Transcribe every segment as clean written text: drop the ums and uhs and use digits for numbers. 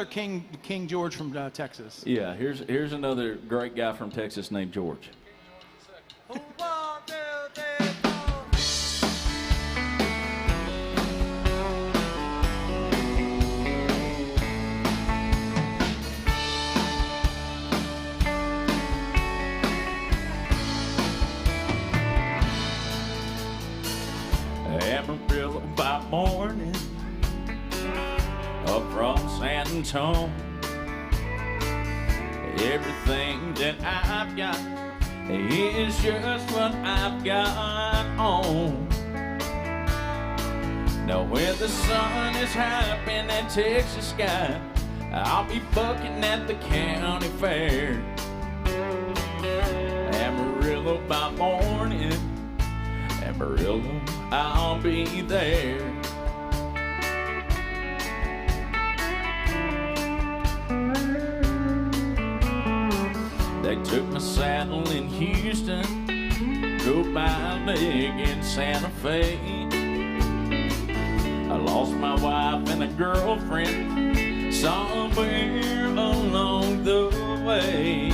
King George from Texas. Yeah, here's another great guy from Texas named George. Amarillo by morning, up from San Antonio. Everything that I've got is just what I've got on. Now when the sun is high up in that Texas sky, I'll be bucking at the county fair. Amarillo by morning, Amarillo, I'll be there. They took my saddle in Houston, drove my leg in Santa Fe. I lost my wife and a girlfriend somewhere along the way.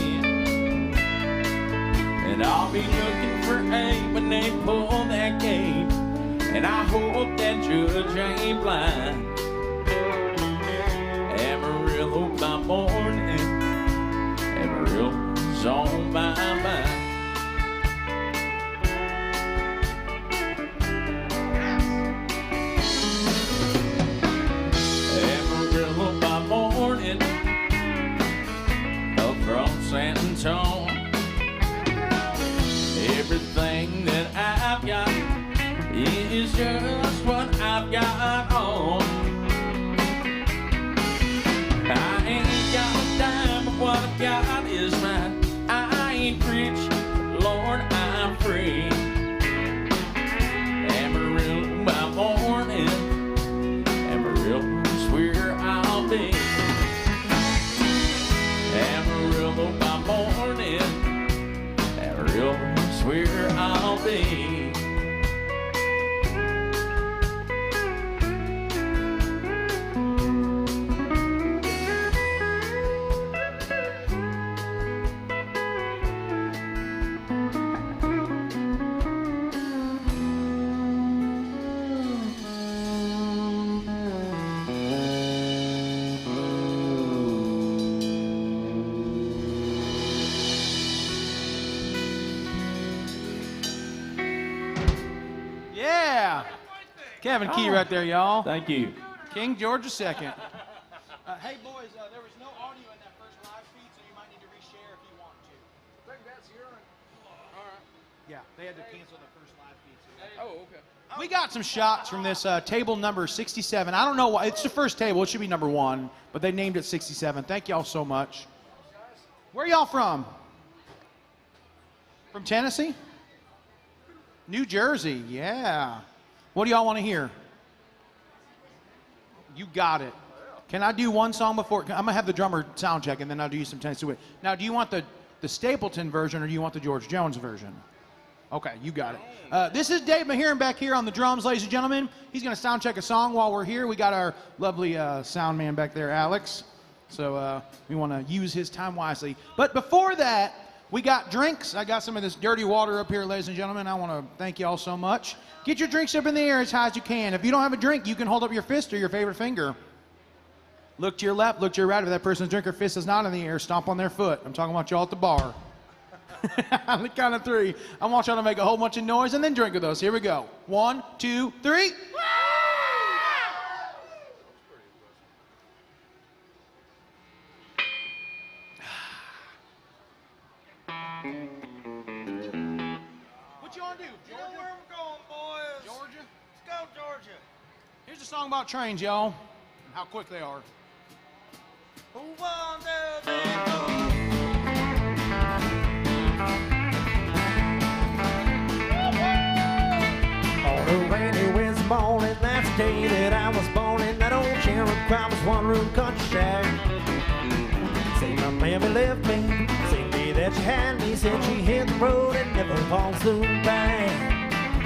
And I'll be looking for Abe when they pull that gate, and I hope that judge ain't blind. Amarillo by morning, Amarillo's on my mind. Amarillo by morning, up from San Antonio. Everything that I've got is just what I've got on. I ain't got a dime, but what I've got is mine. I ain't rich, but Lord, I'm free. Amarillo by morning, Amarillo's where I'll be. Amarillo by morning, Amarillo's where I'll be. Kevin Key right there, y'all. Thank you. King George II. Hey, boys, there was no audio in that first live feed, so you might need to reshare if you want to. I think that's your. All right. Yeah, they had to cancel the first live feed. So Oh, okay. we got some shots from this table number 67. I don't know why. It's the first table. It should be number 1, but they named it 67. Thank y'all so much. Where y'all from? From Tennessee? New Jersey, yeah. What do y'all want to hear? You got it. Can I do one song before? I'm going to have the drummer sound check, and then I'll do you some Tennessee. Now, do you want the Stapleton version, or do you want the George Jones version? Okay, you got it. This is Dave Mahiran back here on the drums, ladies and gentlemen. He's going to sound check a song while we're here. We got our lovely sound man back there, Alex. So we want to use his time wisely. But before that, we got drinks. I got some of this dirty water up here, ladies and gentlemen. I want to thank you all so much. Get your drinks up in the air as high as you can. If you don't have a drink, you can hold up your fist or your favorite finger. Look to your left, look to your right. If that person's drink or fist is not in the air, stomp on their foot. I'm talking about y'all at the bar. On the count of 3, I want y'all to make a whole bunch of noise and then drink with us. Here we go. 1, 2, 3. What you want to do? You know where we're going, boys. Georgia? Let's go, Georgia. Here's a song about trains, y'all. And how quick they are. One, two, three, go. On a rainy Wednesday morning, that's the day that I was born in that old Cherokee Cross one-room country shack. Say my mammy left me, say me that she had me, said she hit the road and never walked soon back.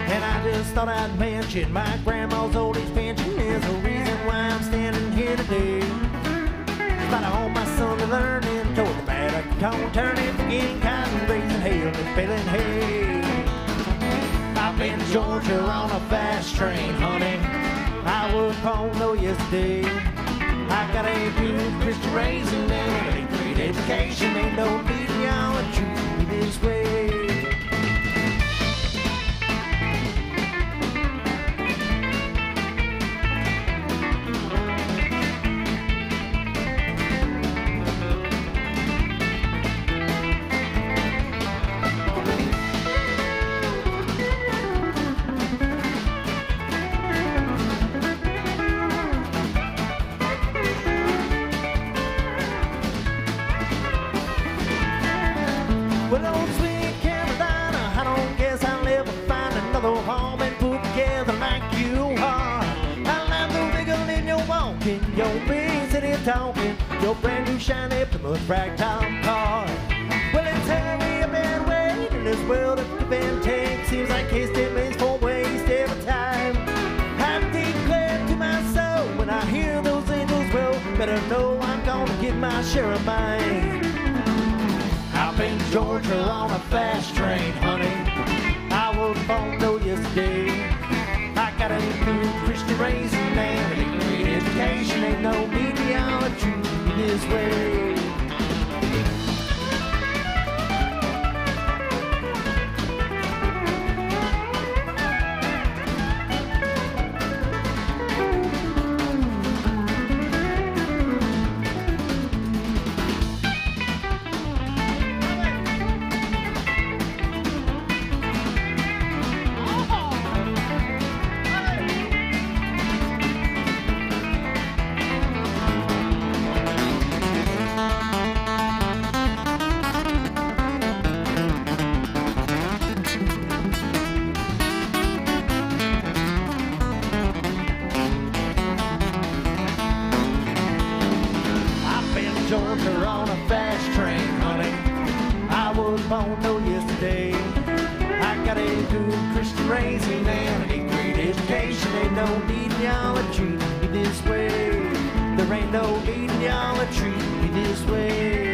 And I just thought I'd mention my grandma's old age pension is the reason why I'm standing here today. tone, turning, forgetting, cotton, raising hell and spelling hay. I've been to Georgia on a fast train, honey. I was born no yesterday. I got a good Christian raising and a great education. Ain't no need y'all to treat me this way. Well, old sweet Carolina, I don't guess I'll ever find another home and put together like you are. I'll have the wiggle in your walking, your big city talking, your brand new shiny Plymouth ragtime car. Well, it's heavy a bad weight in this world of give and take. Seems like history means four ways every time. I declare to my soul when I hear those angels roll, better know I'm gonna get my share of mine. I've been to Georgia on a fast train, honey. I was born no yesterday. I got a good Christian raising and a great education. Ain't no need y'all to treat me this way. Georgia on a fast train, honey. I was born no yesterday. I got a good Christian raising and a great education. Ain't no need y'all to treat me this way. There ain't no need y'all to treat me this way.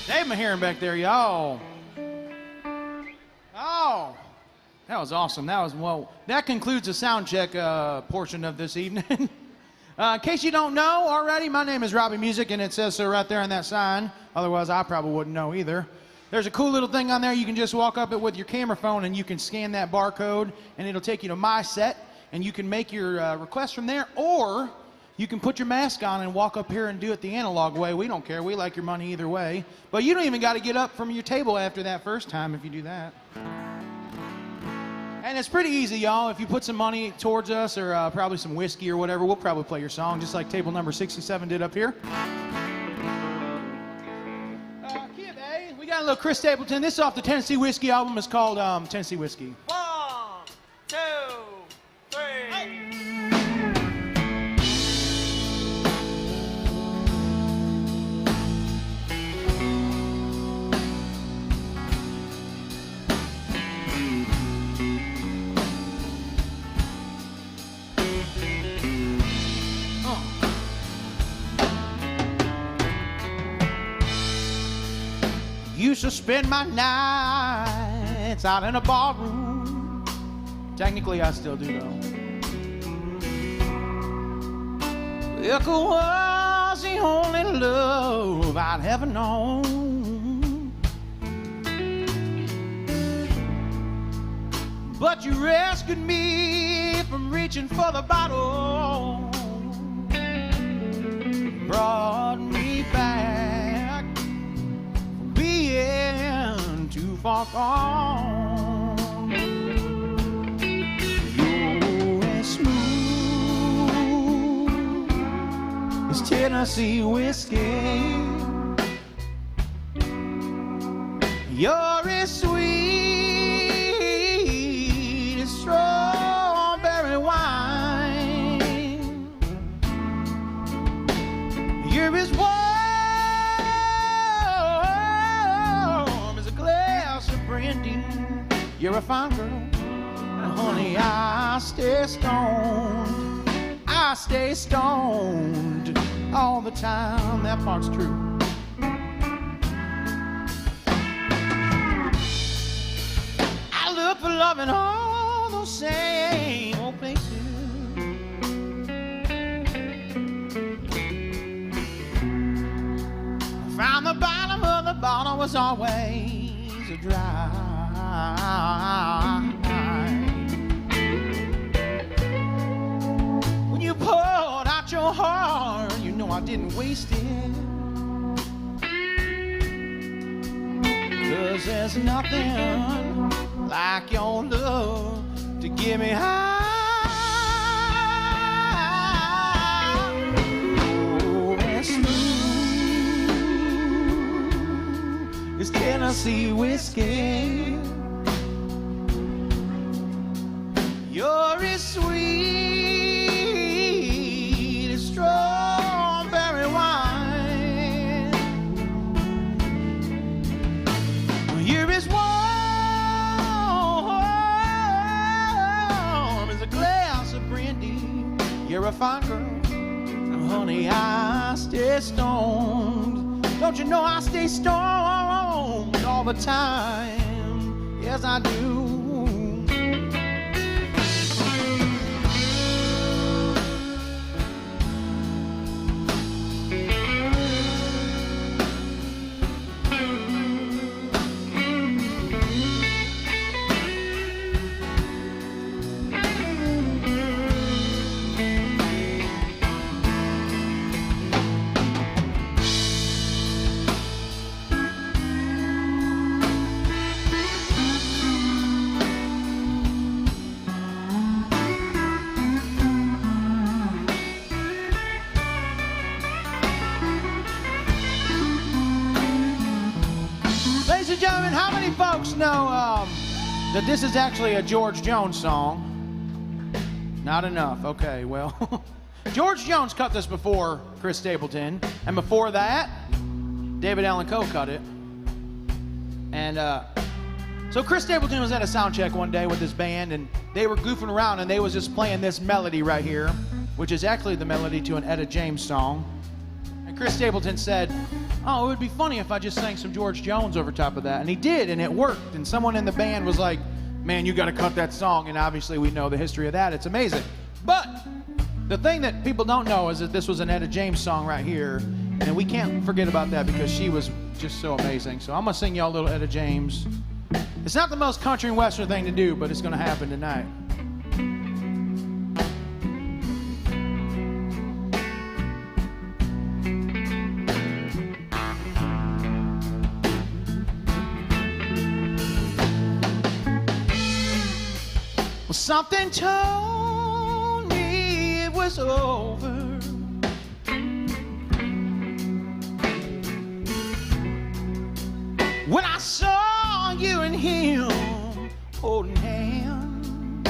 Dave Maheron back there, y'all. Oh. That was awesome. That concludes the sound check portion of this evening. In case you don't know already, my name is Robbie Muzick, and it says so right there on that sign. Otherwise, I probably wouldn't know either. There's a cool little thing on there. You can just walk up it with your camera phone, and you can scan that barcode, and it'll take you to My Set, and you can make your request from there, or you can put your mask on and walk up here and do it the analog way. We don't care. We like your money either way. But you don't even got to get up from your table after that first time if you do that. And it's pretty easy, y'all. If you put some money towards us or probably some whiskey or whatever, we'll probably play your song, just like table number 67 did up here. Kid A, we got a little Chris Stapleton. This is off the Tennessee Whiskey album. It's called Tennessee Whiskey. 1, 2, 3. Used to spend my nights out in a ballroom. Technically, I still do, though. Liquor was the only love I'd ever known. But you rescued me from reaching for the bottle. Brought me back from being too far gone. You're as smooth as Tennessee whiskey. You're as sweet as strawberry wine. You're as warm as a glass of brandy. You're a fine girl, and honey, I stay stoned I stay stoned all the time. That part's true. I look for love in all those same old places. Found the bottom of the bottle was always a dry. When you poured out your heart, you know I didn't waste it. 'Cause there's nothing like your love to get me high. Oh, that's smooth. It's Tennessee whiskey. You're as sweet as strawberry wine. You're as warm as a glass of brandy. You're a fine girl, honey, I stay stoned. Don't you know I stay stoned all the time? Yes, I do. Ladies and gentlemen, how many folks know that this is actually a George Jones song? Not enough. Okay, well, George Jones cut this before Chris Stapleton, and before that, David Allan Coe cut it. And so Chris Stapleton was at a sound check one day with his band, and they were goofing around, and they was just playing this melody right here, which is actually the melody to an Etta James song. And Chris Stapleton said, "Oh, it would be funny if I just sang some George Jones over top of that." And he did, and it worked. And someone in the band was like, "Man, you got to cut that song." And obviously we know the history of that. It's amazing. But the thing that people don't know is that this was an Etta James song right here. And we can't forget about that because she was just so amazing. So I'm going to sing y'all a little Etta James. It's not the most country and western thing to do, but it's going to happen tonight. Well, something told me it was over. When I saw you and him holding hands.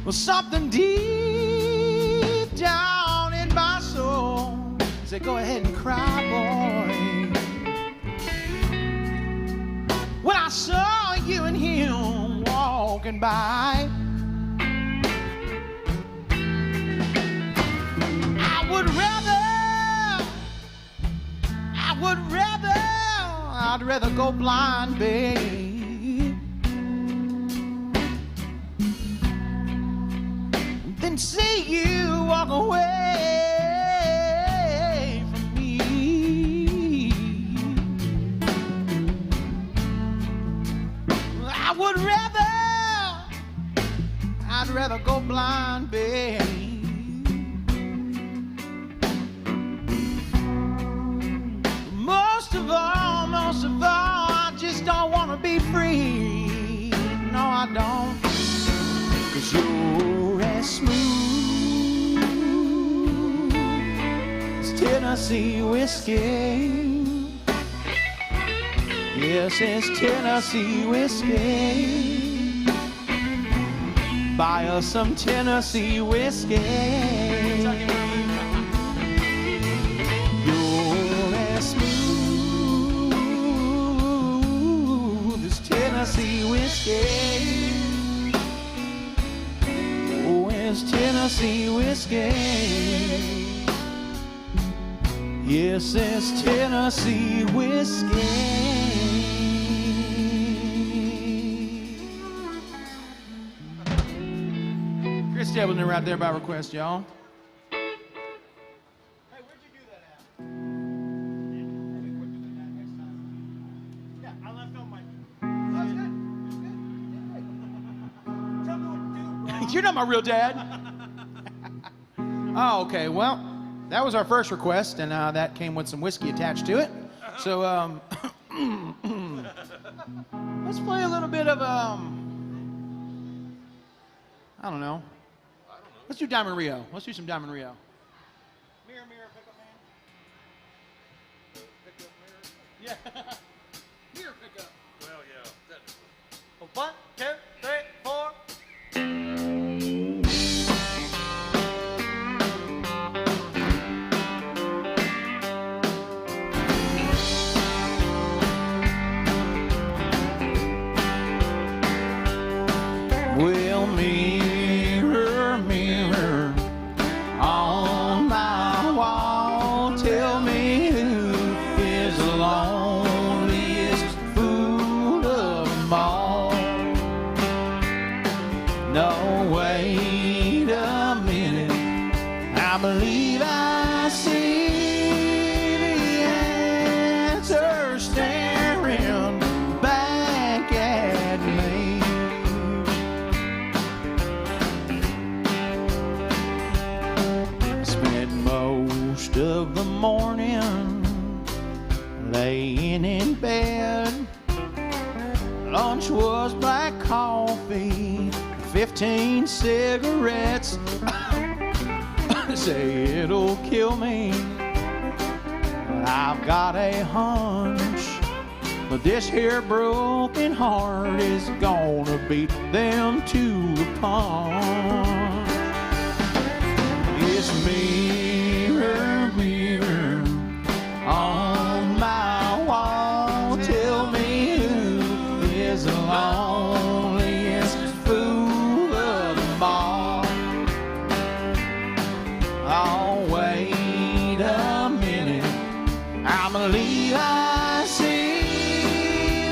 Well, something deep down in my soul said, "Go ahead and cry, boy." When I saw you and him walking by, I'd rather go blind, babe, than see you walk away from me. I'd rather go blind, babe. Most of all, I just don't want to be free. No, I don't. 'Cause you're as smooth as Tennessee whiskey. Yes, it's Tennessee whiskey. Buy us some Tennessee whiskey. You're as smooth as Tennessee whiskey. Tennessee whiskey. Yes, it's Tennessee whiskey. Chris Stapleton right there by request, y'all. Hey, where'd you do that at? Yeah, I left on my. That's good. Tell me what to do, bro. You're not my real dad. Oh, okay. Well, that was our first request, and that came with some whiskey attached to it. So, let's play a little bit of I don't know. Let's do Diamond Rio. Let's do some Diamond Rio. Mirror, mirror, pick up hand. Pick up mirror. Yeah. Mirror, pick up. Well, yeah, technically. 1, 2, 3, 4. Well, mirror, mirror on my wall, tell me who is the loneliest fool of them all. No, wait a minute, I believe I see the answer staring back at me. Spent most of the morning laying in bed. Lunch was black coffee, 15 cigarettes. Say it'll kill me, but I've got a hunch. But this here broken heart is gonna beat them to the punch. It's mirror, mirror on my wall, tell me who is the loneliest fool of them all. Oh, wait a minute, I believe I see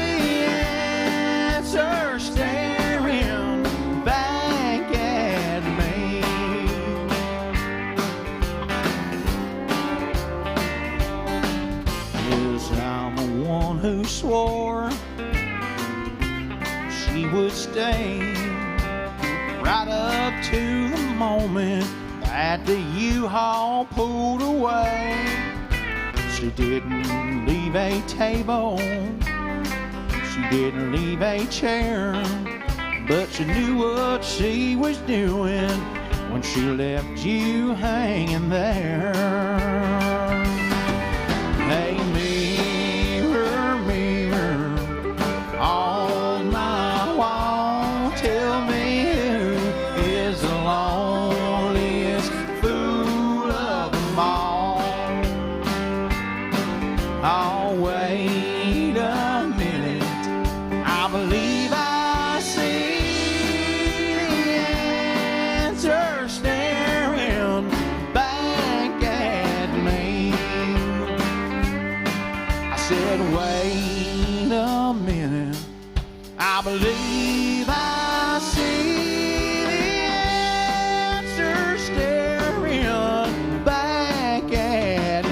the answer staring back at me. Yes, I'm the one who swore she would stay right up to the moment that the U-Haul pulled away. She didn't leave a table, she didn't leave a chair, but she knew what she was doing when she left you hanging there. Hey, mirror, mirror on my wall, tell me who is the loneliest fool of them all. Oh, wait a minute, I believe I see the answer staring back at me. I said, wait a minute, I believe I see the answer staring back at me.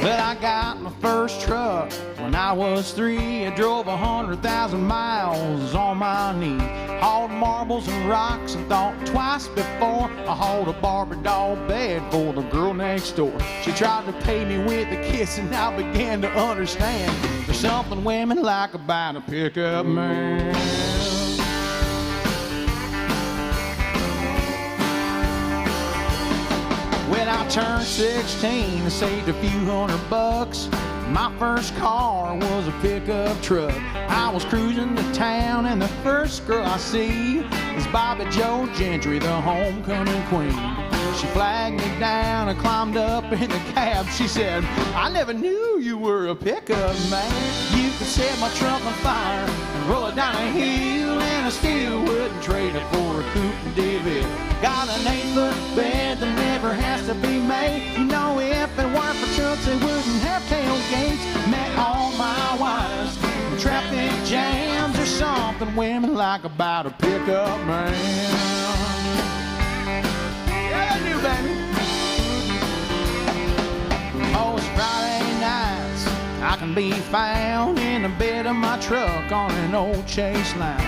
Well, I got my first truck when I was 3. I drove 100,000 miles on my knees, hauled marbles and rocks, and thought twice before I hauled a Barbie doll bed for the girl next door. She tried to pay me with a kiss, and I began to understand there's something women like about a pickup man. When I turned 16, I saved a few $100. My first car was a pickup truck. I was cruising to town and the first girl I see is Bobby Joe Gentry, the homecoming queen. She flagged me down and climbed up in the cab. She said, I never knew you were a pickup man. You could set my truck on fire and roll it down a hill, and I still wouldn't trade it for a coupe and DeVille. Got an 8-foot bed that never has to be made. You know, if it weren't for trucks, they wouldn't have tailgates. Met all my wives in traffic jams. There's something women like about a pickup man. Baby. Most Friday nights I can be found in the bed of my truck on an old chase line.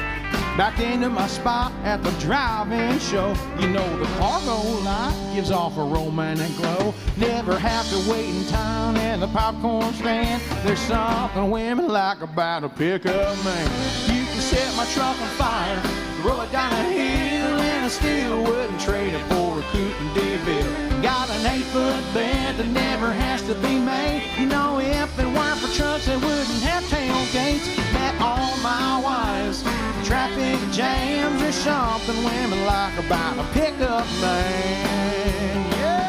Back into my spot at the drive-in show. You know the cargo light gives off a romantic glow. Never have to wait in time at the popcorn stand. There's something women like about a pickup man. You can set my truck on fire, roll it down a hill, and I still wouldn't trade it for a coupe and DeVille. Got an 8-foot bed that never has to be made. You know, if it weren't for trucks, they wouldn't have tailgates. Met all my wives, traffic jams. There's something women like about a pickup man. Yeah.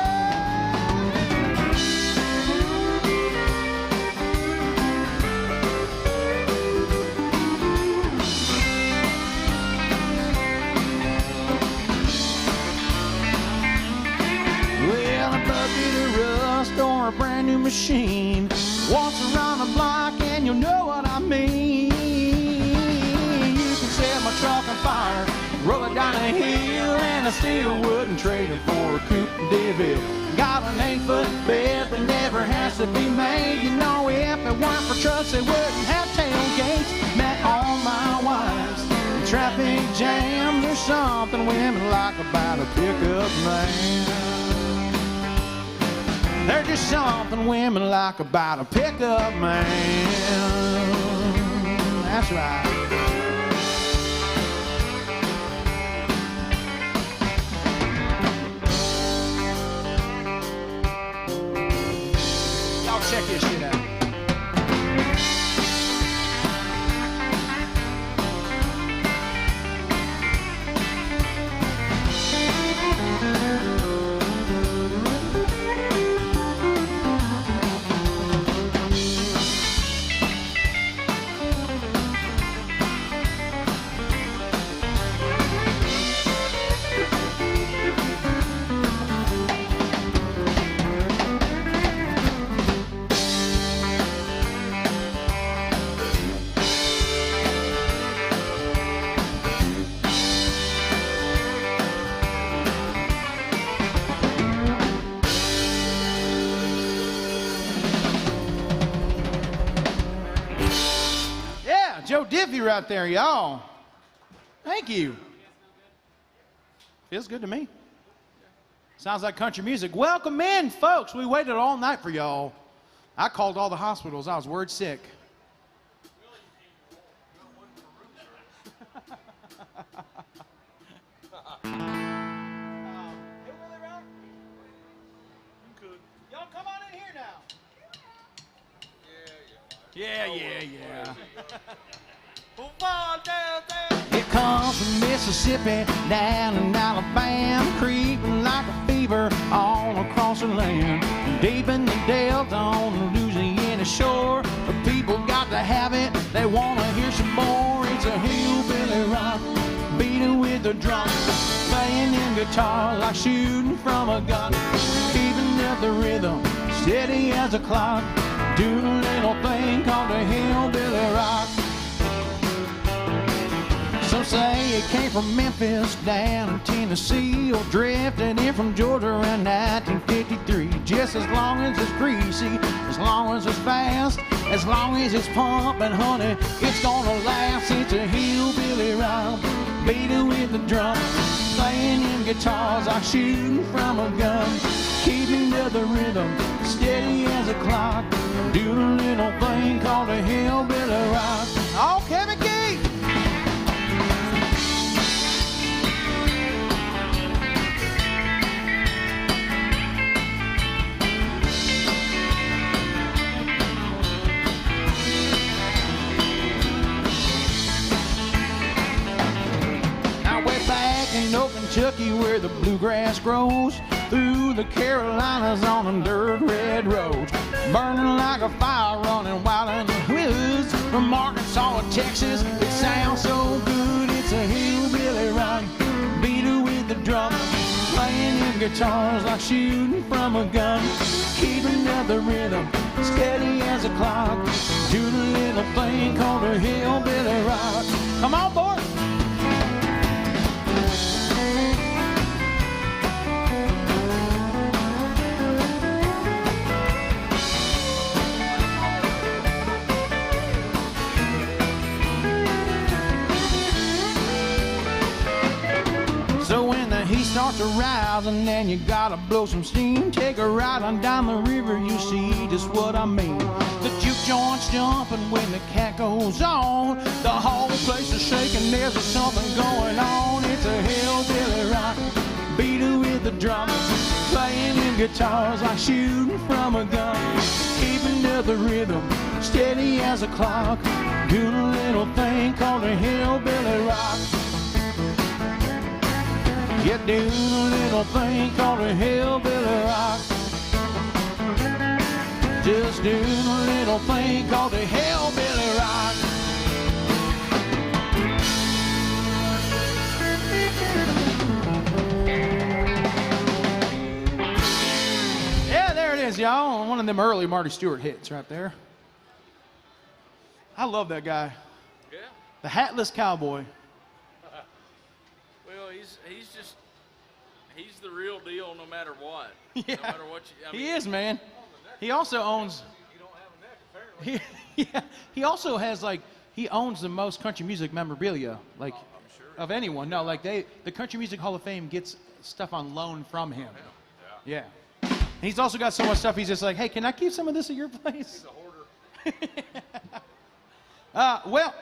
Or a brand new machine. Once around the block and you'll know what I mean. You can set my truck on fire, roll it down a hill, and I still wouldn't trade it for a coupe and DeVille. Got an 8-foot bed that never has to be made. You know, if it weren't for trucks, they wouldn't have tailgates. Met all my wives in traffic jams. There's something women like about a pickup man. There's just something women like about a pickup man. That's right. Y'all check this shit out. Joe Diffie right there, y'all. Thank you. Feels good to me. Sounds like country music. Welcome in, folks. We waited all night for y'all. I called all the hospitals. I was word sick. Hillbilly Rock? Y'all come on in here now. Yeah. It comes from Mississippi, down in Alabama, creeping like a fever all across the land. Deep in the Delta on the Louisiana shore, the people got to have it, they want to hear some more. It's a hillbilly rock, beating with the drum, playing in guitar like shooting from a gun, keeping up the rhythm, steady as a clock, doing a little thing called a hillbilly rock. Some say it came from Memphis down in Tennessee, or drifted in from Georgia around 1953. Just as long as it's greasy, as long as it's fast, as long as it's pumping, honey, it's gonna last. It's a hillbilly rock, beating with the drum, playing in guitars like shooting from a gun, keeping to the rhythm, steady as a clock, doing a little thing called a hillbilly rock. Oh, Kevin Keith! Kentucky where the bluegrass grows, through the Carolinas on them dirt red roads, burning like a fire running wild in the woods. From Arkansas to Texas, it sounds so good. It's a hillbilly rock, beater with the drum, playing your guitars like shooting from a gun, keeping up the rhythm steady as a clock, doing a little thing called a hillbilly rock. Come on, boy. So when the heat starts to rise and then you gotta blow some steam, take a ride on down the river, you see just what I mean. The juke joint's jumping when the cat goes on, the whole place is shaking, there's something going on. It's a hillbilly rock, beater with the drum, playing your guitars like shooting from a gun, keeping up the rhythm steady as a clock, doing a little thing called a hillbilly rock. Yeah, doing a little thing called a hillbilly rock. Just doing a little thing called a hillbilly rock. Yeah, there it is, y'all. One of them early Marty Stewart hits right there. I love that guy. Yeah. The Hatless Cowboy. Well, he's the real deal no matter what. Yeah. No matter what He is, man. He also owns. You don't have a neck, apparently. Yeah, he also has he owns the most country music memorabilia I'm sure. of anyone. No, the Country Music Hall of Fame gets stuff on loan from him. Yeah. And he's also got so much stuff. He's just like, hey, can I keep some of this at your place? He's a hoarder. Well,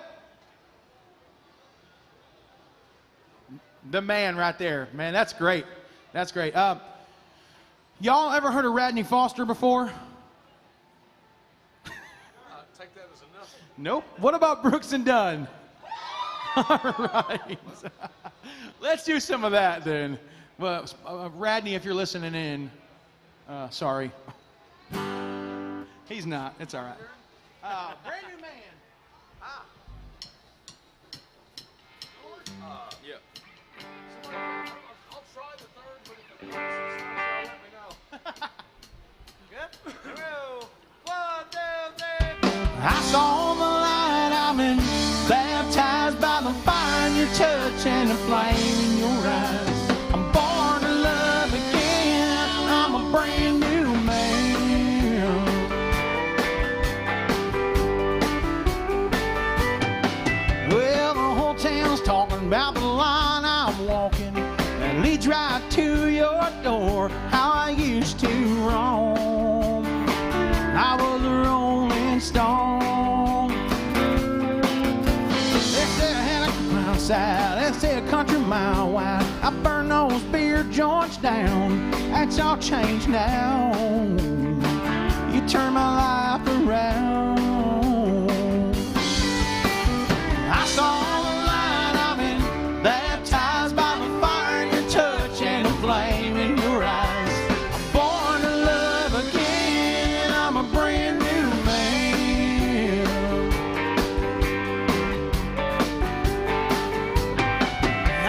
the man right there, man, that's great. That's great. Y'all ever heard of Radney Foster before? Take that as a nothing. Nope. What about Brooks and Dunn? All right. Let's do some of that then. Well, Radney, if you're listening in, sorry. He's not. It's all right. Brand new man. Yeah. I'll try the third, but if it let me know. Good? Here we go. 1, 2, 3. I saw the light, I've been baptized by the fire in your touch and the flame in your eyes. I'm born to love again, I'm a brand new man. Well, the whole town's talking about the line I'm walking that leads right to your door. How I used to roam, I was a rolling stone. They say I had a mile south, they say a country mile wide. I burned those beer joints down, that's all changed now. You turned my life around. I saw the light, I've been baptized by the fire in your touch and the flame in your eyes. I'm born to love again, I'm a brand new man.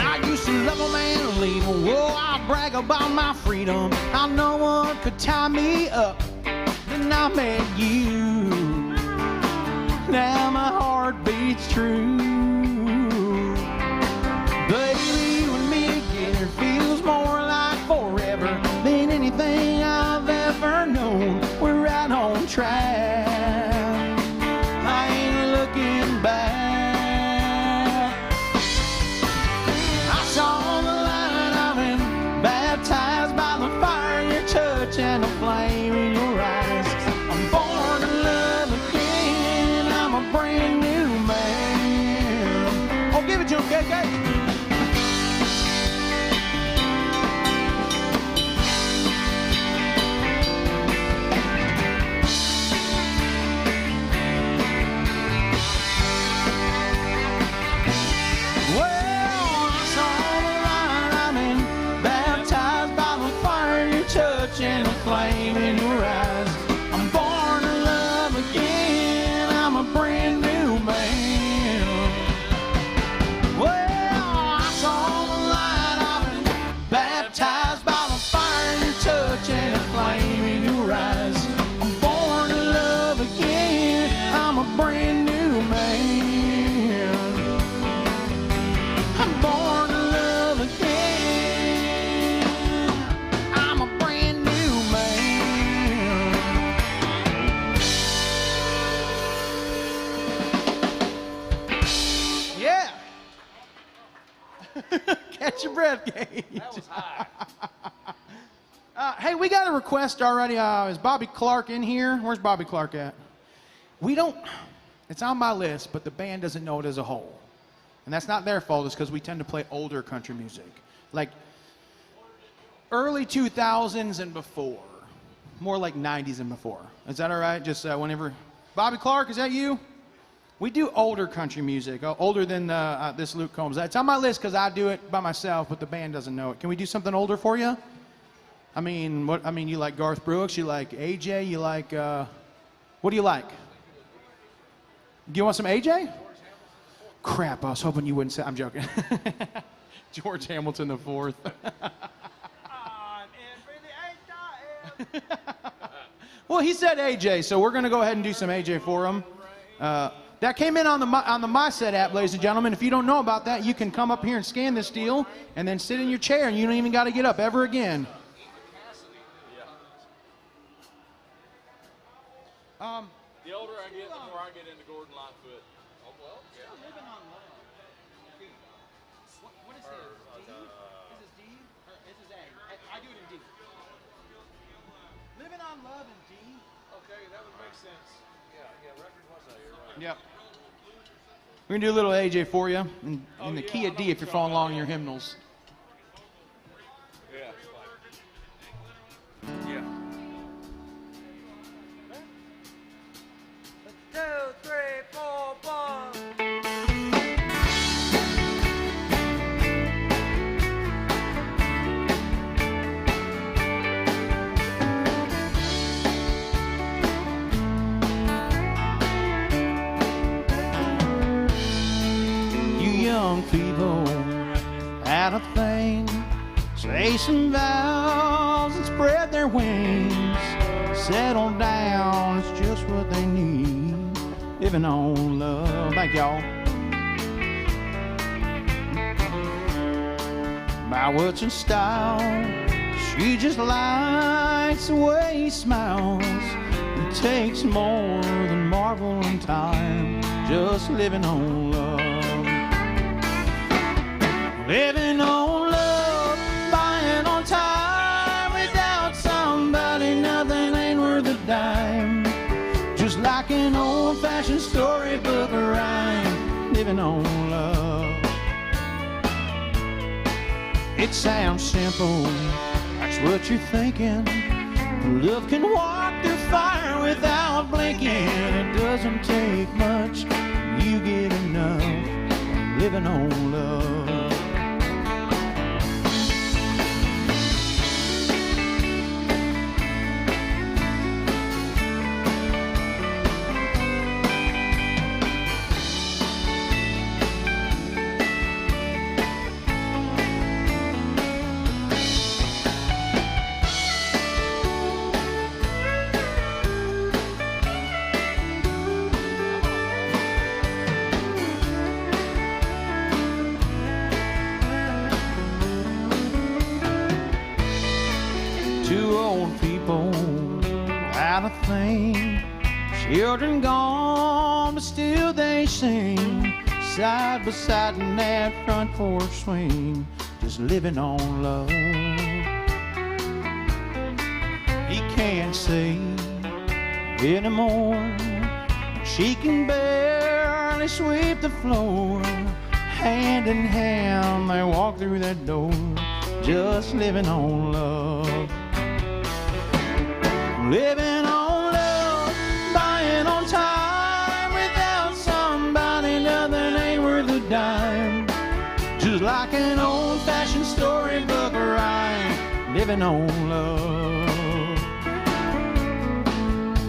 I used to love a man and leave him. Whoa, I brag about my freedom. How no one could tie me up. Then I met you. Now my heart beats true. Baby, you and me together feels more like forever than anything I've ever known. We're right on track. I ain't looking back. I saw the light, I've been baptized by the fire in your touch and the flame in your eyes. I'm born to love again, I'm a brand new man. Catch your breath, Gage. That was high. Hey, we got a request already. Is Bobby Clark in here? Where's Bobby Clark at? We don't, it's on my list, but the band doesn't know it as a whole. And that's not their fault, it's because we tend to play older country music. Like early 2000s and before. More like 90s and before. Is that all right? Just whenever. Bobby Clark, is that you? We do older country music, older than this Luke Combs. It's on my list because I do it by myself, but the band doesn't know it. Can we do something older for you? I mean, what? I mean, you like Garth Brooks, you like AJ, you like, what do you like? You want some AJ? Crap, I was hoping you wouldn't say, I'm joking. George Hamilton the Fourth. Well, he said AJ, so we're going to go ahead and do some AJ for him. That came in on the MySet app, ladies and gentlemen. If you don't know about that, you can come up here and scan this deal and then sit in your chair, and you don't even got to get up ever again. The older I get, the more I get into Gordon Lightfoot. Oh, well, yeah. Living on Love. What is this? D? Is this D? Or is this A? I do it in D. Living on Love in D. Okay, that would make sense. Yeah, record was that here, right? Yep. We're going to do a little AJ for you in the key of D if you're following along in your hymnals. Yeah. Yeah. 2, 3, 4, 1. You young people had a thing, say some vows and spread their wings. Settle down, it's just what they need. Living on love. Thank y'all. By what's in style, she just likes the way he smiles. It takes more than marble and time, just living on love. Living on love, buying on time. Without somebody, nothing ain't worth a dime. Just like an old-fashioned storybook rhyme. Living on love. It sounds simple, that's what you're thinking. Love can walk through fire without blinking. It doesn't take much, you get enough. Living on love. Two old people out of thing, children gone, but still they sing side by side in that front porch swing, just living on love. He can't see anymore, she can barely sweep the floor. Hand in hand they walk through that door, just living on love. Living on love, buying on time. Without somebody, nothing ain't worth a dime. Just like an old-fashioned storybook rhyme. Living on love.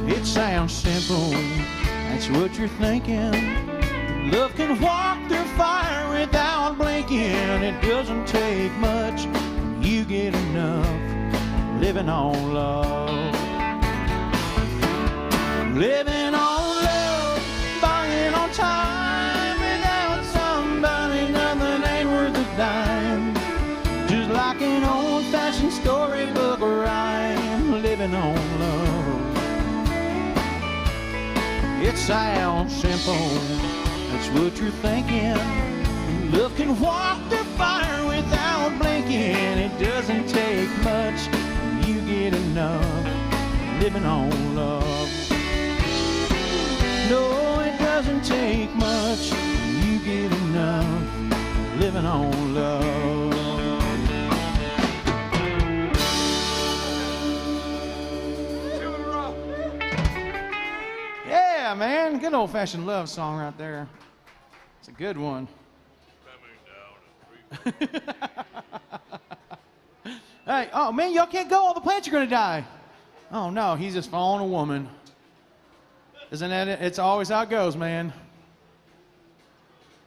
It sounds simple, that's what you're thinking. Love can walk through fire without blinking. It doesn't take much, you get enough. Living on love. Living on love, buying on time. Without somebody, nothing ain't worth a dime. Just like an old-fashioned storybook rhyme. Living on love. It sounds simple, that's what you're thinking. Love can walk through fire with without blinking. It doesn't take much, you get enough living on love. No, it doesn't take much, you get enough living on love. Yeah, man, good old-fashioned love song right there. It's a good one. Hey, oh man, y'all can't go. All the plants are gonna die. Oh no, he's just following a woman. Isn't that it? It's always how it goes, man.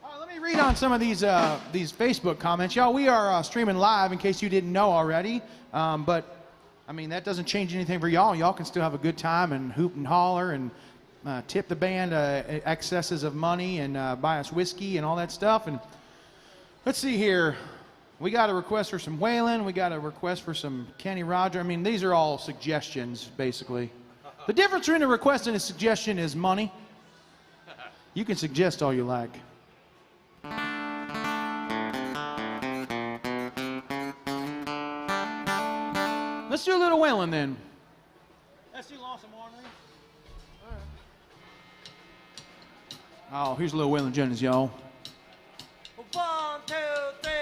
All right, let me read on some of these Facebook comments, y'all. We are streaming live in case you didn't know already. But I mean that doesn't change anything for y'all. Y'all can still have a good time and hoop and holler and tip the band excesses of money and buy us whiskey and all that stuff. And let's see here. We got a request for some Waylon. We got a request for some Kenny Roger. I mean, these are all suggestions, basically. The difference between a request and a suggestion is money. You can suggest all you like. Let's do a little Waylon then. Let's do Lonesome Ornery. Oh, here's a little Waylon Jennings, y'all. 1, 2, 3.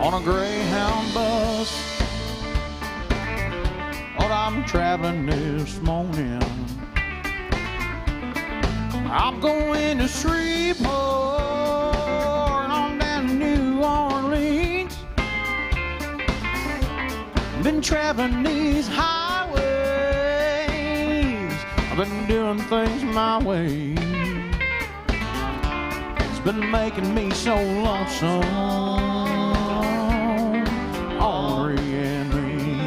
On a Greyhound bus, oh, I'm traveling this morning. I'm going to Shreveport, on down to New Orleans. Been traveling these highways, I've been doing things my way. It's been making me so lonesome. Ornery and me.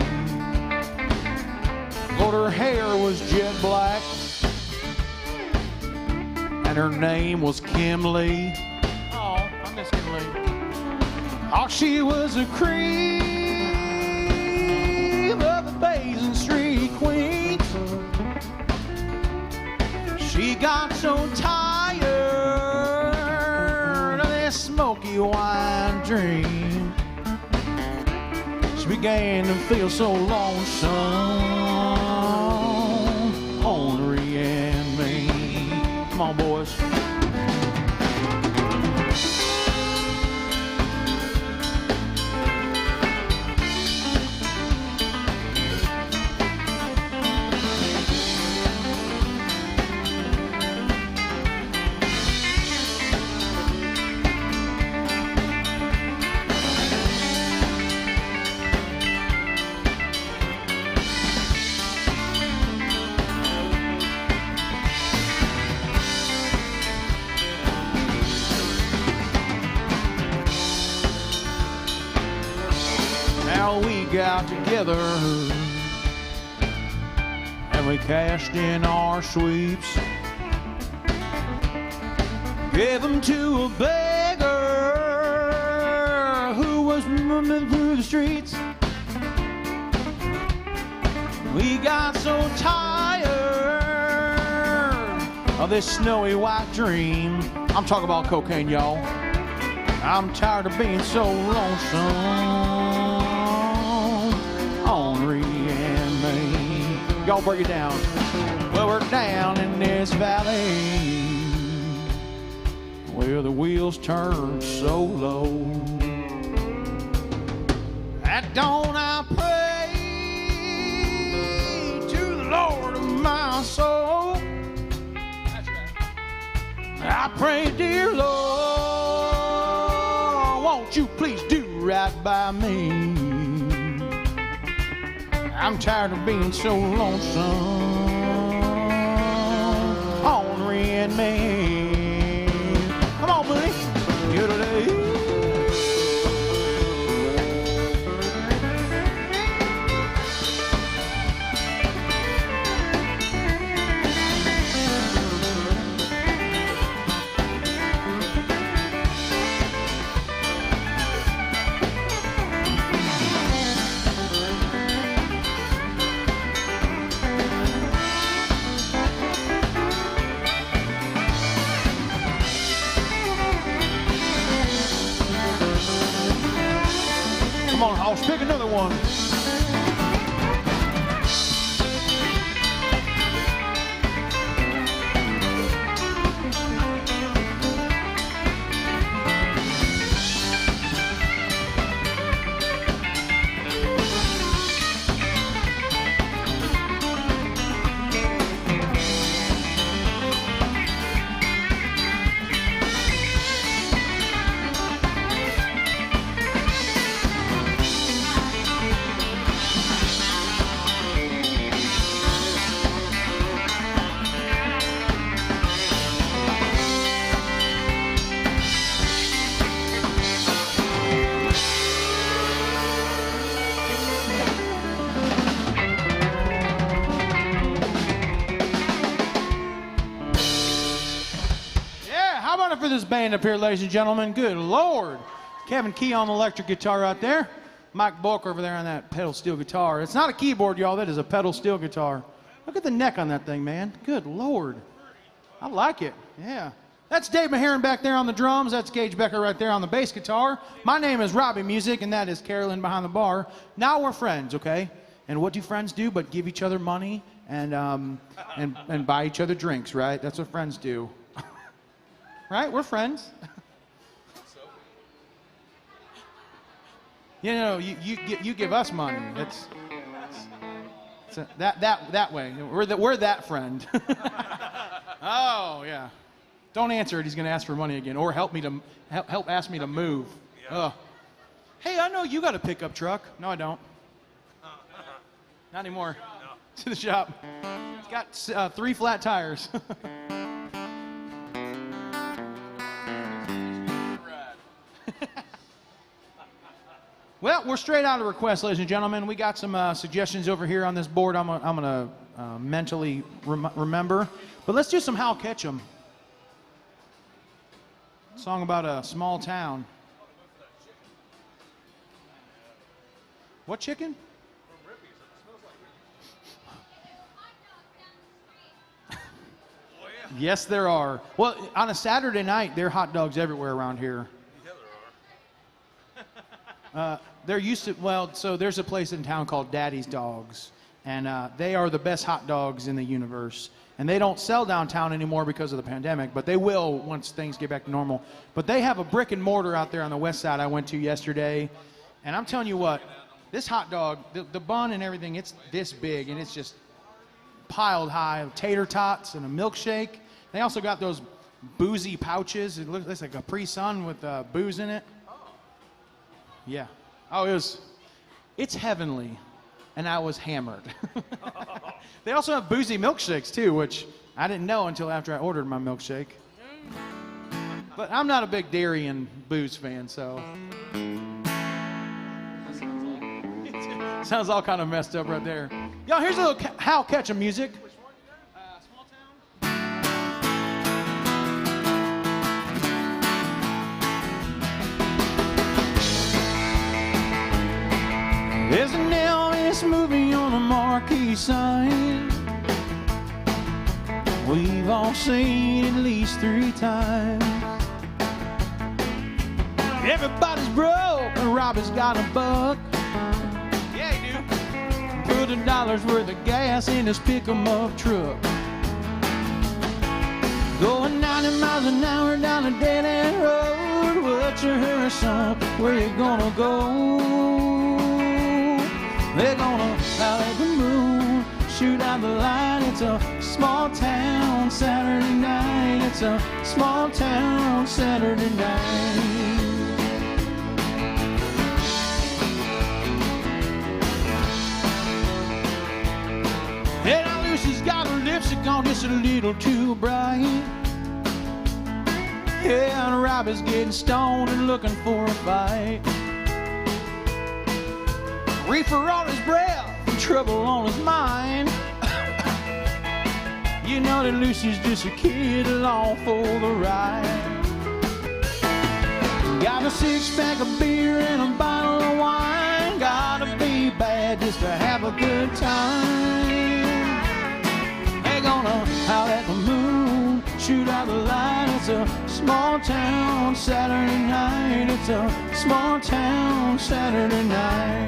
Lord, her hair was jet black, and her name was Kim Lee. Oh, I miss Kim Lee. Oh, she was a cream of the Basin Street Queens. She got so tired of this smoky wine dream. She began to feel so lonesome, Ornery and me. Come on, boys. We got together and we cashed in our sweeps, gave them to a beggar who was moving through the streets. We got so tired of this snowy white dream. I'm talking about cocaine, y'all. I'm tired of being so lonesome, Ornery and me. Y'all break it down. Well, we're down in this valley where the wheels turn so low. At dawn I pray to the Lord of my soul. That's right. I pray, dear Lord, won't you please do right by me? I'm tired of being so lonesome, Ornery and me. Come on, buddy. take another one. For this band up here, ladies and gentlemen. Good Lord. Kevin Key on the electric guitar right there. Mike Bulk over there on that pedal steel guitar. It's not a keyboard, y'all. That is a pedal steel guitar. Look at the neck on that thing, man. Good Lord. I like it. Yeah. That's Dave Maheron back there on the drums. That's Gage Becker right there on the bass guitar. My name is Robbie Muzick, and that is Carolyn behind the bar. Now we're friends, okay? And what do friends do but give each other money and buy each other drinks, right? That's what friends do. Right? We're friends. You know, you give us money. It's that way. We're that friend. Oh yeah. Don't answer it. He's going to ask for money again, or help ask me to move. Yeah. Hey, I know you got a pickup truck. No, I don't. Not anymore. No. To the shop. It's got 3 flat tires. Well, we're straight out of requests, ladies and gentlemen. We got some suggestions over here on this board I'm going to mentally remember. But let's do some Hal Ketchum. Song about a small town. What chicken? Yes, there are. Well, on a Saturday night, there are hot dogs everywhere around here. There used to, so there's a place in town called Daddy's Dogs, and they are the best hot dogs in the universe. And they don't sell downtown anymore because of the pandemic, but they will once things get back to normal. But they have a brick and mortar out there on the west side I went to yesterday, and I'm telling you what, this hot dog, the bun and everything, it's this big, and it's just piled high with tater tots and a milkshake. They also got those boozy pouches. It looks like a Capri Sun with booze in it. Yeah. Oh, it's heavenly, and I was hammered. They also have boozy milkshakes, too, which I didn't know until after I ordered my milkshake. But I'm not a big dairy and booze fan, so. Sounds all kind of messed up right there. Y'all, here's a little Hal Ketchum music. Small town. There's an Elvis movie on a marquee sign. We've all seen it at least 3 times. Everybody's broke, but Robbie's got a buck. Yeah, he do. Put $1 worth of gas in his pick-em-up truck. Going 90 miles an hour down a dead-end road. What's your hurry, son? Where you gonna go? They're gonna out at the moon, shoot out the light. It's a small town Saturday night. It's a small town Saturday night. And now Lucy's got her lipstick on just a little too bright. Yeah, and Robbie's getting stoned and looking for a fight. Reefer on his breath and trouble on his mind. You know that Lucy's just a kid along for the ride. Got a 6-pack of beer and a bottle of wine. Gotta be bad just to have a good time. They're gonna out at the moon, shoot out the light. It's a small town Saturday night. It's a small town Saturday night.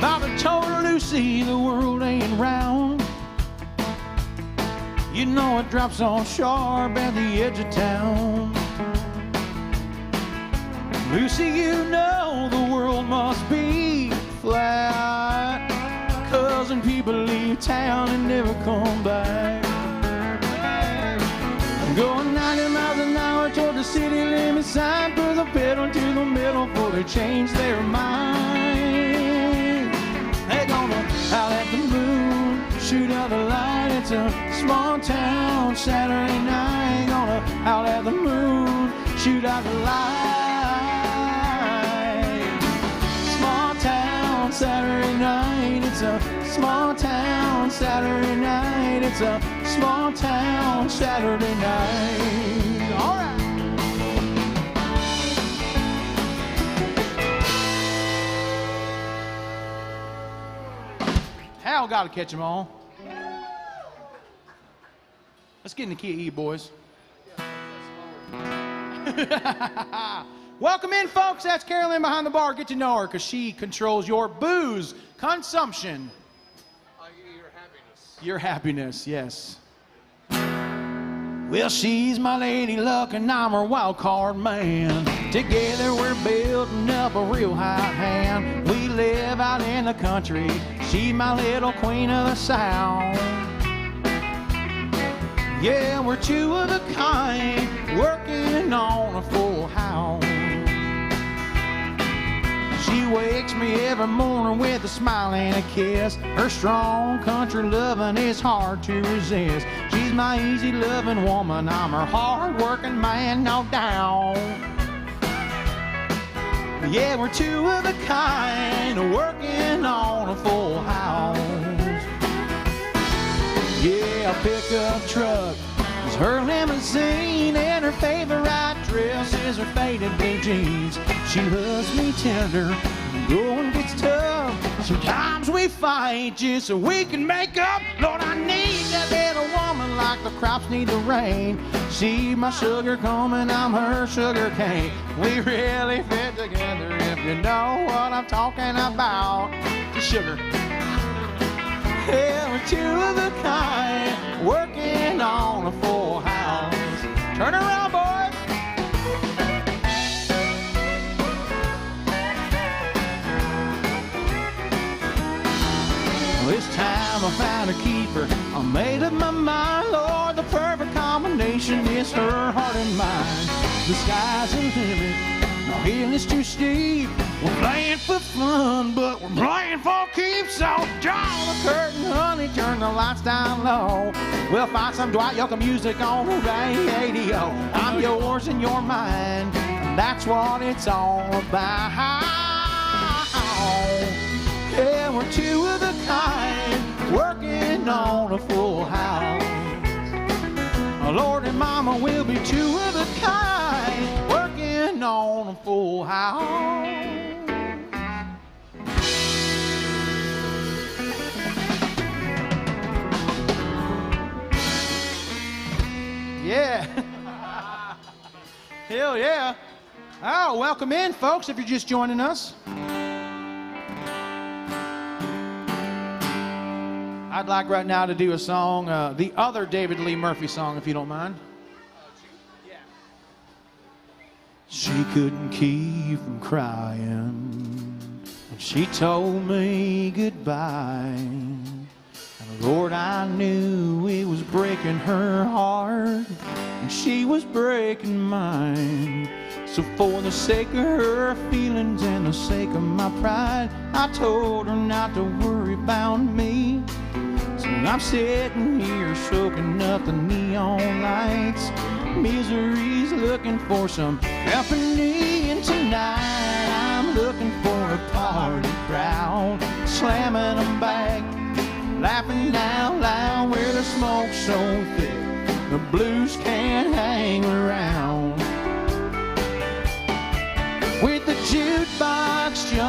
Bobby told Lucy the world ain't round. You know it drops on sharp at the edge of town. Lucy, you know the world must be flat, 'cause when people leave town and never come back. I'm going 90 miles an hour toward the city limit sign. Put the pedal to the metal before they change their mind. They're gonna out at the moon, shoot out the light. It's a small town Saturday night. Gonna out at the moon, shoot out the light. Small town Saturday night. It's a small town Saturday night. It's a small town Saturday night. All right. Hal got to catch them all. Let's get in the key of E, boys. Welcome in, folks. That's Carolyn behind the bar. Get to know her because she controls your booze consumption. Your happiness. Your happiness, yes. Well, she's my lady luck and I'm her wild card man. Together we're building up a real high hand. We live out in the country. She's my little queen of the South. Yeah, we're two of a kind, working on a full house. She wakes me every morning with a smile and a kiss. Her strong country loving is hard to resist. She's my easy loving woman, I'm her hard working man, no doubt. Yeah, we're two of a kind, working on a full house. Yeah, a pickup truck is her limousine, and her favorite dress is her faded blue jeans. She loves me tender, and going gets tough. Sometimes we fight just so we can make up. Lord, I need that little woman like the crops need the rain. She's my sugar coming, I'm her sugar cane. We really fit together if you know what I'm talking about. The sugar. Yeah, we're two of a kind, working on a full house. Turn around, boys. This time I found a keeper. I made up my mind, Lord, the perfect combination is her heart and mind. The sky's the limit, no hill is too steep. We're playing for fun, but we're playing for keeps. So draw the curtain, honey, turn the lights down low. We'll find some Dwight Yoakam music on the radio. I'm yours and you're mine, and that's what it's all about. Yeah, we're two of a kind, working on a full house. Lord and Mama will be two of a kind, working on a full house. Yeah. Hell yeah. Oh, welcome in, folks, if you're just joining us. I'd like right now to do a song, the other David Lee Murphy song, if you don't mind. Yeah. She couldn't keep from crying, and she told me goodbye. And Lord, I knew it was breaking her heart, and she was breaking mine. So for the sake of her feelings and the sake of my pride, I told her not to worry about me. So I'm sitting here soaking up the neon lights. Misery's looking for some company, and tonight I'm looking for a party crowd, slamming them back, laughing out loud where the smoke's so thick the blues can't hang around.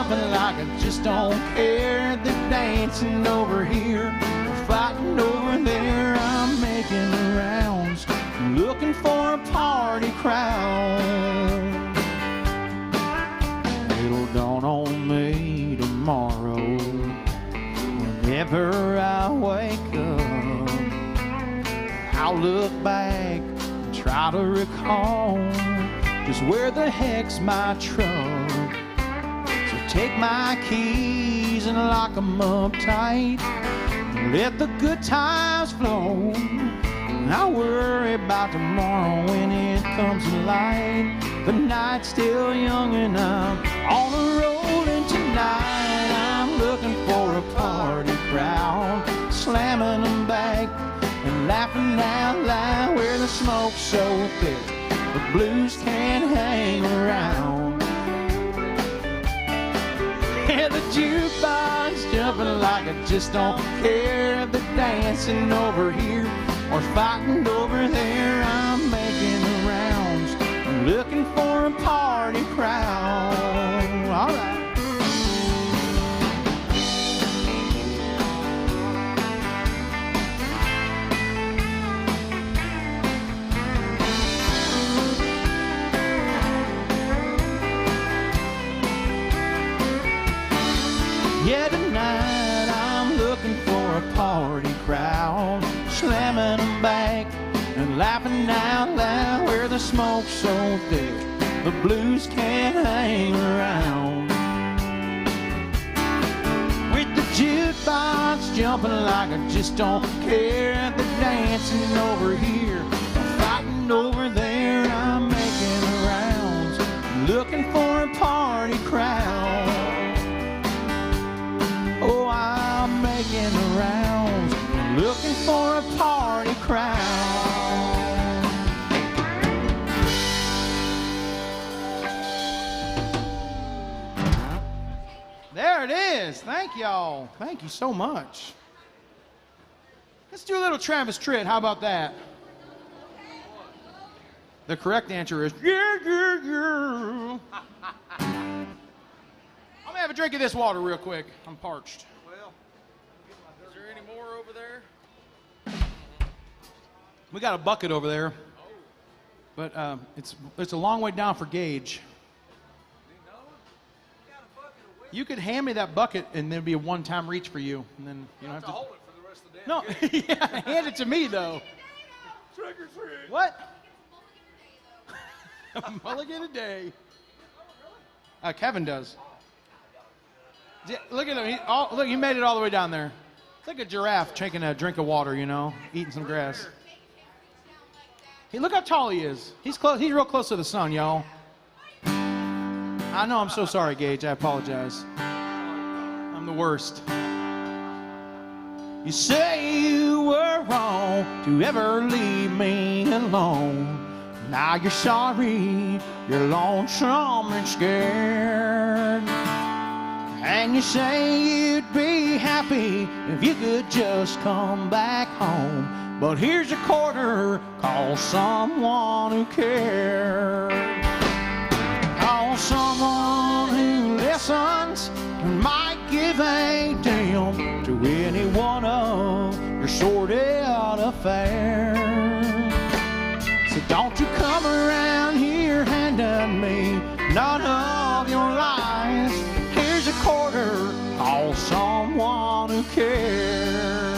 jumping like I just don't care. They're dancing over here, fighting over there. I'm making the rounds, looking for a party crowd. It'll dawn on me tomorrow, whenever I wake up, I'll look back and try to recall just where the heck's my truck. So take my keys and lock them up tight, and let the good times flow. I'll worry about tomorrow when it comes to light. The night's still young and I'm on the road, and tonight I'm looking for a party crowd, slamming them back and laughing out loud, where the smoke's so thick the blues can't hang around. Yeah, the jukebox jumping like I just don't care. They're dancing over here or fighting over there. I'm making the rounds, looking for a party crowd. All right. Yeah, tonight I'm looking for a party crowd, slamming them back and laughing out loud, where the smoke's so thick the blues can't hang around. With the jukebox jumping like I just don't care. They're dancing over here, fighting over there. I'm making the rounds, looking for a party crowd. Oh, I'm making the rounds, looking for a party crowd. There it is. Thank y'all. Thank you so much. Let's do a little Travis Tritt. How about that? The correct answer is yeah, yeah, yeah. I'm gonna have a drink of this water real quick. I'm parched. Well, is there any more over there? We got a bucket over there, but it's a long way down for Gage. You could hand me that bucket, and there'd be a one-time reach for you, and then you don't have to Hold it for the rest of the day. No, yeah, hand it to me though. Trick or treat. What? A mulligan a day. Kevin does. Yeah, look at him. Look, he made it all the way down there. It's like a giraffe taking a drink of water, you know, eating some grass. Hey, look how tall he is. He's close. He's real close to the sun, y'all. I know. I'm so sorry, Gage. I apologize. I'm the worst. You say you were wrong to ever leave me alone. Now you're sorry, you're lonesome and scared. And you say you'd be happy if you could just come back home. But here's a quarter, call someone who cares. Call someone who listens and might give a damn to any one of your sordid affairs. So don't you come around here handing me none of your lies. Here's a quarter, call someone who cares.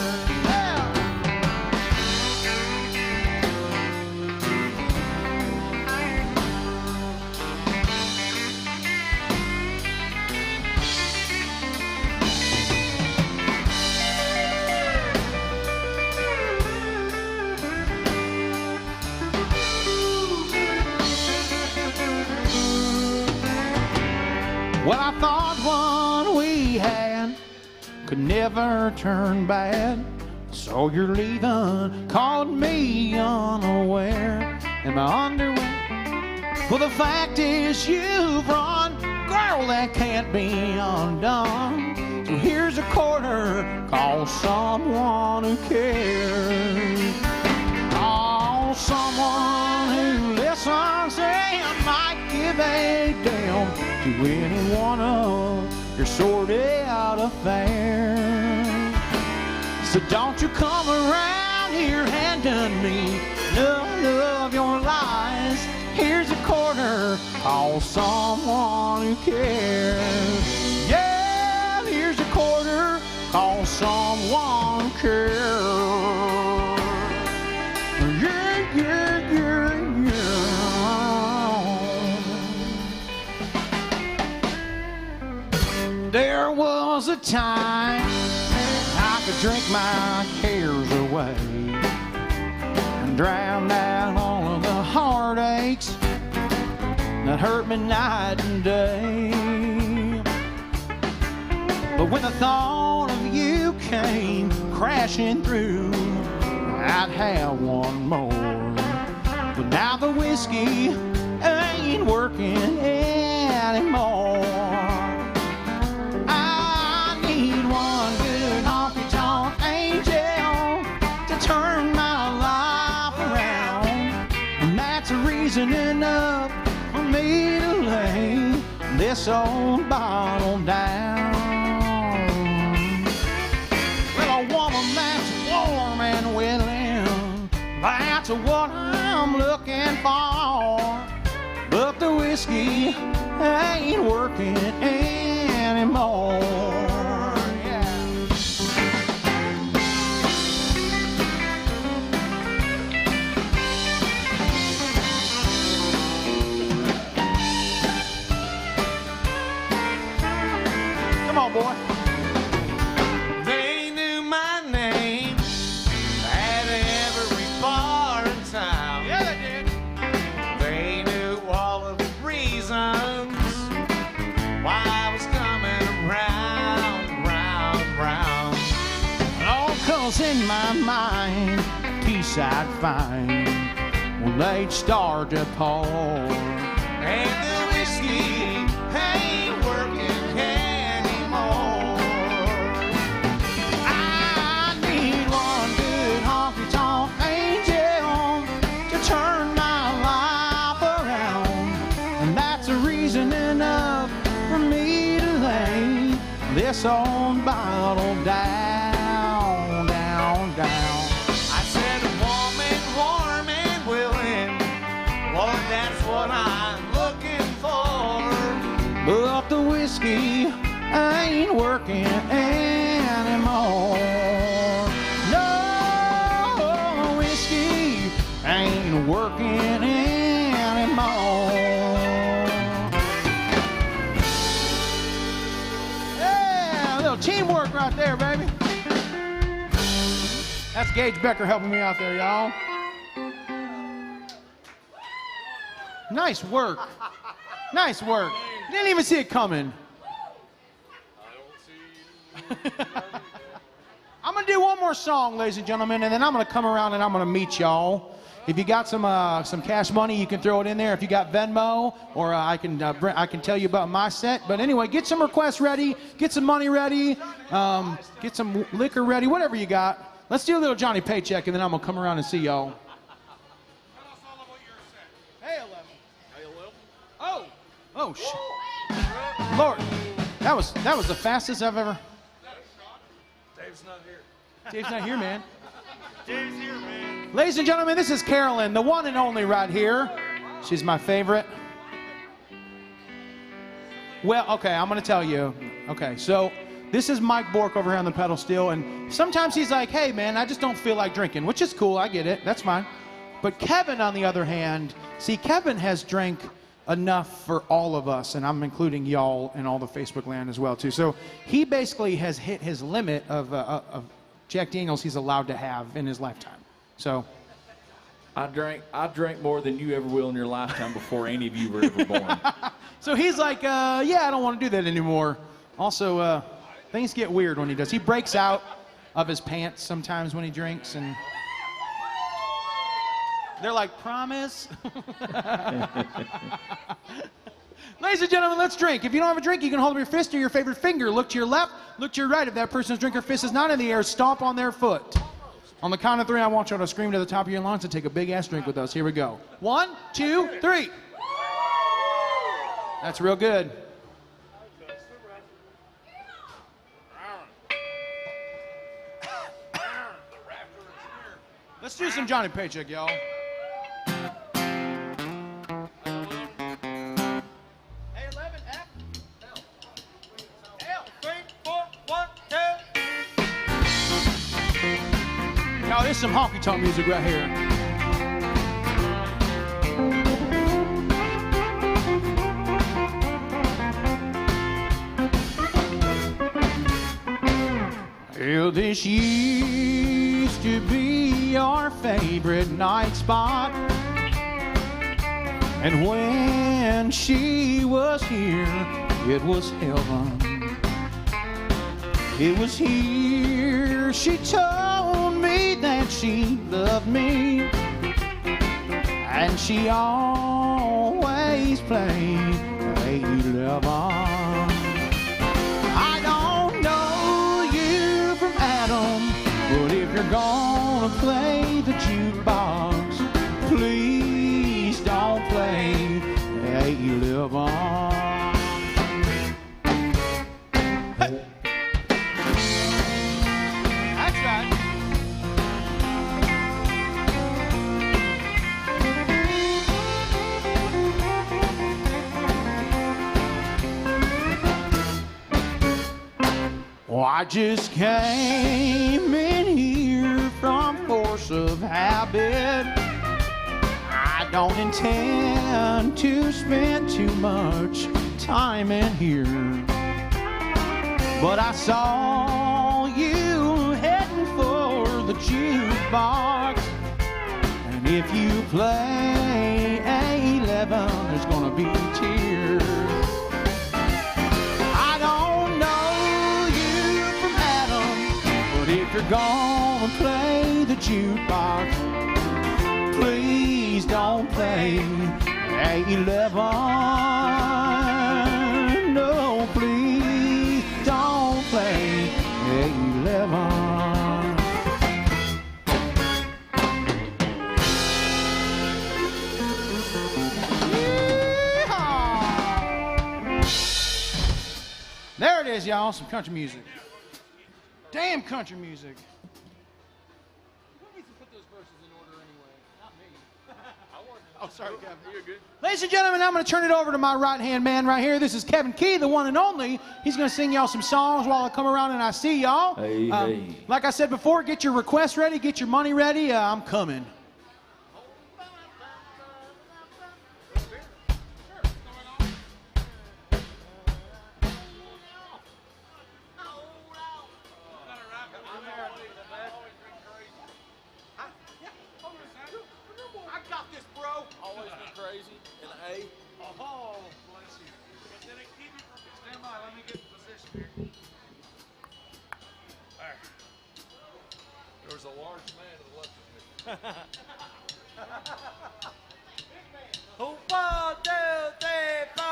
Well, I thought one we had could never turn bad. So you're leaving, caught me unaware in my underwear. Well, the fact is you've run, girl, that can't be undone. So here's a quarter, call someone who cares. Call someone who listens and might give a damn to any one of sorted affair. So don't you come around here handing me none of your lies. Here's a quarter, call someone who cares. Yeah, here's a quarter, call someone who cares. Yeah, yeah, yeah, yeah. There was a time I could drink my cares away and drown out all of the heartaches that hurt me night and day. But when the thought of you came crashing through, I'd have one more. But now the whiskey ain't working anymore. I need one good honky-tonk angel to turn my life around, and that's a reason enough for me to lay this old bottle down. Well, a woman that's warm and willing, that's what I'm looking for. But the whiskey ain't working anymore. Yeah. Come on, boy. They knew my name at every bar in town. Yeah, they did. They knew all of the reasons why I was coming round, round, round. All 'cause in my mind, peace I'd find when they'd start to pour. And the whiskey ain't working anymore. I need one good honky-tonk angel to turn my life around, and that's a reason enough for me to lay this old bottle down, down, down. I said, woman, warm and willing, Lord, that's what I'm looking for. But the whiskey ain't working anymore. No, whiskey ain't working anymore. Yeah, a little teamwork right there, baby. That's Gage Becker helping me out there, y'all. Nice work. Nice work. Didn't even see it coming. I'm gonna do one more song, ladies and gentlemen, and then I'm gonna come around and I'm gonna meet y'all. If you got some cash money, you can throw it in there. If you got Venmo, or I can tell you about my set. But anyway, get some requests ready, get some money ready, get some liquor ready, whatever you got. Let's do a little Johnny Paycheck, and then I'm gonna come around and see y'all. Hey, 11. Oh, shit. Lord, that was the fastest I've ever. Dave's not here. Dave's not here, man. Dave's here, man. Ladies and gentlemen, this is Carolyn, the one and only right here. She's my favorite. Well, okay, I'm gonna tell you. Okay, so this is Mike Bork over here on the pedal steel, and sometimes he's like, hey man, I just don't feel like drinking, which is cool, I get it, that's fine. But Kevin, on the other hand, see, Kevin has drank enough for all of us, and I'm including y'all and all the Facebook land as well too. So he basically has hit his limit of Jack Daniels he's allowed to have in his lifetime. So I drank more than you ever will in your lifetime before any of you were ever born. so he's like, yeah, I don't want to do that anymore. Also, things get weird when he does. He breaks out of his pants sometimes when he drinks, and they're like, promise? Ladies and gentlemen, let's drink. If you don't have a drink, you can hold up your fist or your favorite finger. Look to your left, look to your right. If that person's drink or fist is not in the air, stomp on their foot. On the count of 3, I want you to scream to the top of your lungs and take a big-ass drink with us. Here we go. 1, 2, 3. That's real good. Let's do some Johnny Paycheck, y'all. Hey, 11, F. L. 3, 4, 1, 2. Y'all, this is some honky-tonk music right here. Well, this used to be our favorite night spot, and when she was here, it was heaven. It was here she told me that she loved me, and she always played 8-11. But if you're gonna play the jukebox, please don't play 8-11. Hey. That's right. Well, I just came in here from force of habit. I don't intend to spend too much time in here, but I saw you heading for the jukebox, and if you play 8-11, there's gonna be tears. If you're gonna play the jukebox, please don't play 8-11. No, please don't play 8-11. There it is, y'all, some country music. Damn country music. Who needs to put those verses in order anyway? Not me. Oh, sorry, Kevin. You're good. Ladies and gentlemen, I'm going to turn it over to my right-hand man right here. This is Kevin Key, the one and only. He's going to sing y'all some songs while I come around and I see y'all. Hey. Like I said before, get your requests ready, get your money ready. I'm coming. There's a large man to the left of me. Oh, 1, 2, 3, 4.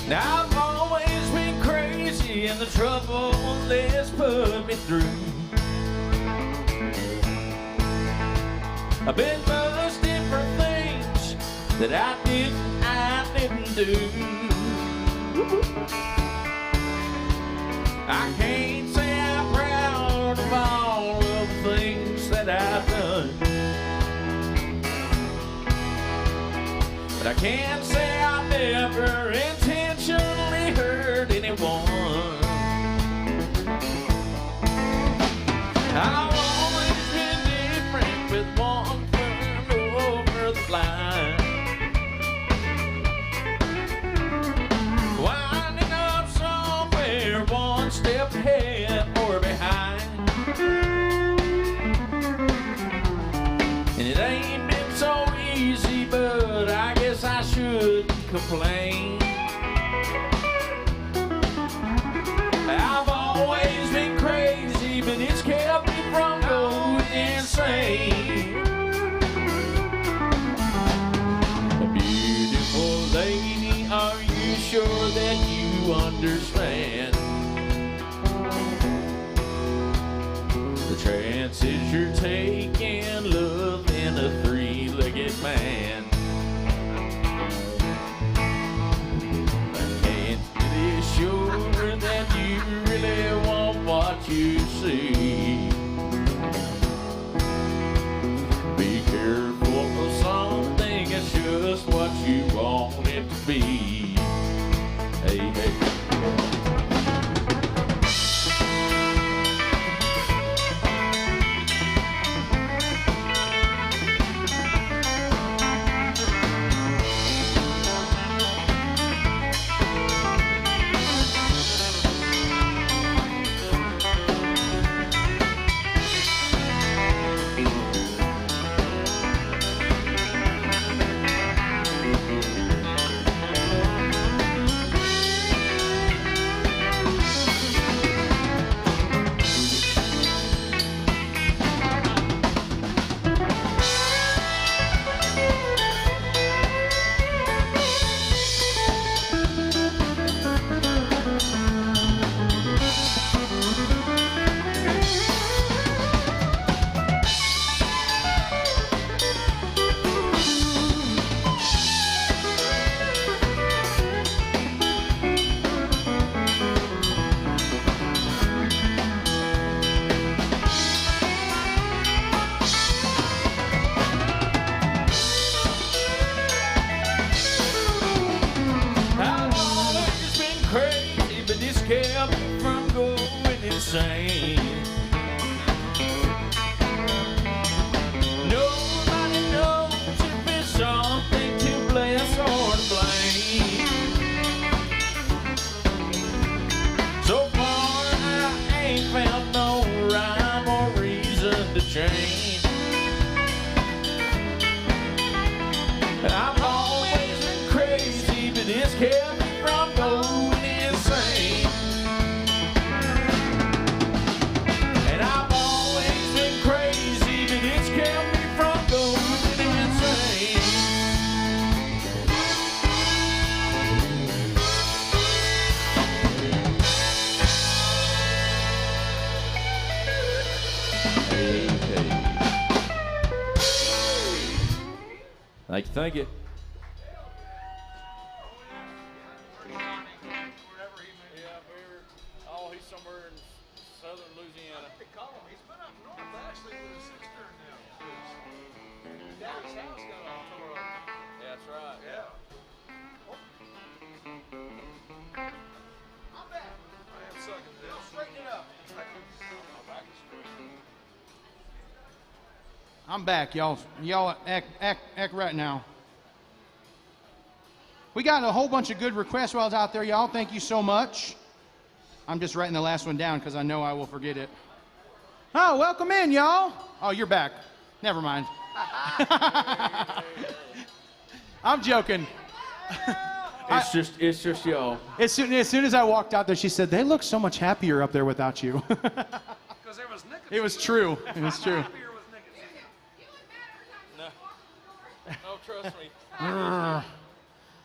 Now I've always been crazy and the trouble this put me through. I've been most different things that I didn't do. I can't say I'm proud of all of the things that I've done, but I can't say I've never intentionally hurt anyone. I've always been different with one foot over the line, winding up somewhere one step ahead or behind. And it ain't been so easy, but I guess I shouldn't complain. I've always been crazy, but it's kept me from going insane. A beautiful lady, are you sure that you understand the chances you're taking, loving a three-legged man? I you see. Be careful, 'cause something is just what you want it to be. Hey, hey. Kept me from going insane. Nobody knows if it's something to bless or to blame. So far I ain't found no rhyme or reason to change. I've always been crazy, but it's kept me from going insane. Thank you. Oh, he's somewhere in southern Louisiana. They call him. He's been up north actually with his sister now. Daddy's house got all tore up. Yeah, that's right. Yeah. I'm back. I am sucking this. Straighten it up. My back is straight. I'm back, y'all. Y'all act right now. We got a whole bunch of good requests while I was out there, y'all. Thank you so much. I'm just writing the last one down because I know I will forget it. Oh, welcome in, y'all. Oh, you're back. Never mind. I'm joking. It's just y'all. As soon as I walked out there, she said, "They look so much happier up there without you." Because there was nicotine. It was true. It was true. No. No, trust me.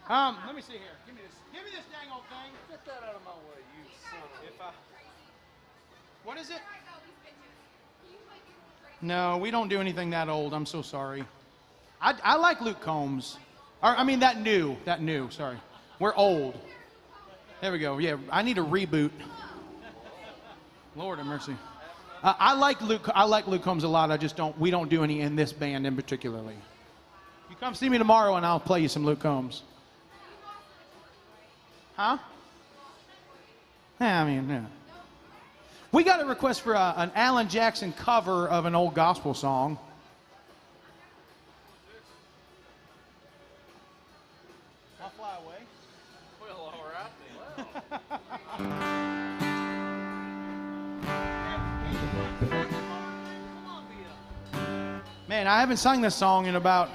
Let me see here. Give me this. Give me this dang old thing. Get that out of my way, you son of a... What is it? No, we don't do anything that old. I'm so sorry. I like Luke Combs. Or, I mean, that new. Sorry. We're old. There we go. Yeah, I need a reboot. Lord have mercy. I like Luke Combs a lot. We don't do any in this band in particularly. You come see me tomorrow and I'll play you some Luke Combs. Huh? Yeah, I mean, yeah. We got a request for an Alan Jackson cover of an old gospel song. I'll fly away. Well, all right then. Man, I haven't sung this song in about...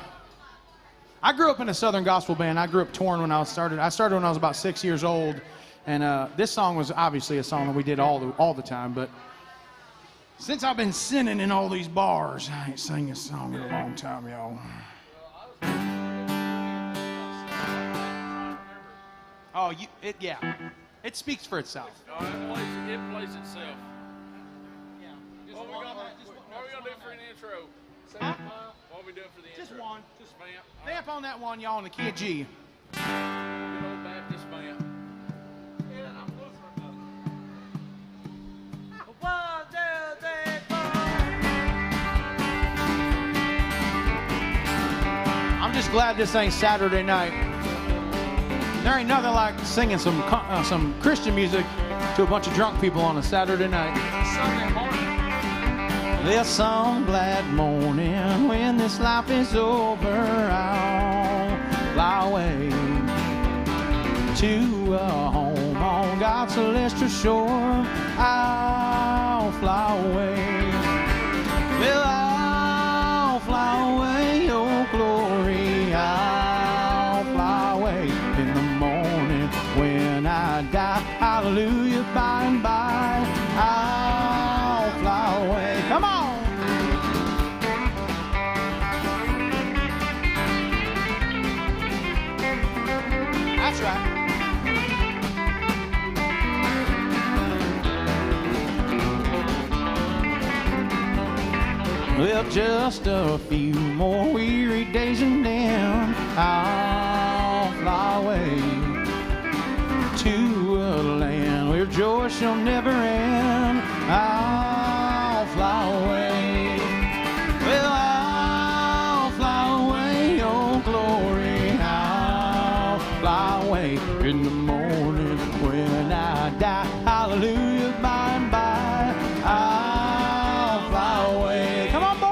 I grew up in a Southern gospel band. I grew up touring when I started. I started when I was about 6 years old. And this song was obviously a song that we did all the time. But since I've been sinning in all these bars, I ain't sang this song in a long time, y'all. Oh, yeah. It speaks for itself. No, it plays itself. Yeah. What are we gonna do for an intro? Huh? What are we doing for the intro? Just one. Just vamp. Vamp on that one, y'all, in the key of G. Good old Baptist vamp. Yeah, I'm Lutheran. Whoa! just glad this ain't Saturday night. There ain't nothing like singing some Christian music to a bunch of drunk people on a Saturday night. Sunday morning. There's some glad morning when this life is over, I'll fly away to a home on God's celestial shore. I'll fly away. Well, I'll fly away, oh glory. I'll fly away in the morning when I die. Hallelujah, by and by. I'll fly away. Come on. That's right. Well, just a few more weary days and then I'll fly away to a land where joy shall never end. I'll fly away. Well, I'll fly away, oh glory. I'll fly away in the morning when I die. Hallelujah, by and by. I'll fly away. Come on, boy.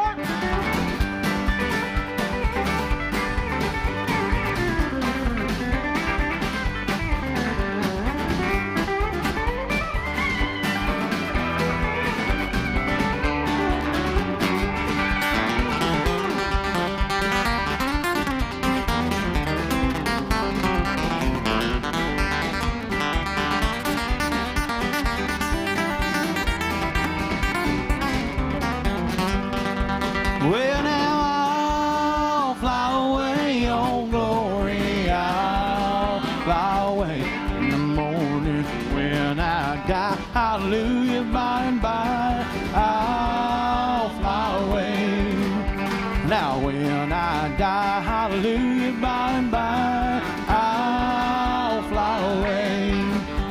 Well, now I'll fly away, oh glory. I'll fly away in the morning when I die. Hallelujah, by and by. I'll fly away. Now when I die, hallelujah, by and by. I'll fly away.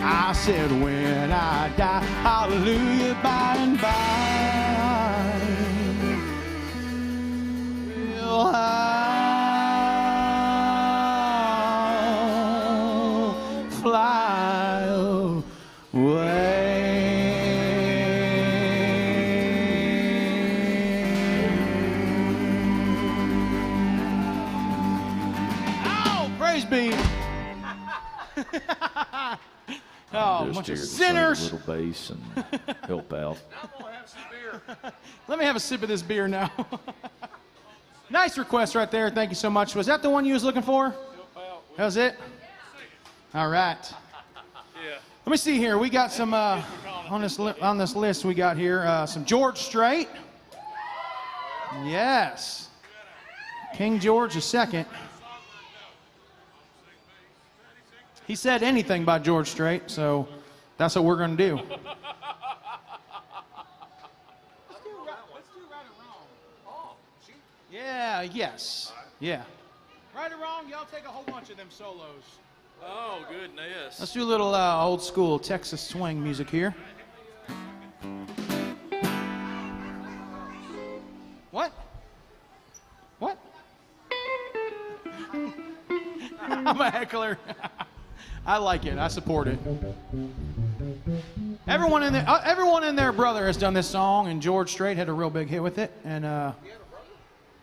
I said when I die, hallelujah, by and by. I'll fly away. Oh, praise be. Oh, a Just bunch here of to sinners. sing a little bass and help out. I'm gonna have some beer. Let me have a sip of this beer now. Nice request right there. Thank you so much. Was that the one you was looking for? That was it? All right. Yeah. Let me see here. We got some on this list. We got here some George Strait. Yes. King George II. He said anything by George Strait, so that's what we're going to do. Yeah, yes. Yeah. Right or wrong, y'all take a whole bunch of them solos. Oh, goodness. Let's do a little old school Texas swing music here. What? What? I'm a heckler. I like it. I support it. Everyone in their brother has done this song, and George Strait had a real big hit with it, and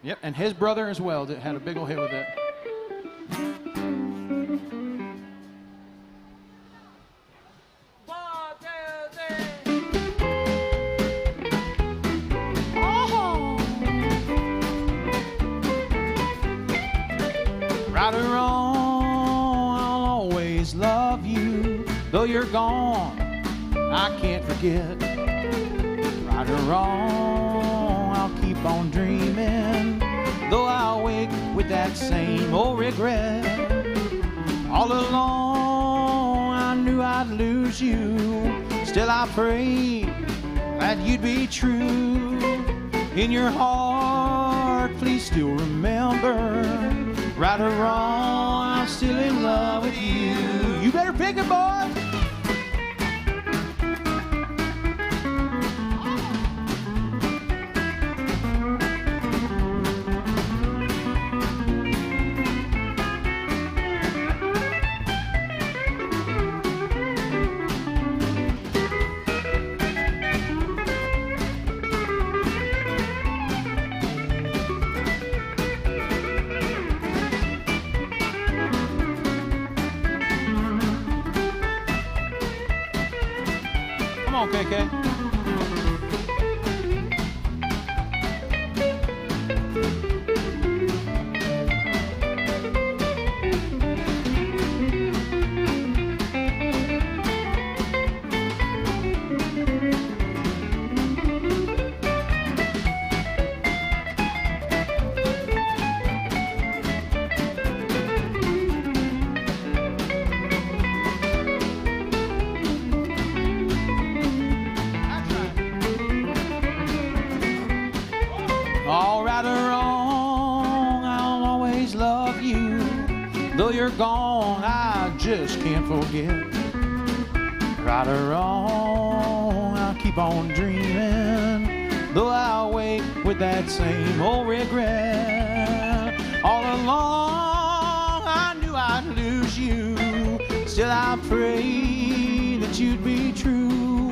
yep, and his brother as well had a big old hit with it. Right or wrong, I'll always love you. Though you're gone, I can't forget. Right or wrong, I'll keep on dreaming. Though I wake with that same old regret. All along, I knew I'd lose you. Still I prayed that you'd be true. In your heart, please still remember. Right or wrong, I'm still in love with you. You better pick it, boy. Come on, KK. All right or wrong, I'll always love you. Though you're gone, I just can't forget. Right or wrong, I'll keep on dreaming. Though I'll wait with that same old regret. All along, I knew I'd lose you. Still, I pray that you'd be true.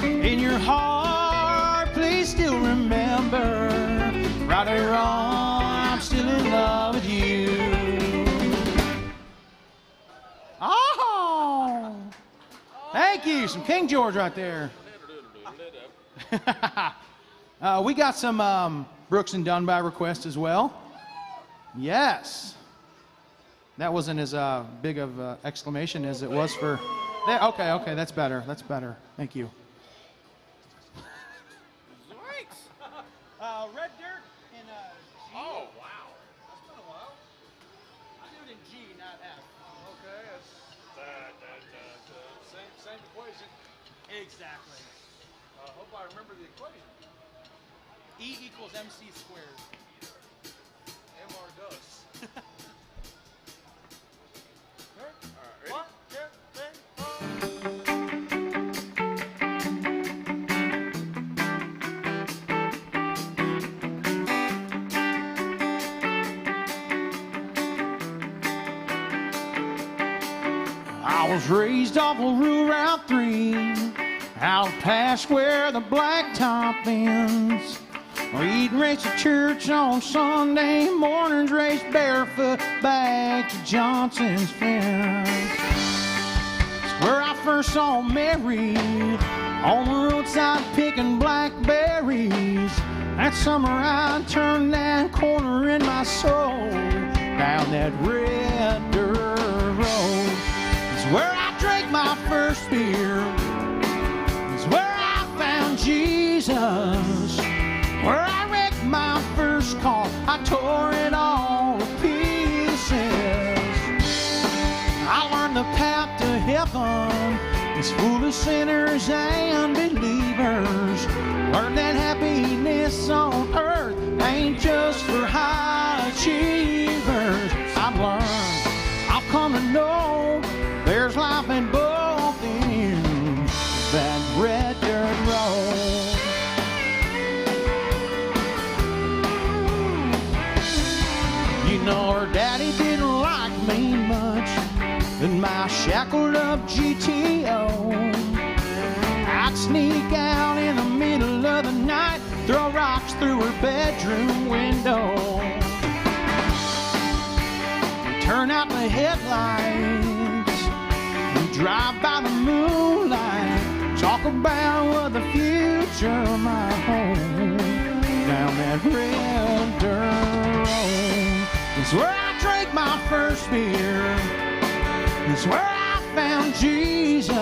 In your heart, please still remember. Right or wrong, I'm still in love with you. Oh! Thank you. Some King George right there. We got some Brooks and Dunn by request as well. Yes. That wasn't as big of an exclamation as it was for... There. Okay, that's better. That's better. Thank you. Red Dirt in G. Oh, wow. That's been a while. I do it in G, not F. Okay, it's same equation. Exactly. Hope I remember the equation. E equals MC squared. MR does. All right, ready? 1, 2, 3, 4. I was raised off of Route 3, out past where the blacktop ends. We'd race to church on Sunday mornings, race barefoot back to Johnson's fence. It's where I first saw Mary, on the roadside picking blackberries. That summer I turned that corner in my soul, down that red dirt road. It's where I drank my first beer. It's where I found Jesus. Where I wrecked my first car, I tore it all to pieces. I learned the path to heaven is full of sinners and believers. Learned that happiness on earth ain't just for high achievers. I've learned, I've come to know there's life in both ends of that red dirt road. You know, her daddy didn't like me much in my shackled up GTO. I'd sneak out in the middle of the night, throw rocks through her bedroom window. Turn out the headlights and drive by the moonlight. Talk about what the future might hold down that red dirt road. It's where I drank my first beer. It's where I found Jesus.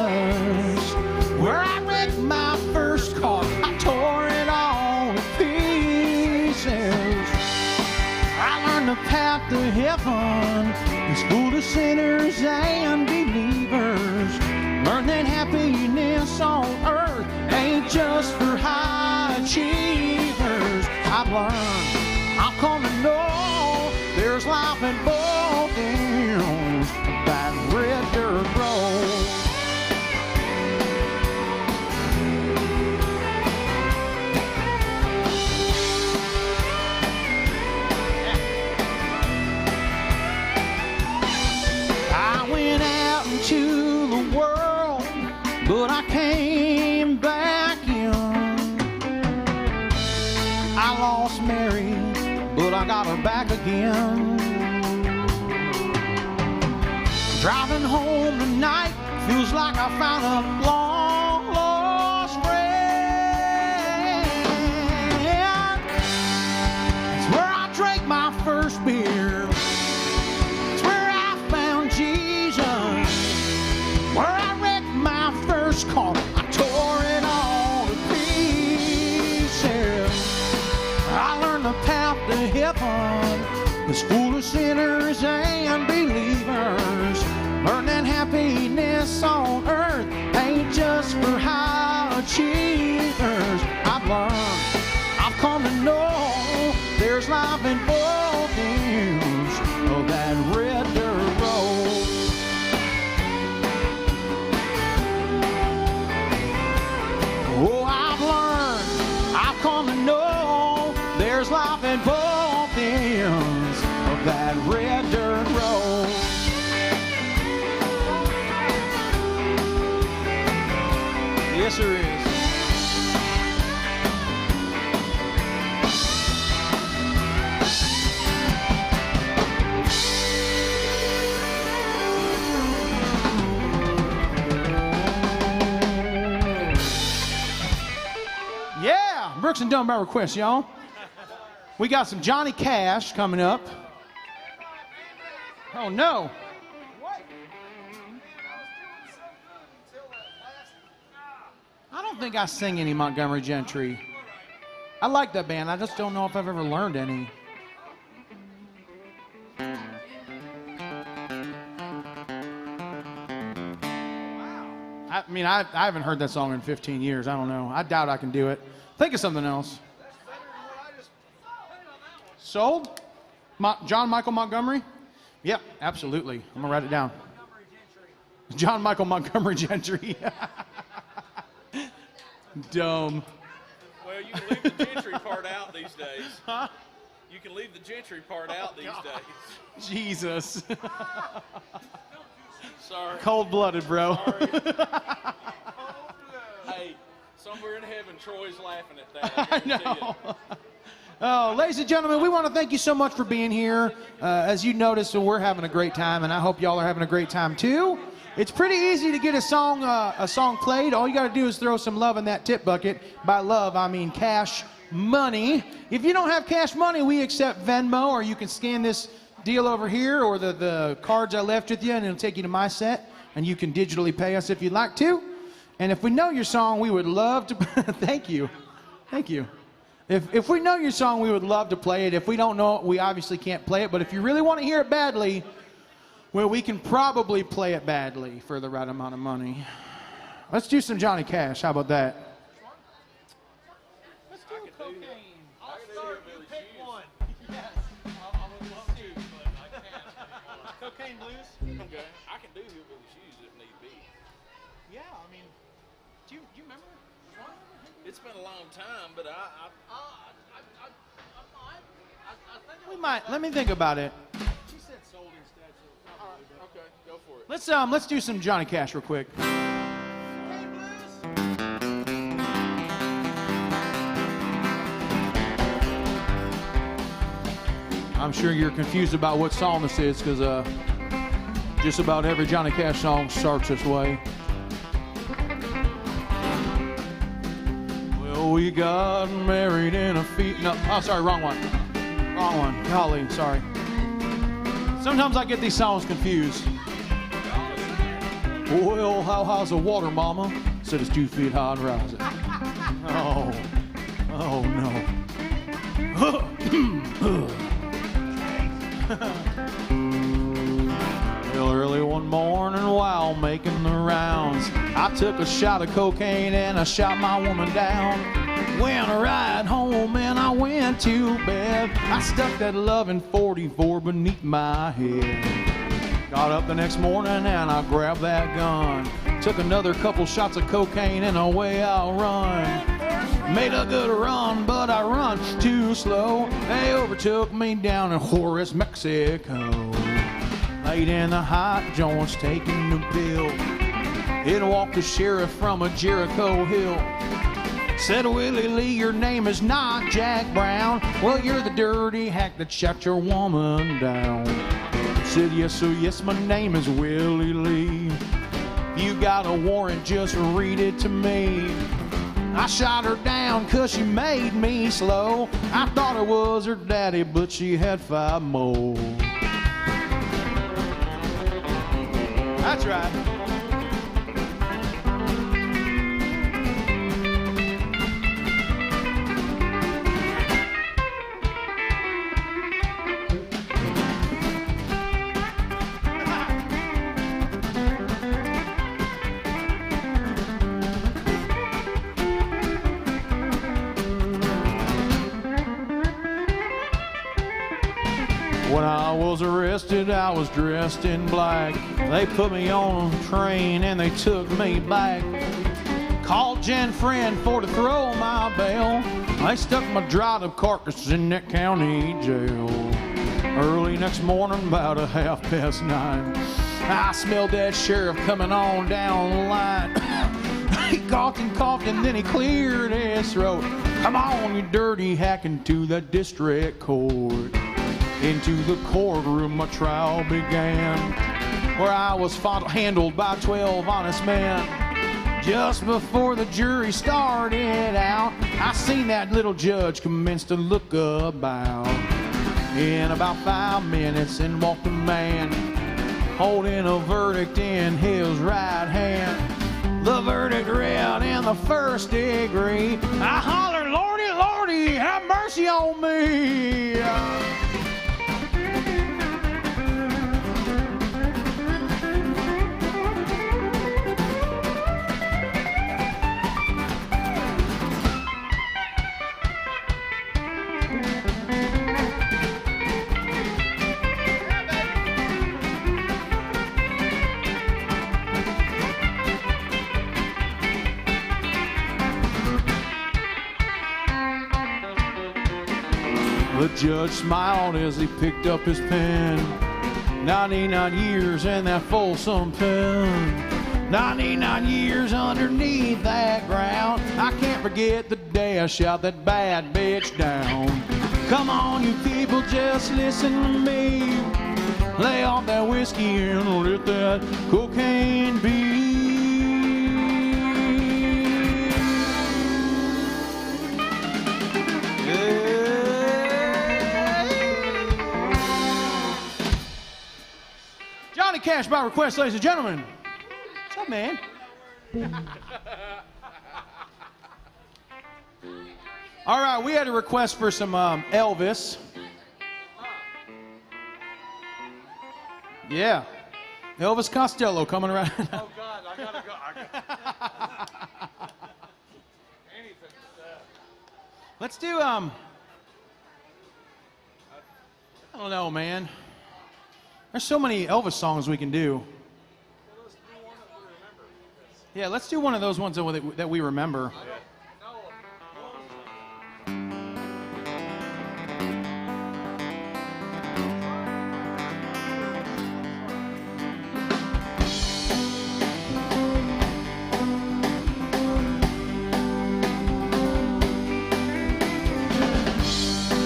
Where I wrecked my first car. I tore it all to pieces. I learned the path to heaven is full of sinners and believers. Learned that happiness on earth ain't just for high achievers. I've learned, I've come to know there's life in both ends of that red dirt road. I went out into the world, but I came back in. I lost Mary, but I got her back again. Driving home tonight feels like I found a long, long first beer. It's where I found Jesus. Where I wrecked my first car. I tore it all to pieces. I learned the path to heaven is full of sinners and believers. Learn that happiness on earth ain't just for high achievers. I've learned, I've come to know there's life in both ends of that red dirt road. Oh, I've learned, I've come to know there's life in both ends of that red dirt road. Yes, there is. Yeah, Brooks and Dunn by request, y'all. We got some Johnny Cash coming up. Oh, no. I don't think I sing any Montgomery Gentry. I like that band. I just don't know if I've ever learned any. I mean, I haven't heard that song in 15 years. I don't know. I doubt I can do it. Think of something else. Sold? John Michael Montgomery? Yep, absolutely. I'm going to write it down. John Michael Montgomery Gentry. Dumb. Well, you can leave the Gentry part out these days. Huh? You can leave the Gentry part out these days. Jesus. Sorry. Cold-blooded, bro. Sorry. Hey, somewhere in heaven, Troy's laughing at that. I know. Oh, ladies and gentlemen, we want to thank you so much for being here. As you noticed, we're having a great time, and I hope y'all are having a great time too. It's pretty easy to get a song played. All you got to do is throw some love in that tip bucket. By love, I mean cash money. If you don't have cash money, we accept Venmo, or you can scan this deal over here, or the cards I left with you, and it'll take you to my set, and you can digitally pay us if you'd like to. And if we know your song, we would love to. Thank you. Thank you. If we know your song, we would love to play it. If we don't know it, we obviously can't play it. But if you really want to hear it badly, well, we can probably play it badly for the right amount of money. Let's do some Johnny Cash. How about that? Let's do cocaine. I'll start, you pick one. Yes. I would love to, but I can't. Cocaine blues? Okay. I can do Hillbilly Shoes if need be. Yeah, I mean, do you remember? It's been a long time, but I We might. Let me think about it. She said sold instead, so probably. Okay, go for it. Let's do some Johnny Cash real quick. I'm sure you're confused about what song this is, because just about every Johnny Cash song starts this way. Well, we got married in a no, oh, sorry, wrong one. Wrong one. Golly, sorry. Sometimes I get these songs confused. Well, how high's the water, mama? Said it's 2 feet high and rising. Oh no. Well, early one morning while making the rounds, I took a shot of cocaine and I shot my woman down. Went right home and I went to bed. I stuck that loving 44 beneath my head. Got up the next morning and I grabbed that gun. Took another couple shots of cocaine and away I'll run. Made a good run, but I run too slow. They overtook me down in Juarez, Mexico. Laid in the hot joints taking the pill. In walked the sheriff from a Jericho hill. Said, Willie Lee, your name is not Jack Brown. Well, you're the dirty hack that shot your woman down. Said, yes, so yes, my name is Willie Lee. You got a warrant, just read it to me. I shot her down 'cause she made me slow. I thought it was her daddy, but she had 5 more. That's right. When I was arrested, I was dressed in black. They put me on a train and they took me back. Called Jen Friend for to throw my bail. They stuck my dried up carcass in that county jail. Early next morning, about 9:30, I smelled that sheriff coming on down the line. He coughed and then he cleared his throat. Come on, you dirty hack, into the district court. Into the courtroom my trial began, where I was handled by 12 honest men. Just before the jury started out, I seen that little judge commence to look about. In about 5 minutes, in walked a man, holding a verdict in his right hand. The verdict read in the first degree. I hollered, Lordy, Lordy, have mercy on me. The judge smiled as he picked up his pen. 99 years in that Folsom pen. 99 years underneath that ground. I can't forget the day I shot that bad bitch down. Come on, you people, just listen to me. Lay off that whiskey and let that cocaine be. Johnny Cash by request, ladies and gentlemen. What's up, man? All right, we had a request for some Elvis. Yeah. Elvis Costello coming around. Oh, God, I gotta go. Anything but that. Let's do, I don't know, man. There's so many Elvis songs we can do. Well, let's do one that we remember. Yeah, let's do one of those ones that we remember. I don't know.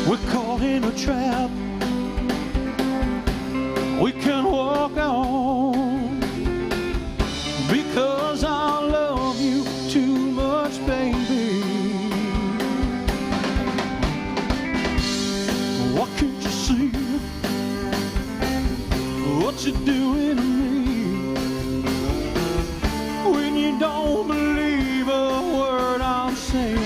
We're caught in a trap. We can walk on because I love you too much, baby. What can't you see? What you doing to me? When you don't believe a word I'm saying.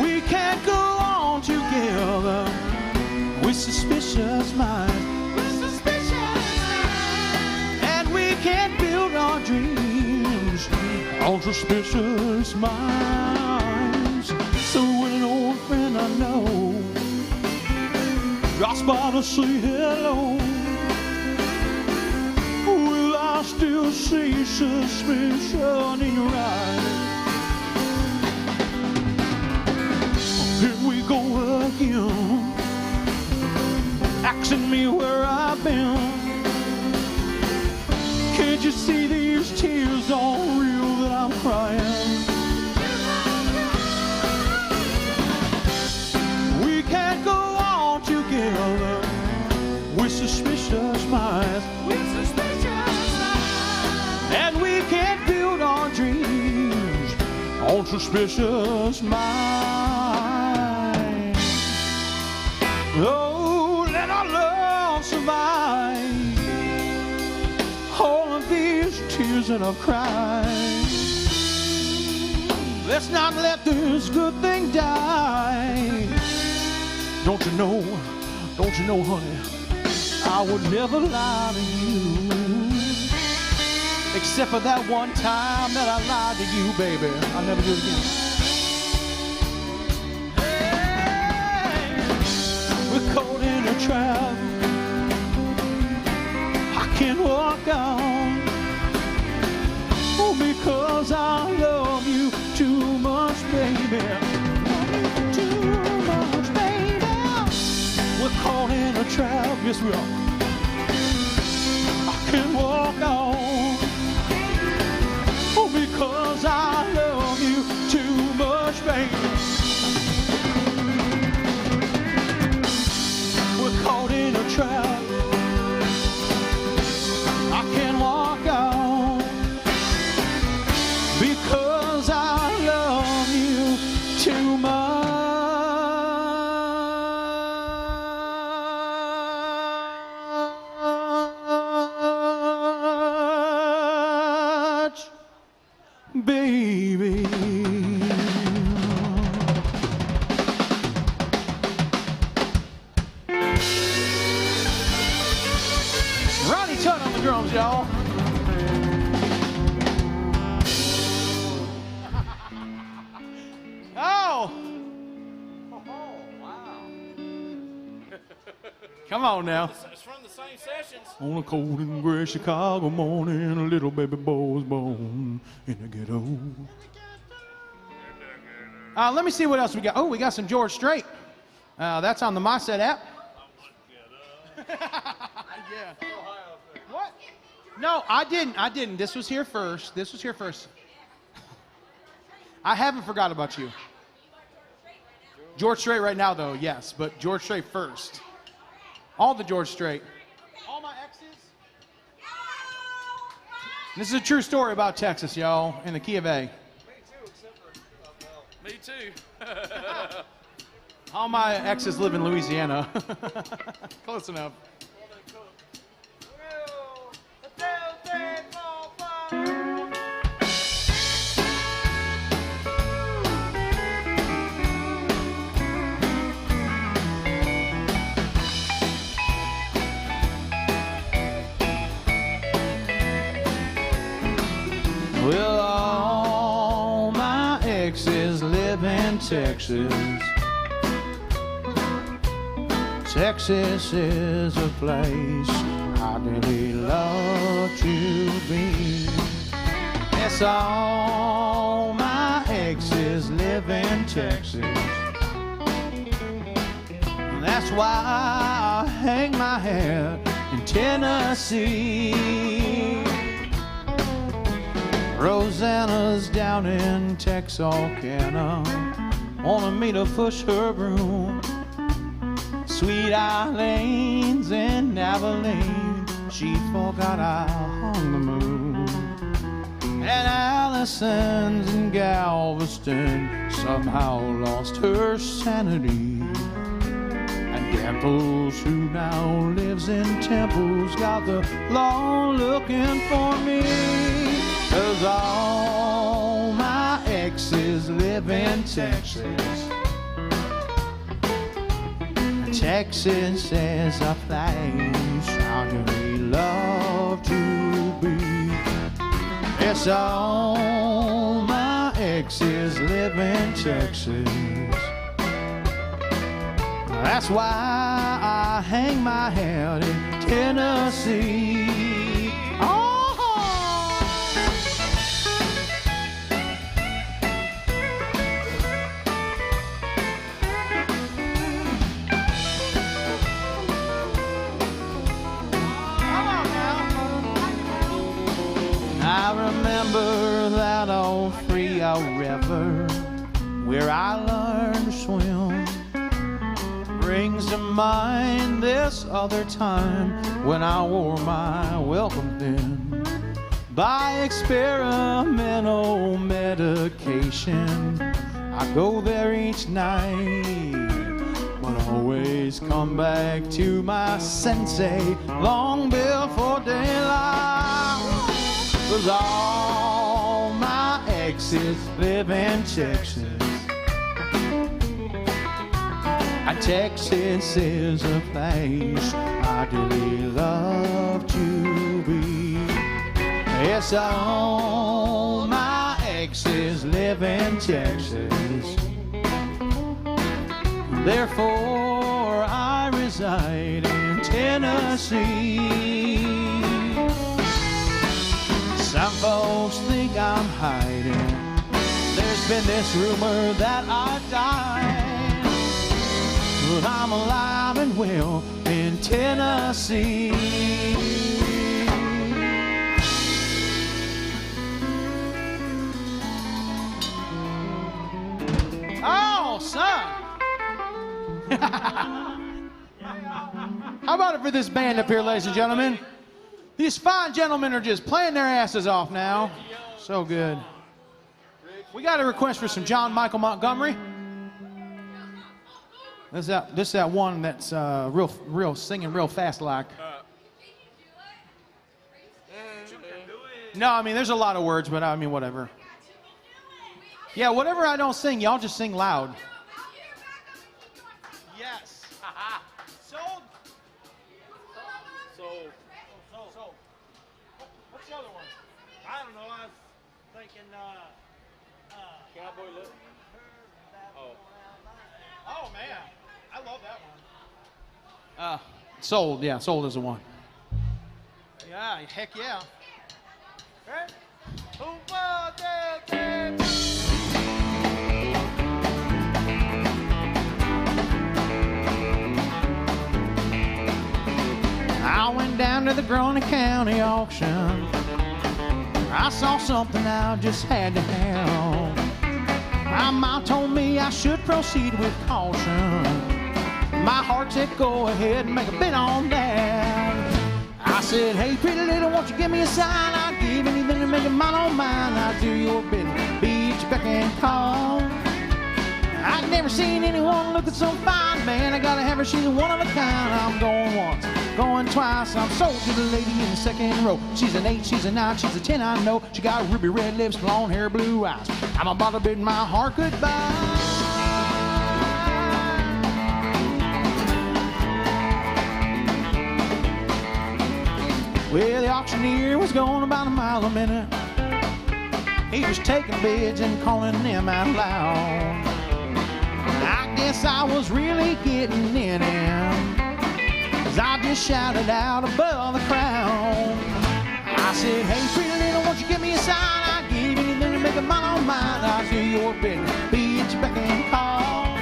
We can't go on together with suspicious minds. And we can't build our dreams on suspicious minds. So when an old friend I know drops by to say hello, will I still see suspicion in your eyes? Here we go again, asking me where I've been. Can't you see these tears aren't real, that I'm crying? We can't go on together with suspicious minds. And we suspicious mind. Oh, let our love survive all of these tears that I've cried. Let's not let this good thing die. Don't you know, honey, I would never lie to you. Except for that one time that I lied to you, baby. I'll never do it again. Hey, we're caught in a trap. I can't walk on. Oh, because I love you too much, baby. Too much, baby. We're caught in a trap. Yes, we are. I can't walk on. Oh, because I love you too much, baby. We're caught in a trap. I can't walk on because I love you too much. Baby. Ronnie Tutt on the drums, y'all. Oh! Wow. Come on now. It's from the same sessions. On a cold and gray Chicago morning, a little baby boy was born in the ghetto. Let me see what else we got. Oh, we got some George Strait. That's on the My Set app. Yeah. What? No, I didn't. This was here first. I haven't forgot about you. George Strait right now, though, yes, but George Strait first. All the George Strait. All my exes. This is a true story about Texas, y'all, in the key of A. Me too, except for me too. All my exes live in Louisiana. Close enough. Well, all my exes live in Texas. Texas is a place I really love to be. Yes, all my exes live in Texas. That's why I hang my hat in Tennessee. Rosanna's down in Texarkana, wanted me to push her broom. Sweet Eileen's in Abilene, she forgot I hung the moon. And Allison's in Galveston somehow lost her sanity. And Dimples, who now lives in Temple's, got the law looking for me. 'Cause all my exes live in Texas. Texas is a place I really love to be. Yes, all my exes live in Texas. That's why I hang my hat in Tennessee. Oh! I remember that old Frio River where I learned to swim. Brings to mind this other time when I wore my welcome thin. by experimental medication. I go there each night, but always come back to my sensei long before daylight. 'Cause all my exes live in Texas, and Texas is a place I dearly love to be. Yes, all my exes live in Texas, therefore I reside in Tennessee. Some folks think I'm hiding. There's been this rumor that I died, but I'm alive and well in Tennessee. Oh, son! How about it for this band up here, ladies and gentlemen? These fine gentlemen are just playing their asses off now. So good. We got a request for some John Michael Montgomery. This is that one that's real singing real fast like. No, I mean there's a lot of words, but I mean whatever. Yeah, whatever I don't sing, y'all just sing loud. Yes. Sold. So, What's the other one? I don't know. I was thinking, Cowboy Look. Oh. Oh man, I love that one. Sold. Yeah, Sold is the one. Yeah, heck yeah. right? I went down to the Grundy County auction. I saw something I just had to have. My mom told me I should proceed with caution. My heart said go ahead and make a bid on that. I said, hey pretty little, won't you give me a sign? I'll give anything to make it mine on mine. I'll do your bidding, be at your beck and call. I'd never seen anyone looking so fine, man. I gotta have her, she's one of a kind. I'm going once, going twice. I'm sold to the lady in the second row. She's an 8, she's a 9, she's a 10, I know. She got ruby red lips, blonde hair, blue eyes. I'm about to bid my heart goodbye. Well, the auctioneer was going about a mile a minute. He was taking bids and calling them out loud. I guess I was really getting in him, 'cause I just shouted out above the crowd. I said, hey pretty little, won't you give me a sign? I'll give anything to make a mine on mine. I'll do your bidding, be at your beck and call.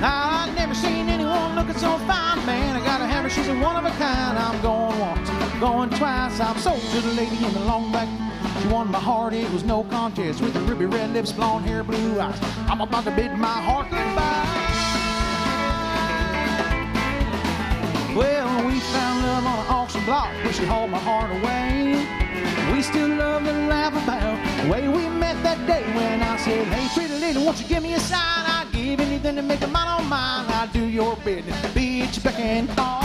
Now, I've never seen anyone looking so fine, man. I gotta have her, she's a one of a kind. I'm going once, going twice. I'm sold to the lady in the long back. She won my heart, it was no contest. With the ruby red lips, blonde hair, blue eyes. I'm about to bid my heart goodbye. Well, we found love on an auction block where she hauled my heart away. We still love and laugh about the way we met that day when I said, hey pretty lady, won't you give me a sign? I'd give anything to make a mine on mine. I'd do your bidding, be at your beck and call.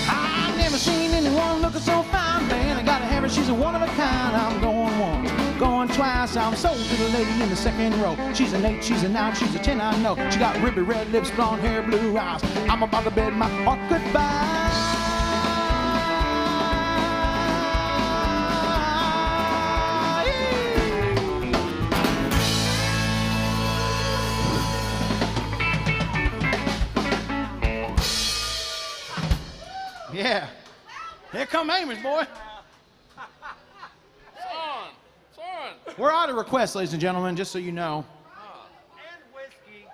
I've never seen anyone looking so fine, man. I gotta have her, she's a one of a kind. I'm going once, going twice. I'm sold to the lady in the second row. She's an 8, she's a 9, she's a 10, I know. She got ruby red lips, blonde hair, blue eyes. I'm about to bid my heart goodbye. Yeah. Here come Amos, boy. Son. We're out of requests, ladies and gentlemen, just so you know. And whiskey.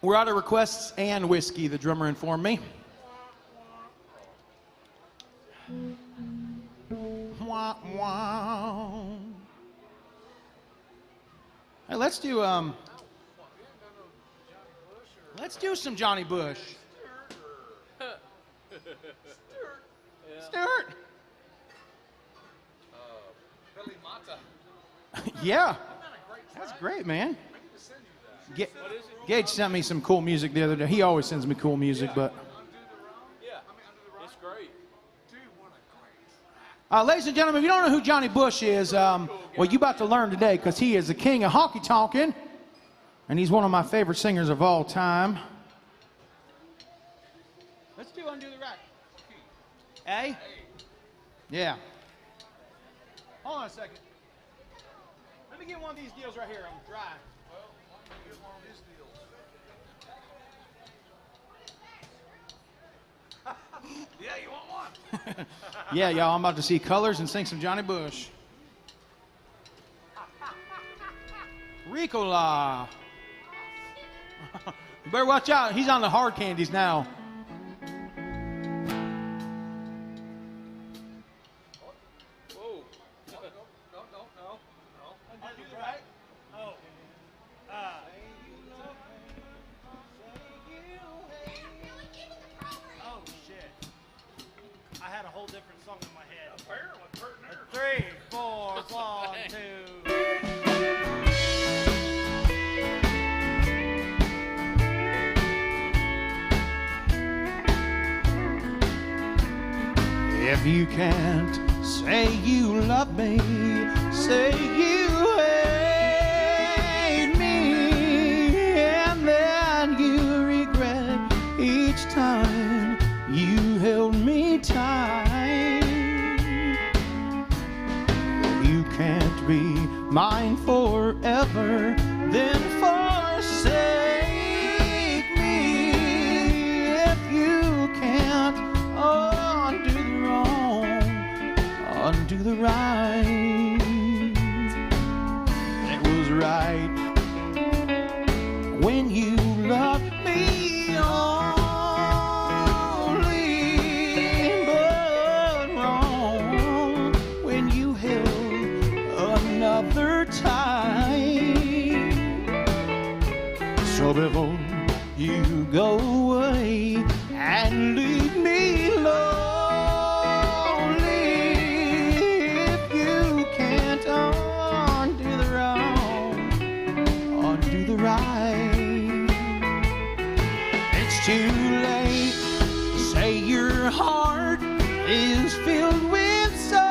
We're out of requests and whiskey, the drummer informed me. Wah, wah. Hey, let's do some Johnny Bush. Stuart. Yeah. That's great, man. Gage sent me some cool music the other day. He always sends me cool music, but. Yeah, it's great. Ladies and gentlemen, if you don't know who Johnny Bush is, well, you're about to learn today because he is the king of honky tonkin', and he's one of my favorite singers of all time. Let's do Undo the Rack. A? Yeah. Hold on a second. Let me get one of these deals right here. I'm dry. Well, why don't you get one of these deals? Yeah, you want one? Yeah, y'all, I'm about to see colors and sing some Johnny Bush. Ricola. You better watch out. He's on the hard candies now. Whoa. No. Undo the right. Oh. Oh, shit. I had a whole different song in my head. Apparently, partner. 3, 4, 1, 2. If you can't say you love me, say you hate me, and then you regret each time you held me tight. If you can't be mine forever, then forsake me. If you can't undo the wrong, undo the right. It was right when you loved me only, but wrong when you held another tight. So before you go away and leave me lonely, if you can't undo the wrong, undo the right. It's too late to say your heart is filled with sorrow.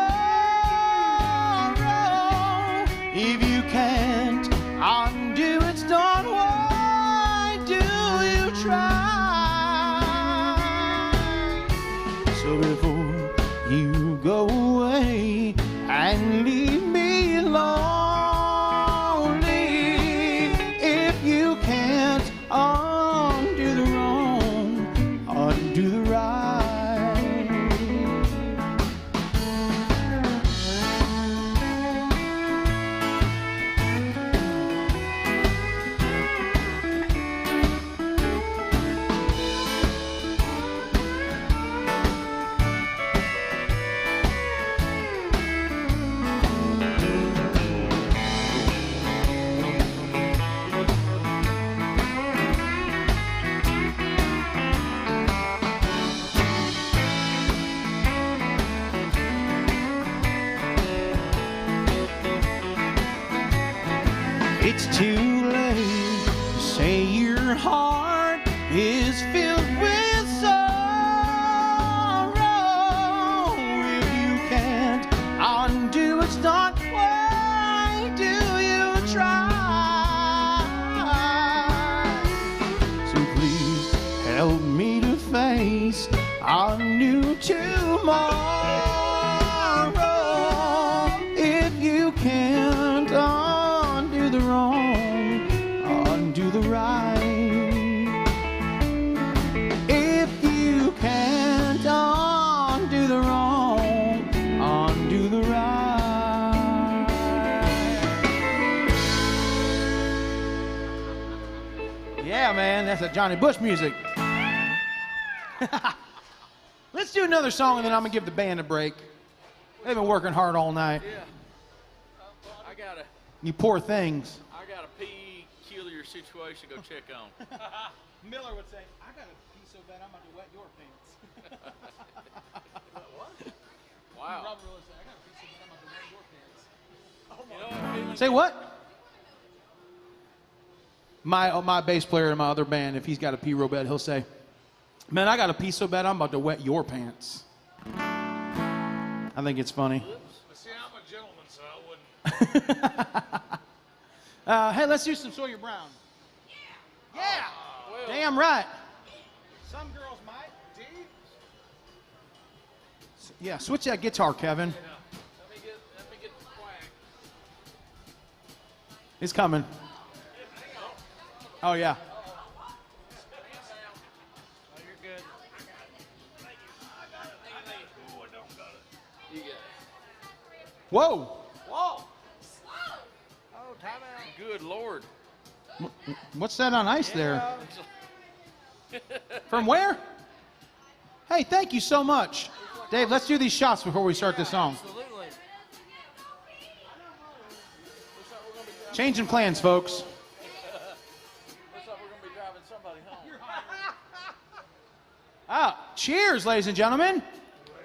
If you can't undo its done, why do you try? So before you go away and leave me lonely, if you can't undo the wrong, undo the right. It's too late to say your heart is filled with sorrow. If you can't undo its done, why do you try? So please help me to face a new tomorrow. If you can't undo the wrong, undo the right. If you can't undo the wrong, undo the right. Yeah, man, that's a Johnny Bush music. Let's do another song and then I'm gonna give the band a break. They've been working hard all night. Yeah. I got a You poor things. peculiar situation to go check on. Miller would say, I got to pee so bad I'm about to wet your pants. Wow. Robert would say, I got to pee so bad I'm about to wet your pants. You know what, Felix? Say what? My bass player in my other band, if he's got to pee real bad, he'll say, "Man, I got to pee so bad I'm about to wet your pants." I think it's funny. See, I'm a gentleman, so I wouldn't. Hey, let's do some Sawyer Brown. Yeah. Well, Damn right. Some girls might. Yeah, switch that guitar, Kevin. Let me get the quack. It's coming. Oh, yeah. Oh, you're good. You got it. Whoa. Whoa! Oh, time out. Good Lord. What's that on ice there? From where? Hey, thank you so much. Dave, let's do these shots before we start this song. Absolutely. Changing plans, folks. Looks like we're going to be driving somebody home. Ah, cheers, ladies and gentlemen.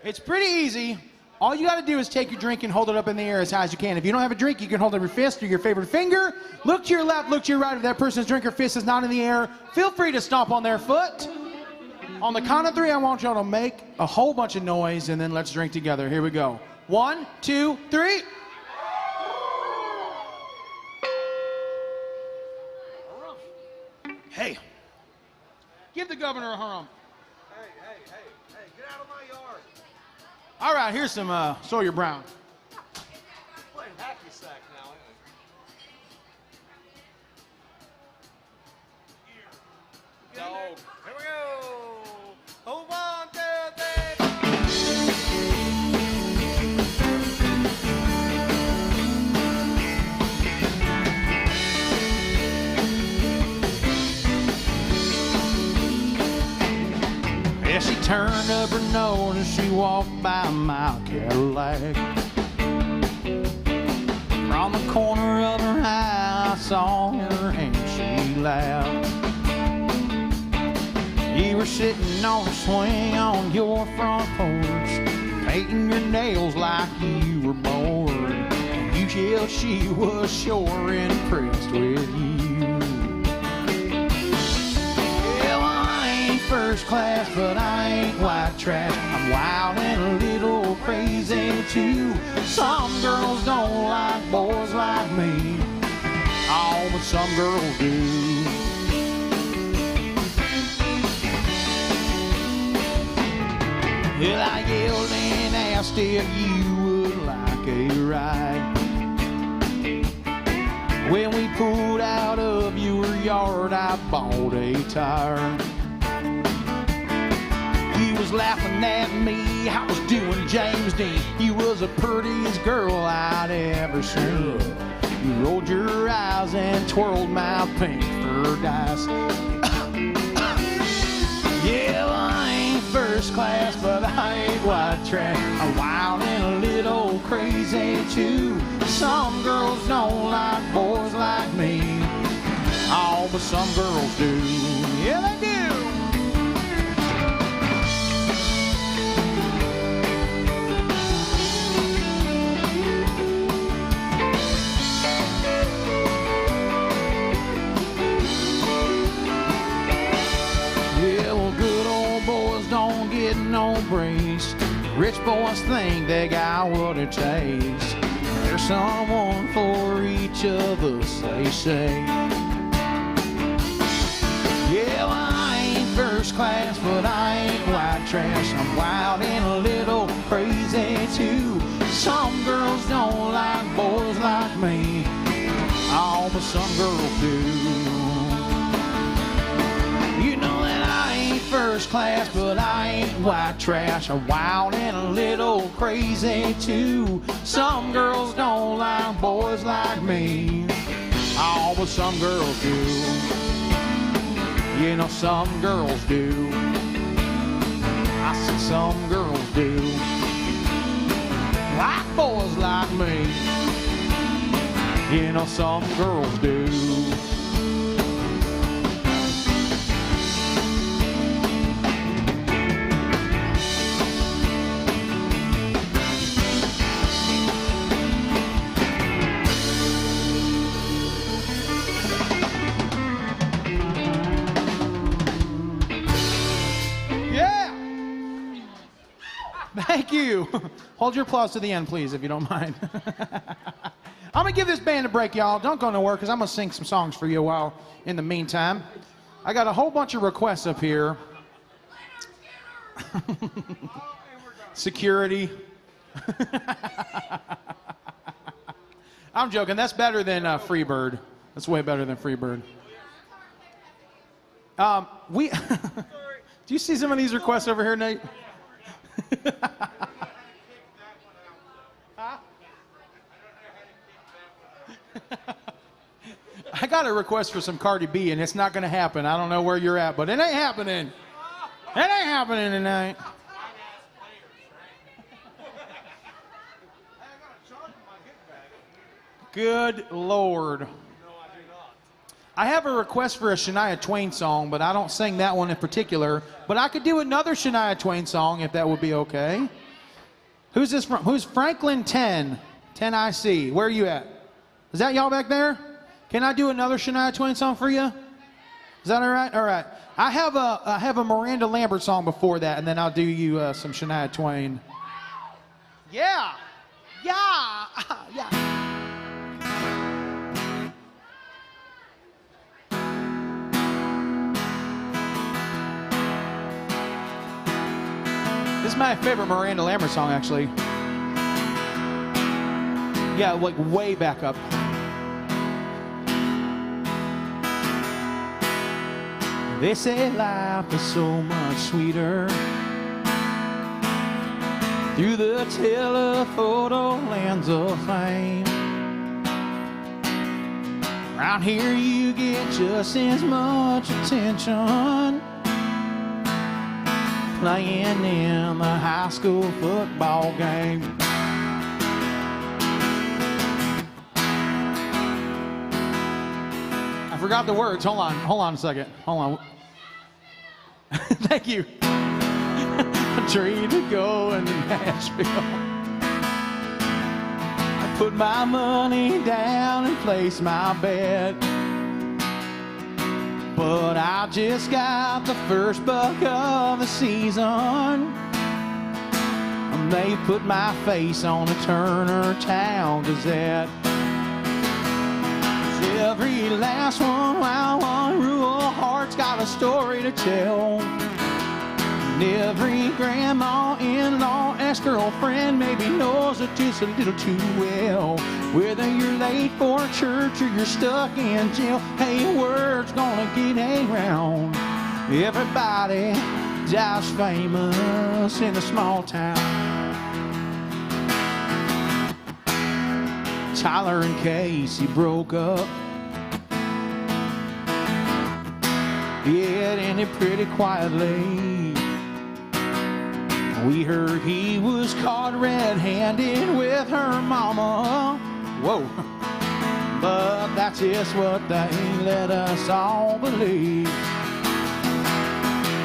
It's pretty easy. All you got to do is take your drink and hold it up in the air as high as you can. If you don't have a drink, you can hold it with your fist or your favorite finger. Look to your left, look to your right. If that person's drink or fist is not in the air, feel free to stomp on their foot. On the count of 3, I want y'all to make a whole bunch of noise, and then let's drink together. Here we go. 1, 2, 3. Hey, give the governor a hum. Hey, get out of my yard. All right, here's some Sawyer Brown. Playing hacky sack now, ain't Dog. Here we go. Oh, 1, 2, 3. Yeah, she turned up her nose and she walked by my Cadillac. From the corner of her eye, I saw her and she laughed. You were sitting on a swing on your front porch, painting your nails like you were bored. And you yelled she was sure impressed with you. Well, I ain't first class, but I ain't white trash. I'm wild and a little crazy too. Some girls don't like boys like me. Oh, but some girls do. Well, I yelled and asked if you would like a ride. When we pulled out of your yard, I bought a tire. He was laughing at me, I was doing James Dean. You was the prettiest girl I'd ever seen. You rolled your eyes and twirled my pink fur dice. Yeah, well, I ain't first class, but I ain't white trash. I'm wild and a little crazy too. Some girls don't like boys like me. Oh, but some girls do. Yeah, they do. No brace. Rich boys think they got what it takes. There's someone for each of us, they say. Yeah, well, I ain't first class, but I ain't white trash. I'm wild and a little crazy too. Some girls don't like boys like me. Oh, but some girls do. You know that I ain't first class, but I ain't white trash. I'm wild and a little crazy too. Some girls don't like boys like me. Oh, but some girls do. You know some girls do. I said some girls do. Like boys like me. You know some girls do. you. Hold your applause to the end, please, if you don't mind. I'm going to give this band a break, y'all. Don't go nowhere, because I'm going to sing some songs for you a while in the meantime. I got a whole bunch of requests up here. Security. I'm joking. That's better than Freebird. That's way better than Freebird. Do you see some of these requests over here, Nate? I got a request for some Cardi B, and it's not going to happen. I don't know where you're at, but it ain't happening. It ain't happening tonight. Good Lord. I have a request for a Shania Twain song, but I don't sing that one in particular. But I could do another Shania Twain song if that would be okay. Who's this from? Who's Franklin 10? 10IC. Where are you at? Is that y'all back there? Can I do another Shania Twain song for you? Is that all right? All right. I have a Miranda Lambert song before that, and then I'll do you some Shania Twain. Yeah. Yeah. Yeah. This is my favorite Miranda Lambert song, actually. Yeah, like way back up. They say life is so much sweeter through the telephoto lens of fame. Around here you get just as much attention playing in the high school football game. I forgot the words. Hold on a second. Hold on. Thank you. A dream to go into Nashville. I put my money down and place my bet, but I just got the first buck of the season, and they put my face on the Turner Town Gazette. Every last one rural heart's got a story to tell. And every grandma, in-law, ex-girlfriend maybe knows it just a little too well. Whether you're late for church or you're stuck in jail, hey, word's gonna get around. Everybody dies famous in a small town. Tyler and Casey broke up. It ended pretty quietly. We heard he was caught red-handed with her mama. Whoa. But that's just what they let us all believe.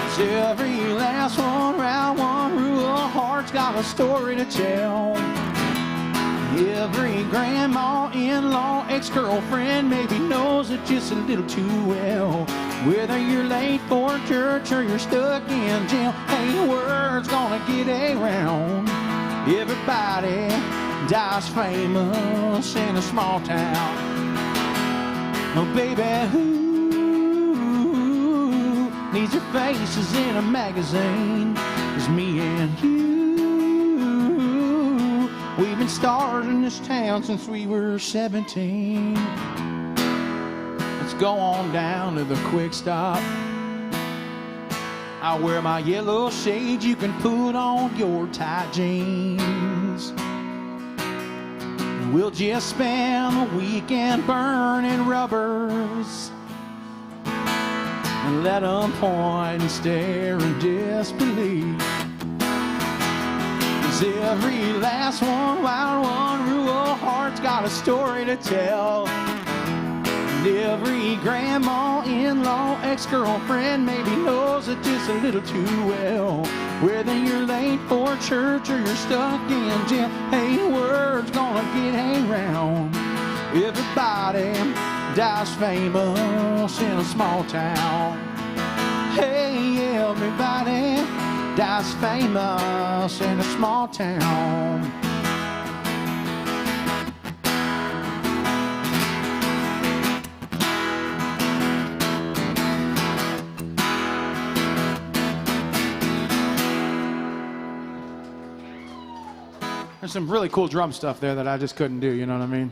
'Cause every last one round one rural heart's got a story to tell. Every grandma, in-law, ex-girlfriend maybe knows it just a little too well. Whether you're late for church or you're stuck in jail, hey, word's gonna get around. Everybody dies famous in a small town. Oh, baby, who needs your faces in a magazine? 'Cause me and you, we've been stars in this town since we were 17. Let's go on down to the quick stop. I'll wear my yellow shades, you can put on your tight jeans. We'll just spend the weekend burning rubbers and let them point and stare in disbelief. 'Cause every last one, wild one, rural heart's got a story to tell. And every grandma, in-law, ex-girlfriend maybe knows it just a little too well. Whether you're late for church or you're stuck in jail, hey, word's gonna get around. Everybody dies famous in a small town. Hey, everybody dies famous in a small town. There's some really cool drum stuff there that I just couldn't do, you know what I mean?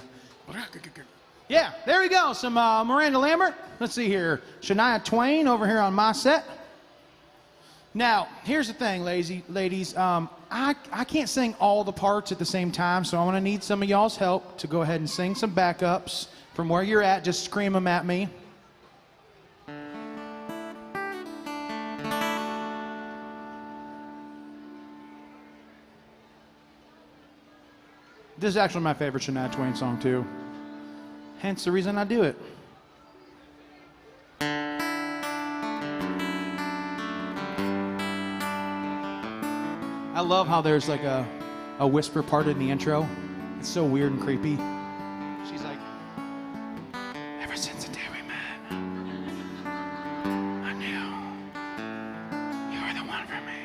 Yeah, there we go. Some Miranda Lambert. Let's see here. Shania Twain over here on my set. Now, here's the thing, ladies. I can't sing all the parts at the same time, so I'm going to need some of y'all's help to go ahead and sing some backups from where you're at. Just scream them at me. This is actually my favorite Shania Twain song, too. Hence the reason I do it. I love how there's like a whisper part in the intro. It's so weird and creepy. She's like, ever since the day we met, I knew you were the one for me.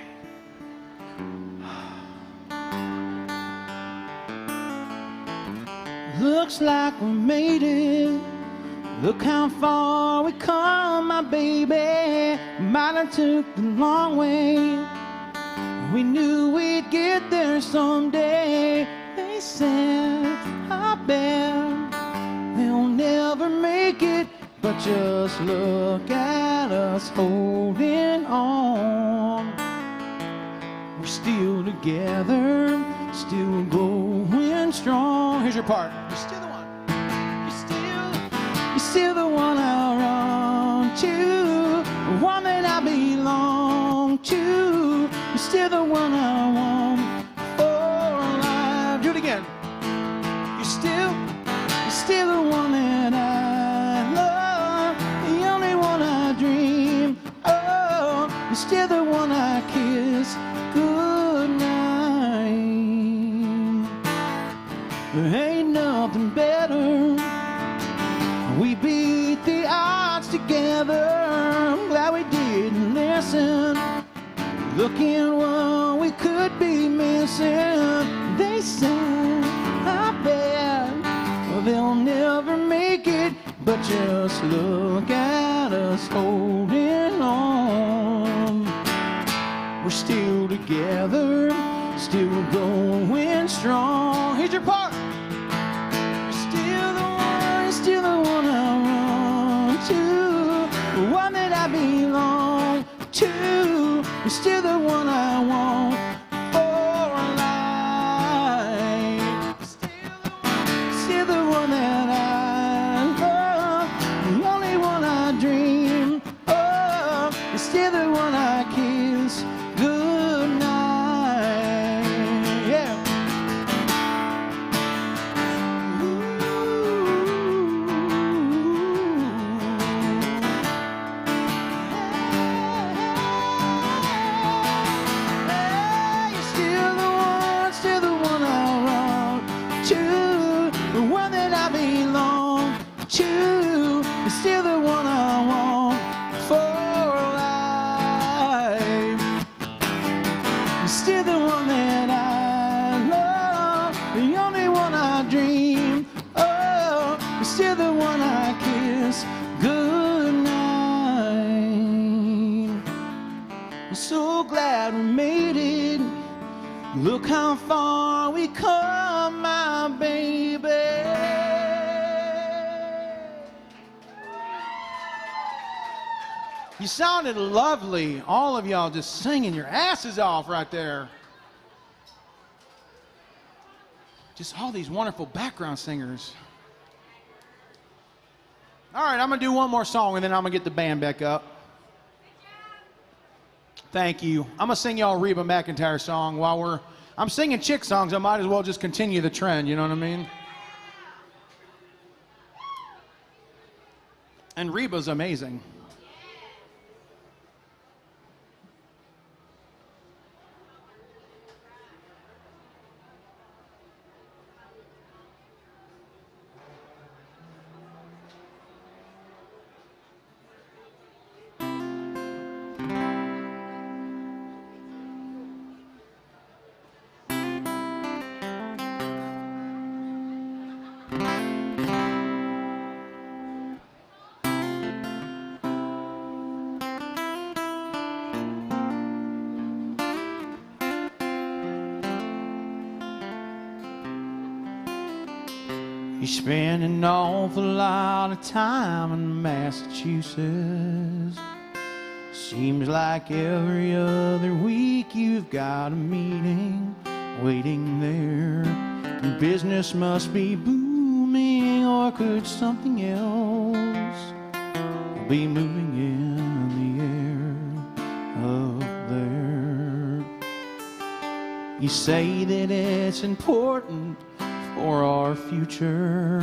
Looks like we made it. Look how far we come, my baby. Might have took the long way. We knew we'd get there someday. They said, I bet they'll never make it. But just look at us holding on. We're still together, still going strong. Here's your part. You're still the one. You're still the one I run to, the one that I belong to. You're still the one I want for life. Do it again. You're still the one that I love, the only one I dream. Oh, you're still the one I kiss goodnight. There ain't nothing better. We beat the odds together. I'm glad we didn't listen. Looking what we could be missing. They said, I bet they'll never make it. But just look at us holding on. We're still together, still going strong. Here's your part. You're still the one I run to, the one that I belong to. You're still the one I want for life. Still the one that I love, the only one I dream of. You're still the one I kiss goodnight. Yeah. Still the one I want for life. Still the one that I love, the only one I dream. Oh, still the one I kiss goodnight. I'm so glad we made it. Look how far we come, my baby. You sounded lovely. All of y'all just singing your asses off right there. Just all these wonderful background singers. All right, I'm going to do one more song, and then I'm going to get the band back up. Thank you. I'm going to sing y'all a Reba McEntire song. While I'm singing chick songs, I might as well just continue the trend, you know what I mean? And Reba's amazing. You spend an awful lot of time in Massachusetts. Seems like every other week you've got a meeting waiting there. And business must be booming, or could something else be moving in the air up there? You say that it's important for our future.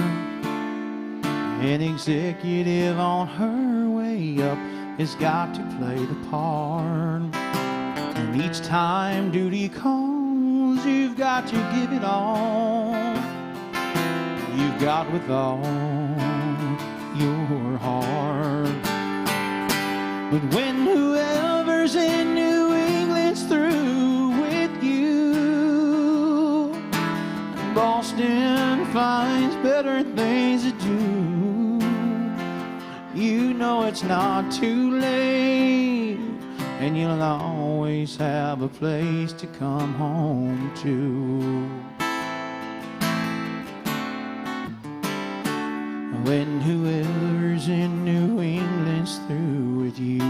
An executive on her way up has got to play the part. And each time duty calls, you've got to give it all. You've got with all your heart. But when whoever's in New England's through with you, and Boston finds better things to do, you know it's not too late, and you'll always have a place to come home to. When whoever's in New England's through with you.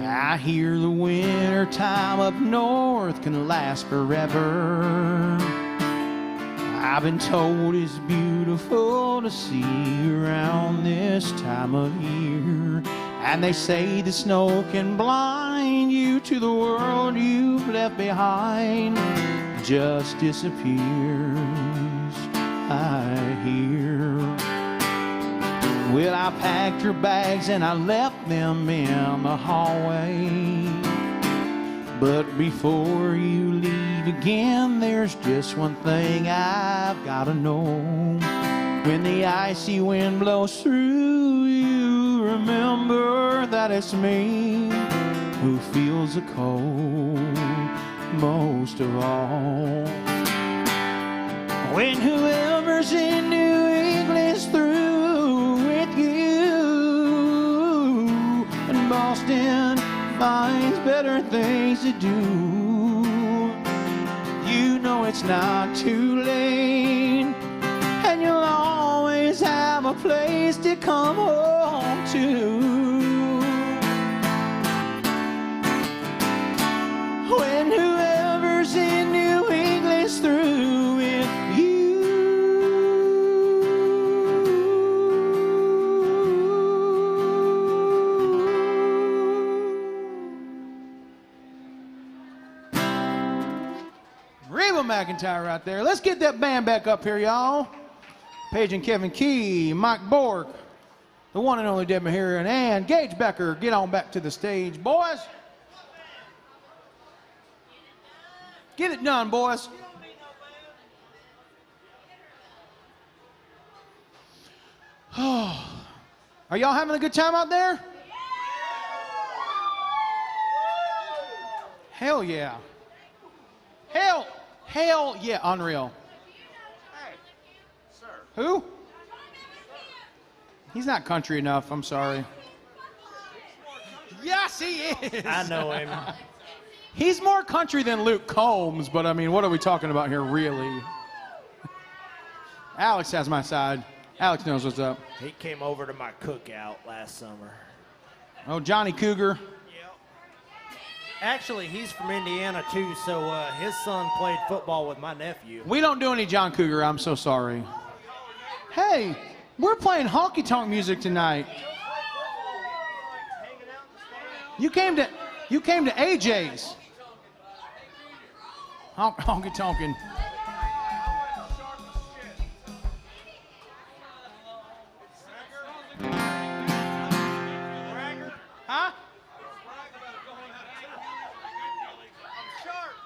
I hear the winter time up north can last forever. I've been told it's beautiful to see around this time of year. And they say the snow can blind you to the world you've left behind. Just disappears, I hear. Well, I packed your bags and I left them in the hallway. But before you leave again, there's just one thing I've gotta know. When the icy wind blows through, you remember that it's me who feels the cold most of all. When whoever's in New England's through with you, and Boston finds better things to do, you know it's not too late, and you'll always have a place to come home to. When whoever's in New England's through with you. Reba McEntire right there. Let's get that band back up here, y'all. Paige and Kevin Key, Mike Bork, the one and only Deb Maharian, and Gage Becker. Get on back to the stage, boys. Get it done, boys. Oh, are y'all having a good time out there? Hell yeah. Hell yeah, unreal. Who? He's not country enough, I'm sorry. Yes, he is. I know him. He's more country than Luke Combs, but I mean, what are we talking about here, really? Alex has my side. Alex knows what's up. He came over to my cookout last summer. Oh, Johnny Cougar. Actually, he's from Indiana, too, so his son played football with my nephew. We don't do any John Cougar, I'm so sorry. Hey, we're playing honky-tonk music tonight. You came to AJ's. Honky-tonkin'. Huh?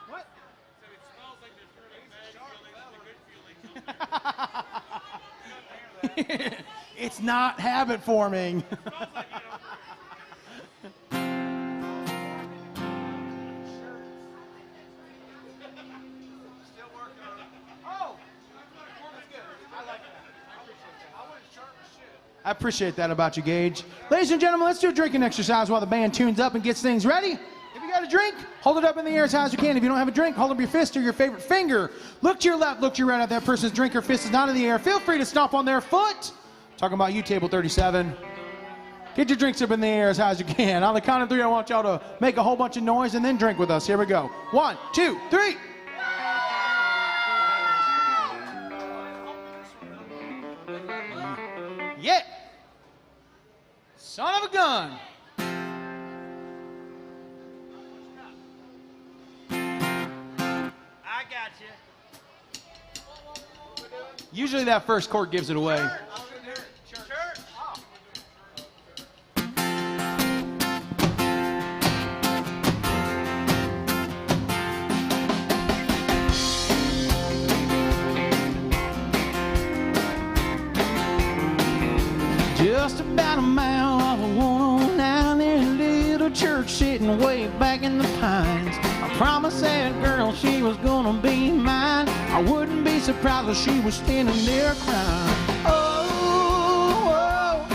What? It's not habit forming. I appreciate that about you, Gage. Ladies and gentlemen, let's do a drinking exercise while the band tunes up and gets things ready. If you got a drink, hold it up in the air as high as you can. If you don't have a drink, hold up your fist or your favorite finger. Look to your left, look to your right. If that person's drink or fist is not in the air, feel free to stomp on their foot. Talking about you, table 37. Get your drinks up in the air as high as you can. On the count of 3, I want y'all to make a whole bunch of noise and then drink with us. Here we go. 1, 2, 3. Yeah. Son of a gun. I got you. Usually that first chord gives it away. Just about a mile off of 109, there's a little church sitting way back in the pines. I promised that girl she was gonna be mine. I wouldn't be surprised if she was standing there crying. Oh,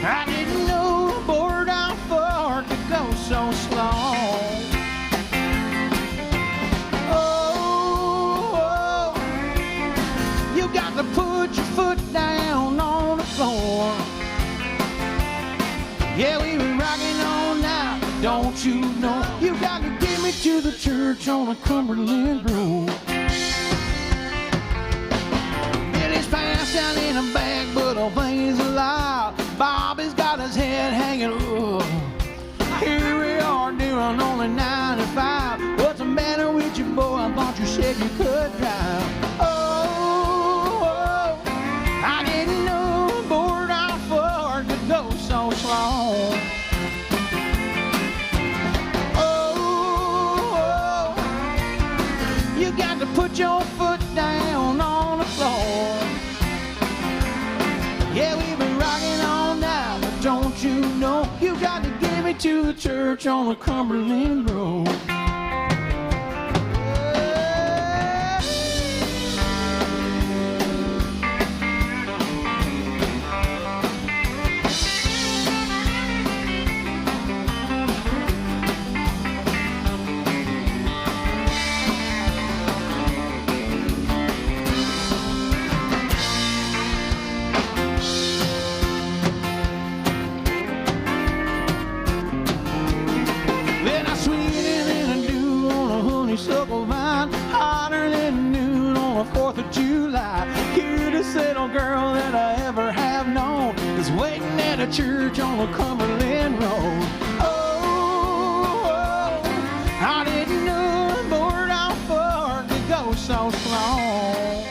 I didn't know the board how far to go so slow. Oh, you got to put your foot down on the floor. Yeah, we've been rocking on now, don't you know? You got to get me to the church on a Cumberland Road. Billy's passed out in a bag, but all things alive. Bobby's got his head hanging up. Here we are doing only 9 to 5. What's the matter with you, boy? I thought you said you could drive. Oh, I didn't know the board how far to go so slow. Oh, you got to put your foot down on the floor. Yeah, we've been rocking all night, but don't you know you got to get me to the church on the Cumberland Road. Honeysuckle vine, hotter than noon on the 4th of July. Cutest little girl that I ever have known is waiting at a church on the Cumberland Road. Oh, I didn't know the board how far to go so slow.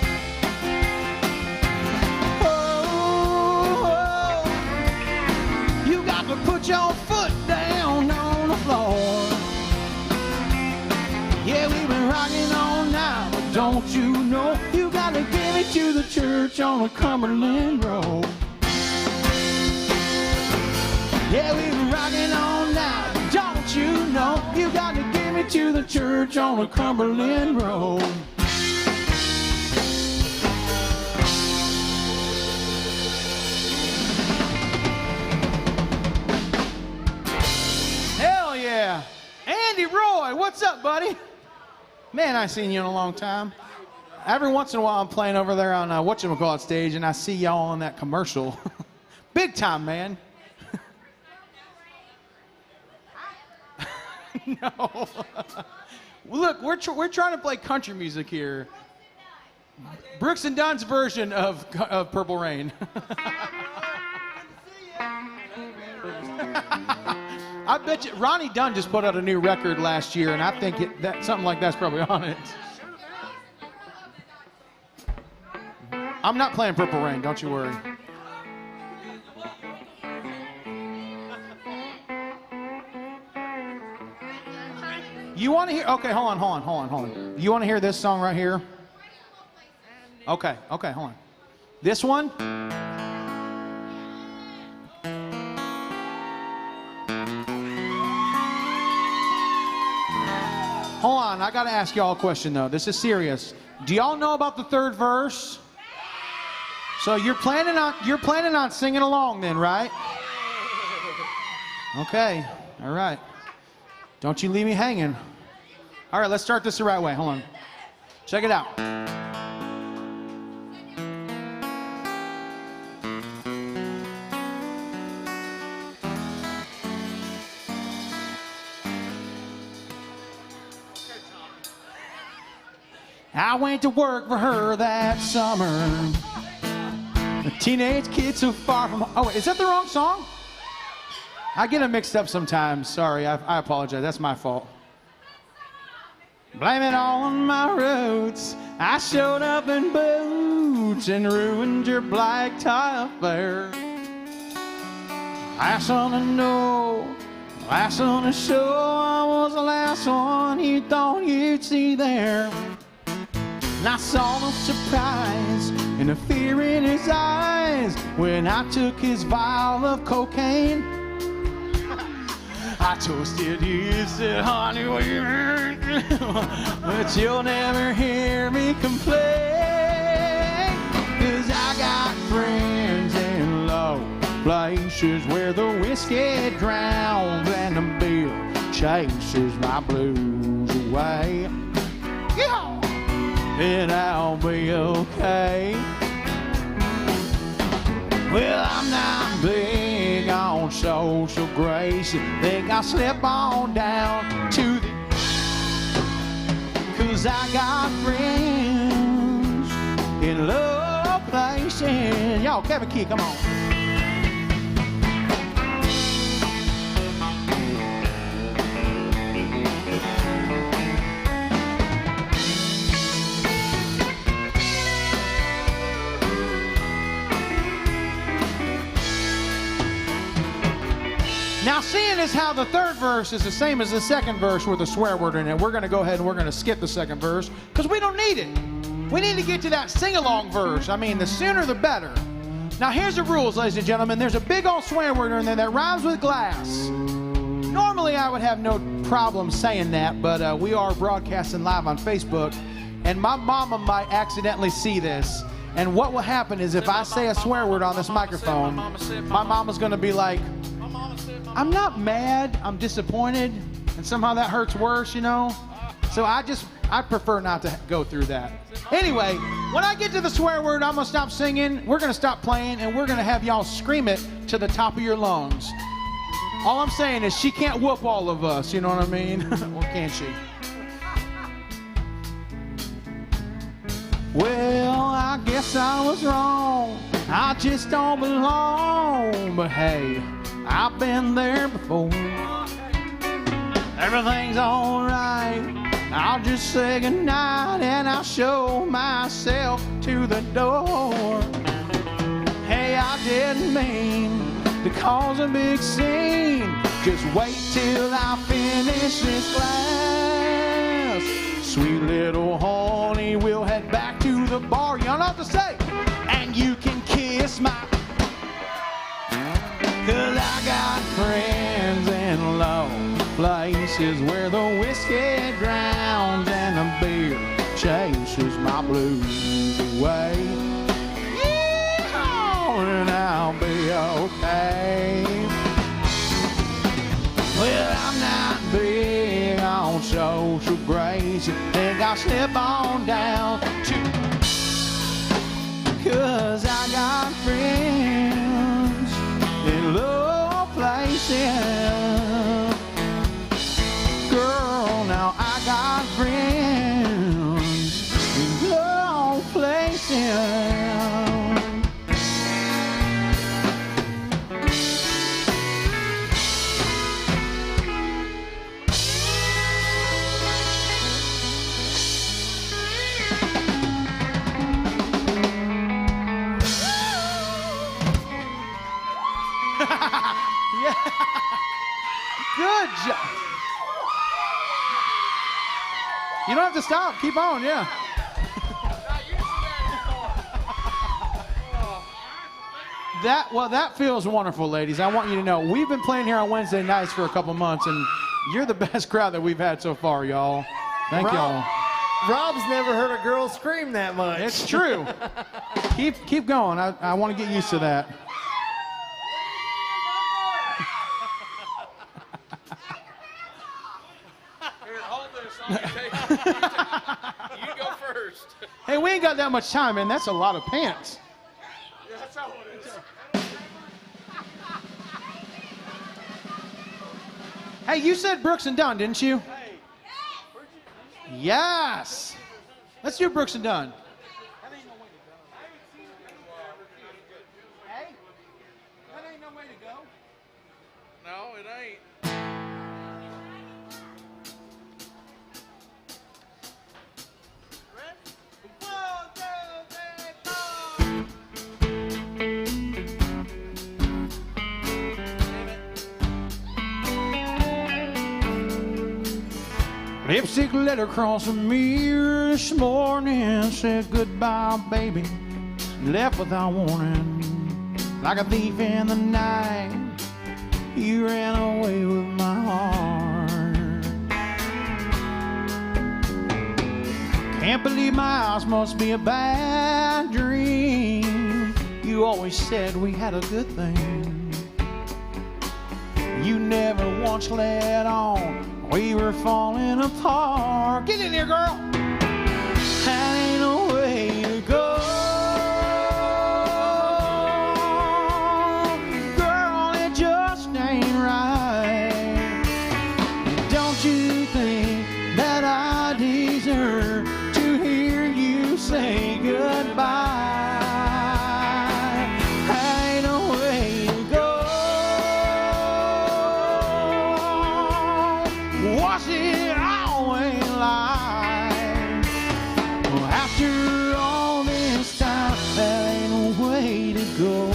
Oh, you got to put your foot down on the floor. Yeah, we've been rocking all night, but don't you know you gotta get me to the church on the Cumberland Road. Yeah, we've been rocking all night, but don't you know you gotta get me to the church on the Cumberland Road. Hell yeah! Andy Roy, what's up, buddy? Man, I ain't seen you in a long time. Every once in a while, I'm playing over there on whatchamacallit stage, and I see y'all on that commercial. Big time, man. No. Look, we're trying to play country music here. Brooks and Dunn's version of Purple Rain. I bet you Ronnie Dunn just put out a new record last year, and I think that something like that's probably on it. I'm not playing Purple Rain, don't you worry. You want to hear? Okay, hold on. You want to hear this song right here? Okay, hold on. This one? Hold on, I gotta ask y'all a question though. This is serious. Do y'all know about the third verse? So you're planning on singing along then, right? Okay. All right. Don't you leave me hanging. All right, let's start this the right way. Hold on. Check it out. I went to work for her that summer. A teenage kid so far from... Oh, wait, is that the wrong song? I get them mixed up sometimes. Sorry, I apologize. That's my fault. Blame it all on my roots. I showed up in boots and ruined your black tie affair. Last one to know, last one to show, I was the last one you thought you'd see there. And I saw no surprise and the fear in his eyes when I took his vial of cocaine. I toasted you and said, honey, what you heard? But you'll never hear me complain. 'Cause I got friends in low places where the whiskey drowns and the beer chases my blues away. Yeah. And I'll be okay. Well, I'm not big on social grace. Think I'll slip on down to the... 'Cause I got friends in low places. Y'all, Kevin Key, come on. Now, seeing as how the third verse is the same as the second verse with a swear word in it, we're going to go ahead and we're going to skip the second verse because we don't need it. We need to get to that sing-along verse. I mean, the sooner the better. Now, here's the rules, ladies and gentlemen. There's a big old swear word in there that rhymes with glass. Normally, I would have no problem saying that, but we are broadcasting live on Facebook, and my mama might accidentally see this. And what will happen is if I say a swear word on this microphone, my mama's going to be like, I'm not mad, I'm disappointed, and somehow that hurts worse, you know? So I prefer not to go through that. Anyway, when I get to the swear word, I'm gonna stop singing, we're gonna stop playing, and we're gonna have y'all scream it to the top of your lungs. All I'm saying is she can't whoop all of us, you know what I mean? Or can she? Well, I guess I was wrong, I just don't belong, but hey, I've been there before. Everything's alright. I'll just say goodnight and I'll show myself to the door. Hey, I didn't mean to cause a big scene. Just wait till I finish this glass. Sweet little honey, we'll head back to the bar. Y'all know what to say. And you can kiss my... 'Cause I got friends in low places where the whiskey drowns and the beer chases my blues away. Yeah, and I'll be okay. Well, I'm not big on social grace. You think I'll slip on down to... 'Cause I got friends in low places. Girl, now I got friends in low places. Yeah. Good job. You don't have to stop. Keep on, yeah. That feels wonderful, ladies. I want you to know we've been playing here on Wednesday nights for a couple months, and you're the best crowd that we've had so far, y'all. Thank y'all. Rob's never heard a girl scream that much. It's true. keep going. I want to get used to that. Here, hold this. You go first. Hey, we ain't got that much time, man. That's a lot of pants. Yeah, that's how it is. Hey, you said Brooks and Dunn, didn't you? Hey, where'd you? Yes. Let's do Brooks and Dunn. Hey, that ain't no way to go. No, it ain't. Lipstick letter across the mirror this morning said goodbye, baby. Left without warning, like a thief in the night. You ran away with my heart. Can't believe my house must be a bad dream. You always said we had a good thing. You never once let on. We were falling apart. Get in here, girl. That ain't no way to go. Girl, it just ain't right. Don't you think that I deserve to hear you say goodbye? Was it always like? Well, after all this time, there ain't no way to go.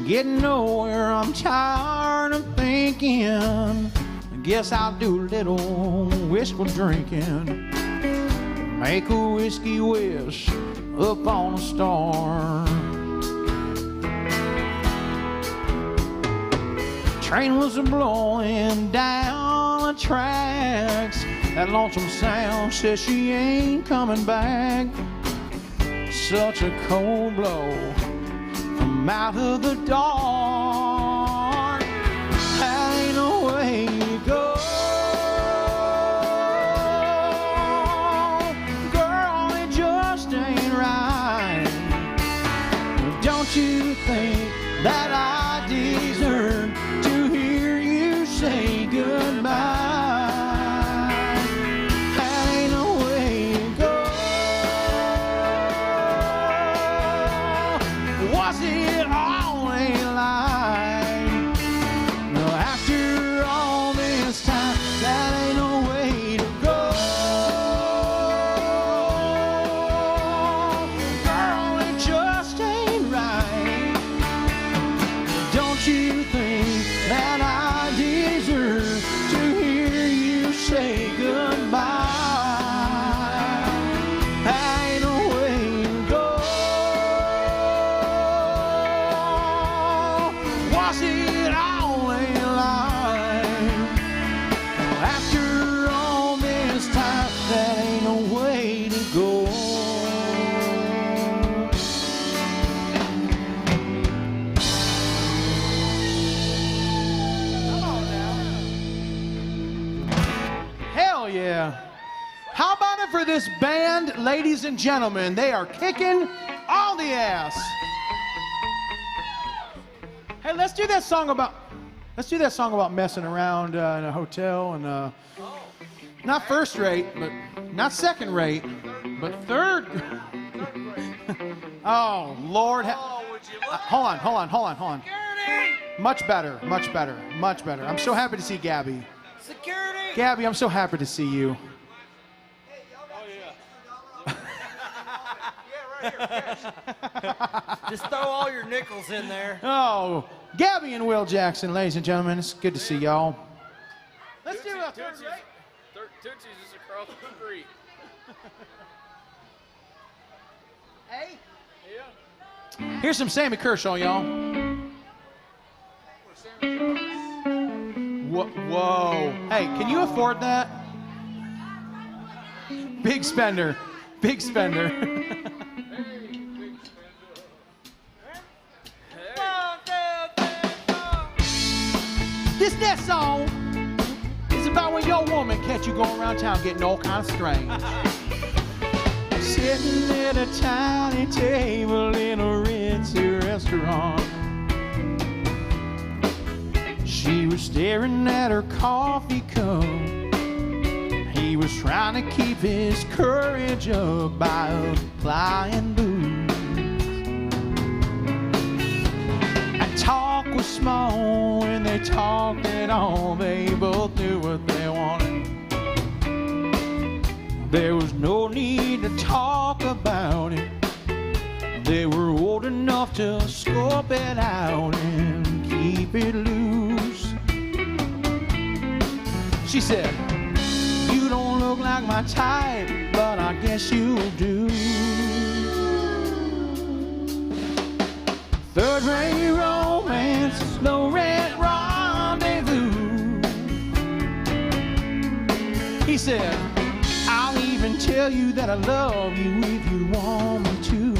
Getting nowhere, I'm tired of thinking. Guess I'll do a little whiskey drinking. Make a whiskey wish up on a star. Train was blowing down the tracks. That lonesome sound says she ain't coming back. Such a cold blow from out of the dark. That ain't no way to go. Girl, it just ain't right. Don't you think that I deserve to hear you say goodbye? That ain't no way to go. Was it always like? No, after all this time, that ain't no way to go. Girl, it just ain't right. Don't you think that I deserve to hear you say goodbye? Ain't no way to go. Was it always like? After all this time, that ain't no way to go. Hell yeah. How about it for this band, ladies and gentlemen? They are kicking all the ass. Hey, let's do that song about messing around in a hotel and not first rate, but not second rate, but third. Oh, Lord. Hold on. Much better. I'm so happy to see Gabby. Security! Gabby, I'm so happy to see you. Just throw all your nickels in there. Oh, Gabby and Will Jackson, ladies and gentlemen. It's good to see y'all. Let's do a third rate. Tootsie's is across the street. Hey. Yeah. Here's some Sammy Kershaw, y'all. Whoa. Hey, can you afford that? Big spender. Big spender. This next song is about when your woman catch you going around town getting all kinds of strange. Sitting at a tiny table in a ritzy restaurant. She was staring at her coffee cup. He was trying to keep his courage up by applying booze. And talk was small when they talked at all. They both knew what they wanted. There was no need to talk about it. They were old enough to scope it out and keep it loose. She said, "You don't look like my type, but I guess you'll do." Third-rate romance, low-rent rendezvous. He said, "I'll even tell you that I love you if you want me to."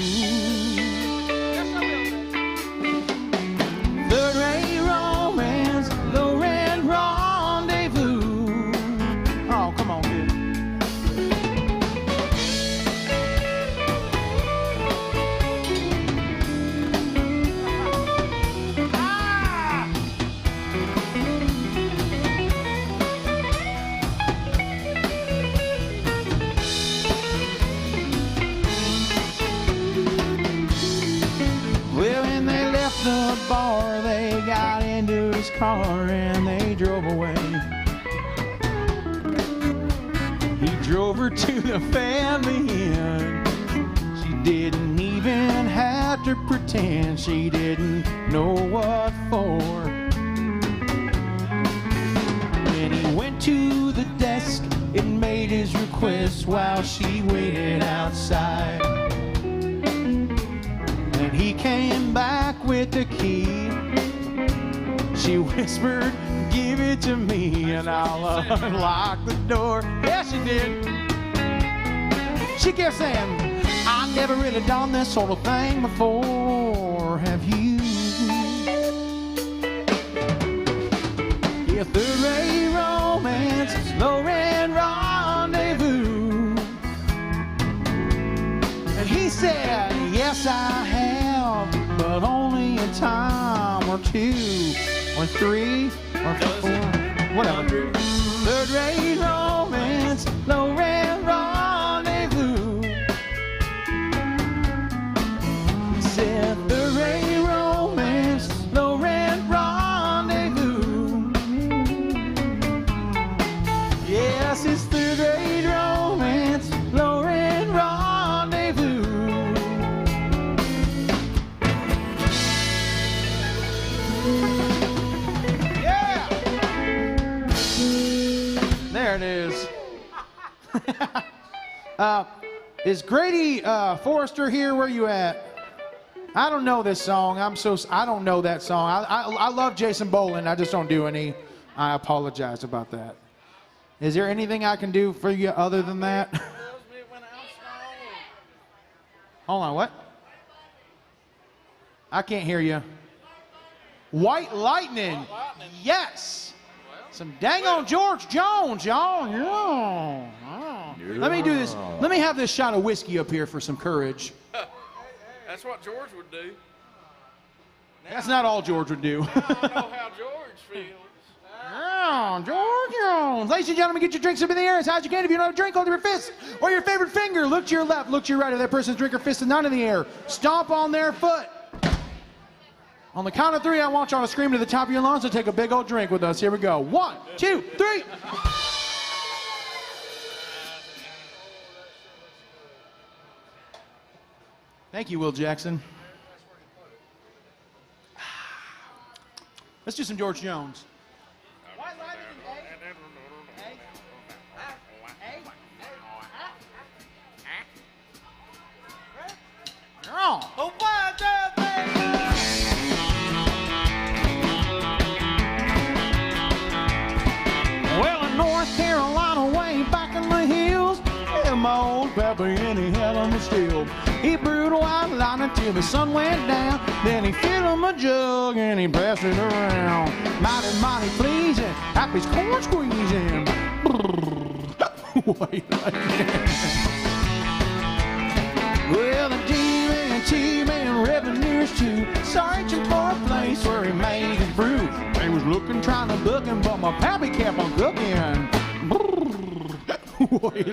Third-rate romance, low-rent rendezvous. Oh, come on, kid. Well, when they left the bar, they got into his car and they drove away. He drove her to the family inn. She didn't even have to pretend she didn't know what for. When he went to the desk and made his request while she waited outside. And he came back with the key. She whispered, "Give it to me and I'll unlock the door." Yeah, she did. She kept saying, "I've never really done this sort of thing before, have you?" Yeah, third-rate romance, low-rent rendezvous. And he said, "Yes, I have, but only a time or two, or three, or four, whatever." Third-rate romance, low-rent rendezvous. He said, "Third-rate romance, low-rent rendezvous." Yes, it's third-rate romance, low-rent rendezvous. Yeah! There it is. Is Grady Forrester here? Where you at? I don't know this song. I don't know that song. I love Jason Boland. I just don't do any. I apologize about that. Is there anything I can do for you other than that? Hold on, what? I can't hear you. White Lightning. Yes. Some dang on George Jones, y'all. Yeah. Let me do this. Let me have this shot of whiskey up here for some courage. That's what George would do. That's not all George would do. I know how George feels. Yeah, George Jones. Ladies and gentlemen, get your drinks up in the air as high as you can. If you don't have a drink, hold your fist or your favorite finger. Look to your left, look to your right. If that person's drink or fist is not in the air, stomp on their foot. On the count of three, I want y'all to scream to the top of your lungs and take a big old drink with us. Here we go. 1, 2, 3. Thank you, Will Jackson. Let's do some George Jones. They're on. Oh, why does Well, in North Carolina, way back in the hills, yeah, my old pappy and he had him a still. He brewed a white line until the sun went down. Then he filled him a jug and he passed it around. Mighty, mighty pleasing, Happy's corn squeezing. Wait, well, the G-Man, T-Man, revenues too, searching for a place where he made his brew. They was looking, trying to book him, but my pappy kept on cooking. Wait,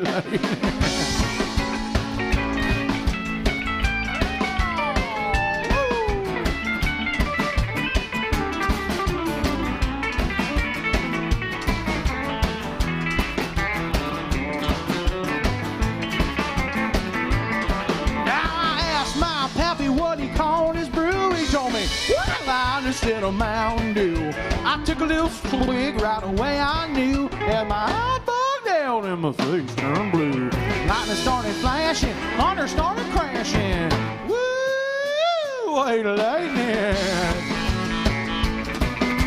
what he called his brew. He told me, White Line instead of Mountain Dew. I took a little swig, right away I knew that my eye bugged down and my face turned blue. Lightning started flashing, thunder started crashing. Woo, wait a lightning.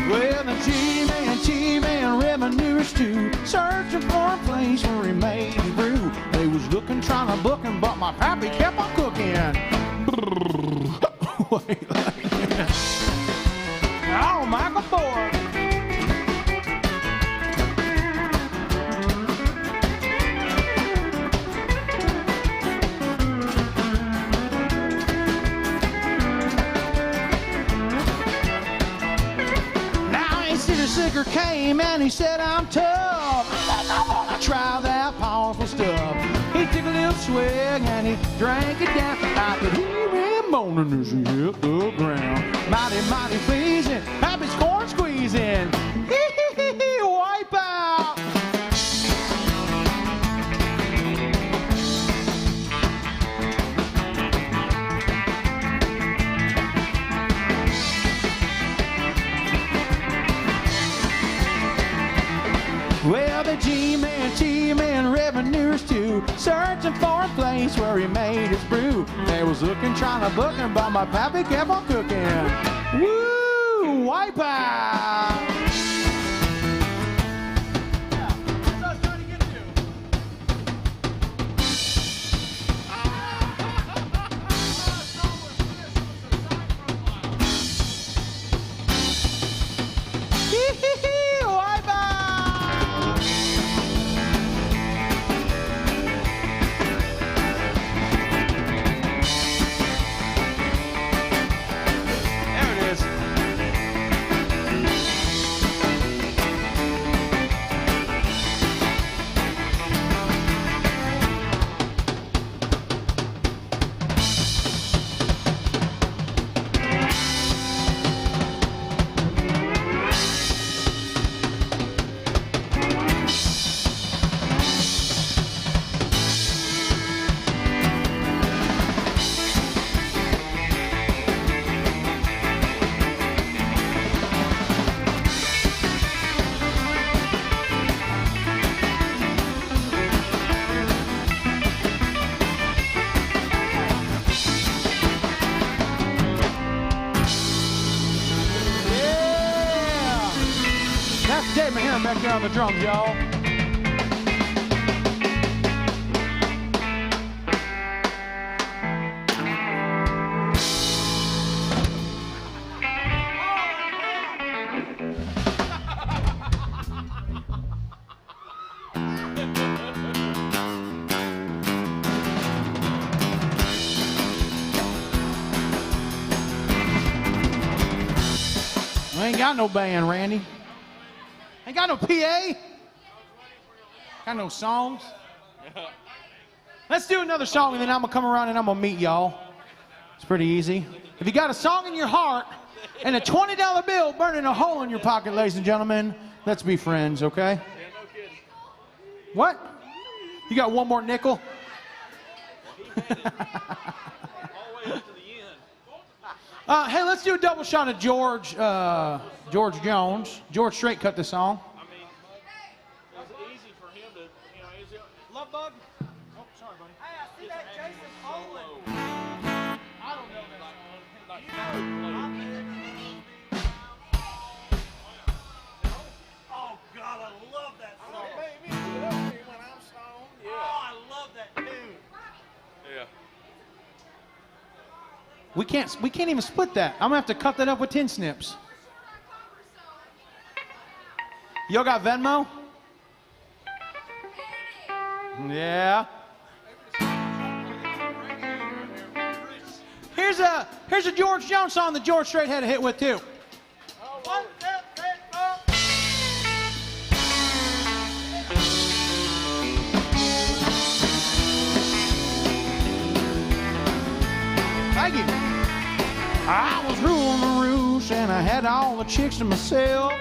Well, the G-Man, T-Man, revenues too, searching for a place where he made his brew. They was looking, trying to book him, but my pappy kept on cooking. Wait, oh, Michael Ford. Now he said a sicker came and he said I'm tough. I wanna try that powerful stuff. He took a little swig and he drank it down. I could hear him moaning as he hit the ground. Mighty, mighty pleasing, Happy's corn squeezing. Wipe out. Well, the G-Man, T-Man, revenues too, searching for a place where he made his brew. They was looking, trying to book him, but my pappy kept on cooking. Woo, wipe out. Dave Mahim back there on the drums, y'all. I ain't got no band, Randy. Ain't got no PA. Got no songs. Let's do another song and then I'm gonna come around and I'm gonna meet y'all. It's pretty easy. If you got a song in your heart and a $20 bill burning a hole in your pocket, ladies and gentlemen, let's be friends, okay? Yeah, no kidding. What? You got one more nickel? Hey, let's do a double shot of George Jones. George Strait cut the song. I mean, it's easy for him to, you know, is it Love Bug? Oh, sorry, buddy. Hey, I see that Jason Poland. I Oh, God, I love that song. Yeah. Oh, I love that tune. Yeah. We can't even split that. I'm gonna have to cut that up with 10 snips. Y'all got Venmo? Yeah. Here's a George Jones song that George Strait had a hit with too. 1, 2, 3, 4. Thank you. I was ruling the roost and I had all the chicks to myself.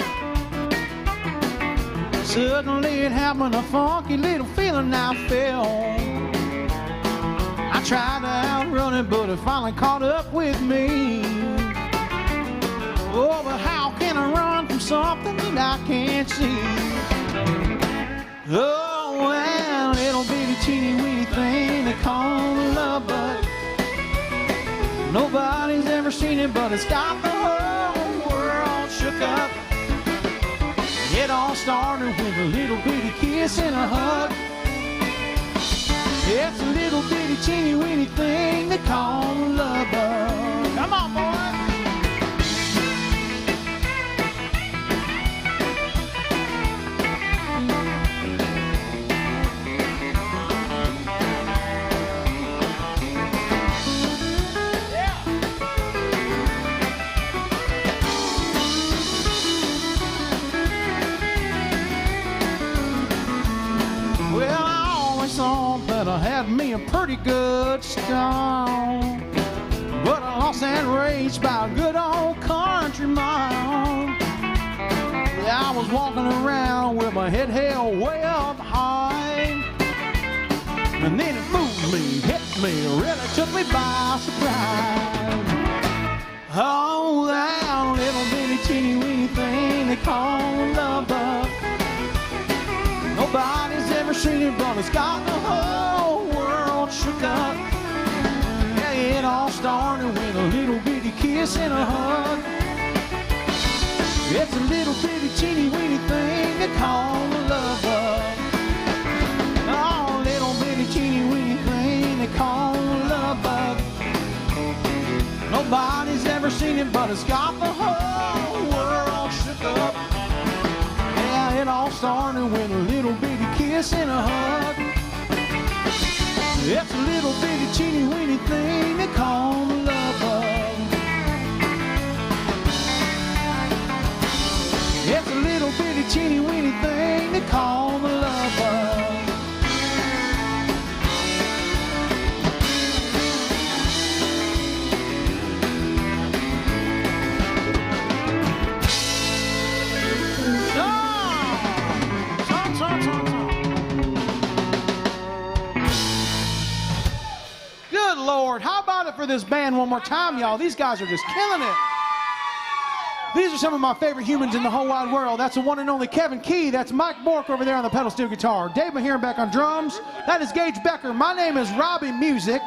Suddenly it happened, a funky little feeling I felt. I tried to outrun it, but it finally caught up with me. Oh, but how can I run from something that I can't see? Oh, well, little bitty teeny weeny thing they call love, but nobody's ever seen it, but it's got the whole world shook up. It all started with a little bitty kiss and a hug. It's a little bitty teeny weeny thing they call love bug. Come on, boy. That I had me a pretty good stone, but I lost that race by a good old country mile. Yeah, I was walking around with my head held way up high, and then it moved me, hit me, really took me by surprise. Oh, that little bitty teeny weeny thing they call love bug. Nobody's ever seen it, but it's got the whole world shook up. Yeah, it all started with a little bitty kiss and a hug. It's a little bitty teeny weeny thing they call a love bug. Oh, little bitty teeny weeny thing they call a love bug. Nobody's ever seen it, but it's got the whole world shook up. It all started with a little bitty kiss and a hug. It's a little bitty teeny weeny thing they call a love bug. It's a little bitty teeny weeny thing they call a love bug. Good Lord, how about it for this band one more time, y'all? These guys are just killing it. These are some of my favorite humans in the whole wide world. That's the one and only Kevin Key. That's Mike Bork over there on the pedal steel guitar. Dave Mahiran back on drums. That is Gage Becker. My name is Robbie Muzick.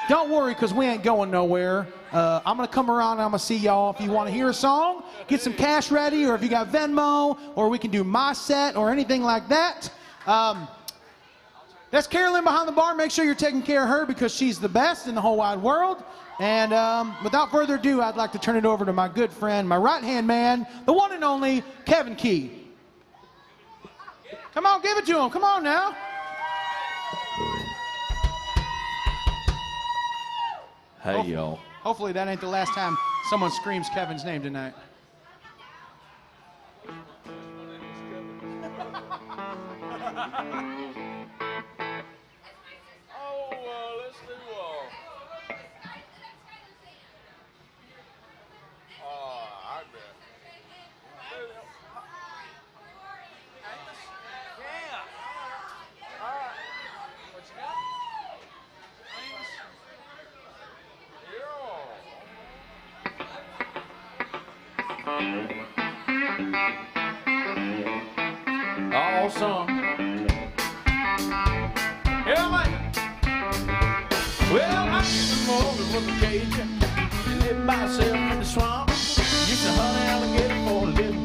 Don't worry, because we ain't going nowhere. I'm going to come around and I'm going to see y'all. If you want to hear a song, get some cash ready, or if you got Venmo, or we can do my set or anything like that. That's Carolyn behind the bar. Make sure you're taking care of her because she's the best in the whole wide world. And without further ado, I'd like to turn it over to my good friend, my right-hand man, the one and only Kevin Key. Come on, give it to him. Come on now. Hey, y'all. Hopefully that ain't the last time someone screams Kevin's name tonight. Let's do I bet. Yeah. All right. What you got? Awesome. Yeah, man. Well, I get the morning with the Cajun, and it by myself in the swamp. Used to hunt alligator for a living.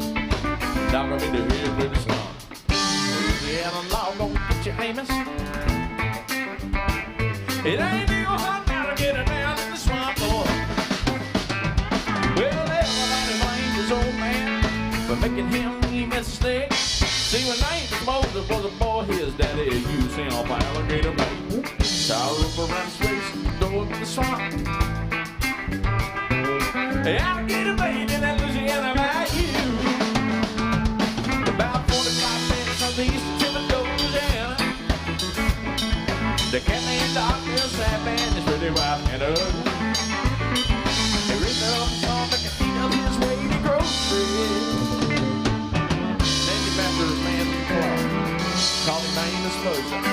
Knock 'em in the head with a slump. Louisiana law gon' get you, Amos. It ain't you hunting alligator down in the swamp, boy. Well, everybody blames his old man for making him eat a snake. See, when Amos Moses was a boy, his daddy used him off alligator bait. Tie a rope around his waist, throw him in the swamp. Alligator bait in that Louisiana bayou. About 45 minutes on the eastern tip of Louisiana. The cat named Dr. Sappan is really wild and ugly. They written up a song that can eat up his weight in groceries. Then he back to his man in the car, called him Amos Moses.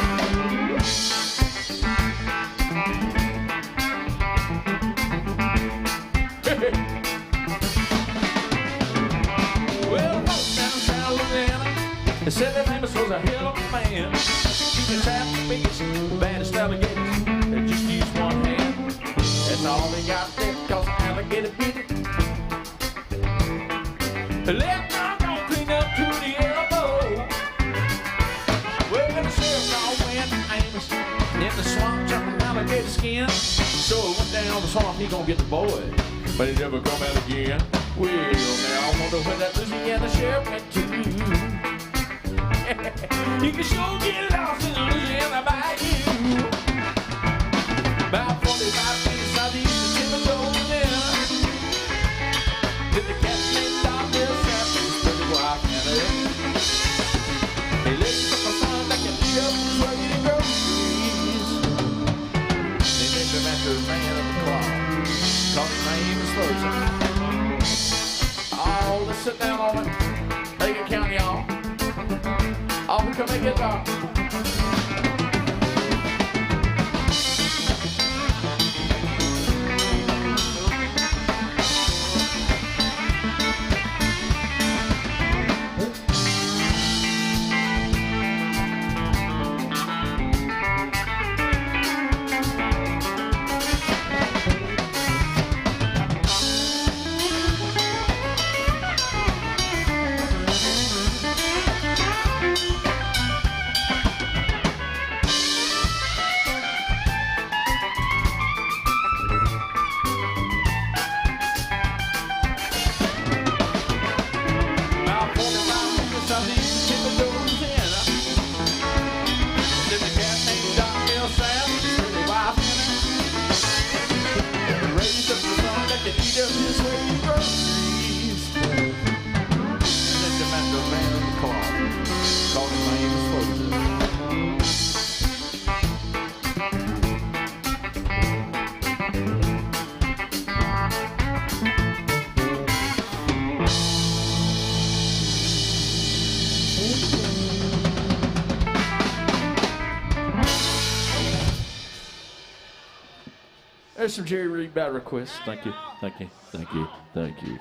Well, folks down South Louisiana, they said that Amos was a hell of a man. He could trap the biggest, baddest alligators that just used one hand. That's all they got there, cause the alligator bit it. The left arm gon' clean up to the elbow. Well, the sheriff all went to Amos in the swamp, jumping alligator skin. So he went down the swamp, he gon' get the boy, but he never come out again. Well, now I wonder where that Louisiana sheriff went to. You can sure get lost in the Louisiana bayou. About 45 minutes southeast of Louisiana. Did the cat named Dr. Sappan, his pretty wife Hannah. He lifted up a son that can eat up his weight in groceries. They named him after a man of the clock, called his name is Lonesome. Oh, let's sit down on it. They can count y'all. Oh, we can make it up. There's some Jerry Reed bad requests. Thank you, thank you, thank you, thank you.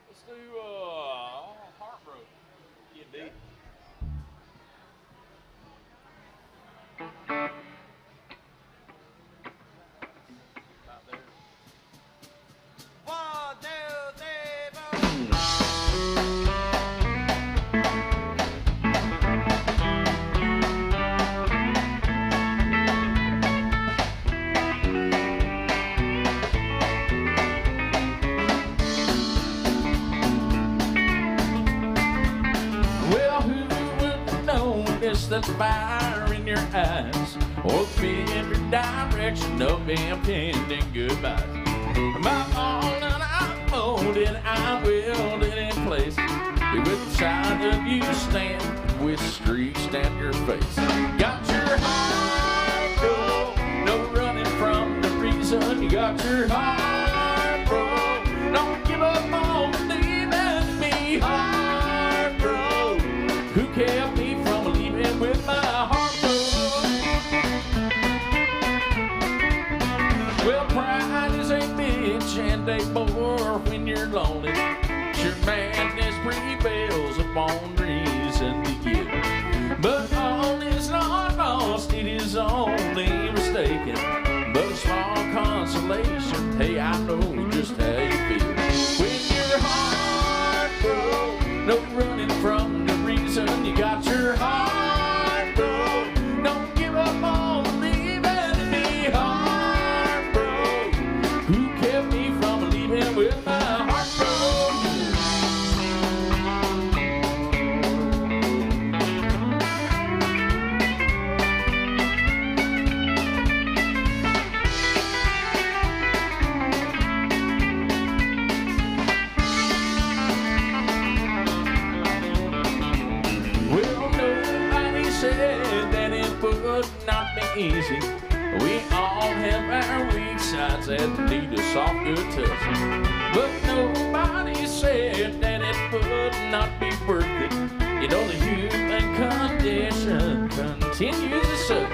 Let's do Heartbroken. You did. About there. 1, 2, 3, 4. That fire in your eyes, or be every direction of impending goodbye. My all and I molded, I willed it in place. Be with the side of you stand, with streaks down your face. Got your heart broke, no running from the reason. You got your heart broke, don't give up on believing me. Heart broke, who pride is a bitch and a bore when you're lonely. Your madness prevails upon reason to give. But all is not lost, it is only mistaken. But a small consolation, hey, I know just how you feel. When your heart broke, no running from the reason you got your heart broke. Don't give up on believing in me. Heart broke. Who kept me from leaving with my heart broke? Said that it would not be easy. We all have our weak sides that need a soft good touch. But nobody said that it would not be worth it. You know the human condition continues as such.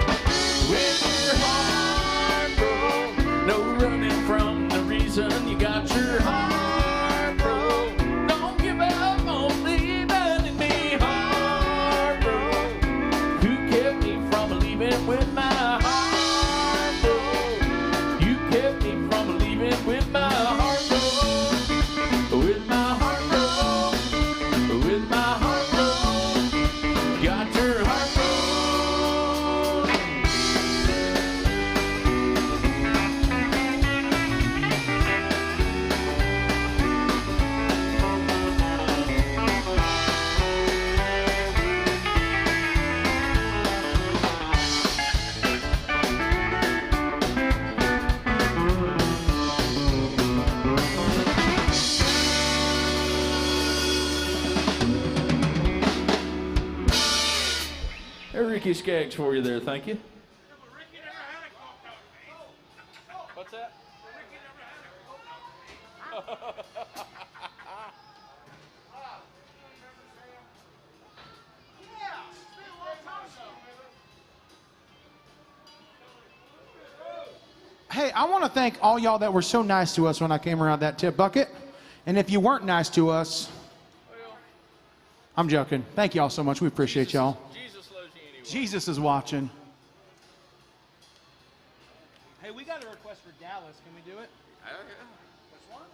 With your heart broke, no running from the reason you got your heart broke. Don't give up on leaving in me. Heart broke. Who kept me from leaving with my heart broke? You kept me from leaving with my heart broke. With my heart broke. With my heart broke. Got your heart broke. Hey, Ricky Skaggs for you there, thank you. What's that? Hey, I want to thank all y'all that were so nice to us when I came around that tip bucket. And if you weren't nice to us, I'm joking. Thank y'all so much. We appreciate y'all. Jesus loves you anyway. Jesus is watching. Hey, we got a request for Dallas. Can we do it? Oh, yeah. Which one?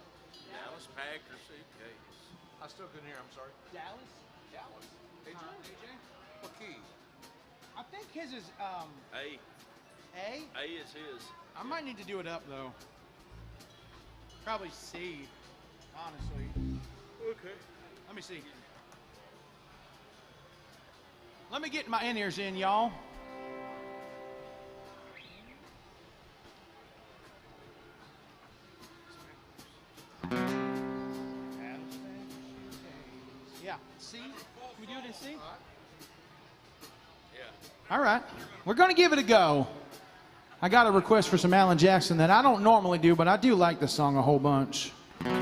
Dallas packed her suitcase. I still couldn't hear. I'm sorry. Dallas? Dallas. AJ? AJ? What key? I think his is A. A. A is his. I might need to do it up, though. Probably C, honestly. Okay. Let me see. Let me get my in-ears in, y'all. Yeah, C. Can we do it in C? Yeah. All right. We're going to give it a go. I got a request for some Alan Jackson that I don't normally do, but I do like the song a whole bunch. I'm in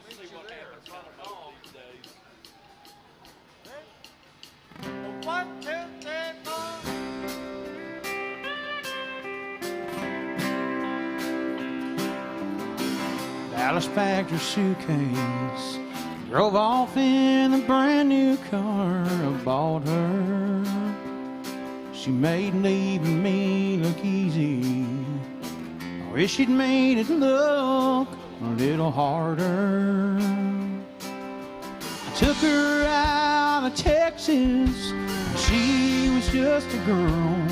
to see what happens on the ball these days. One, two, three, four. Dallas packed her suitcase, drove off in a brand new car I bought her. She made leaving me look easy. I wish she'd made it look a little harder. I took her out of Texas, she was just a girl.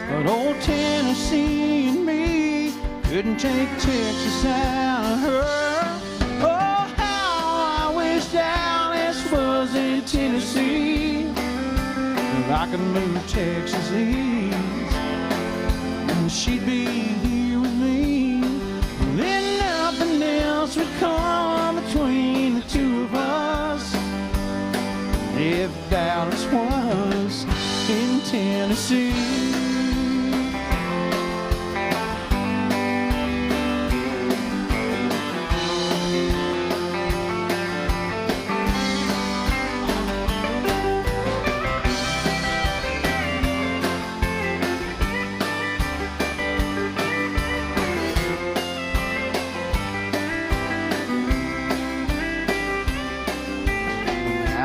But old Tennessee and me couldn't take Texas out of her. Oh, how I wish Dallas was in Tennessee. If I could move Texas east, and she'd be here with me. Then nothing else would come between the two of us. If Dallas was in Tennessee.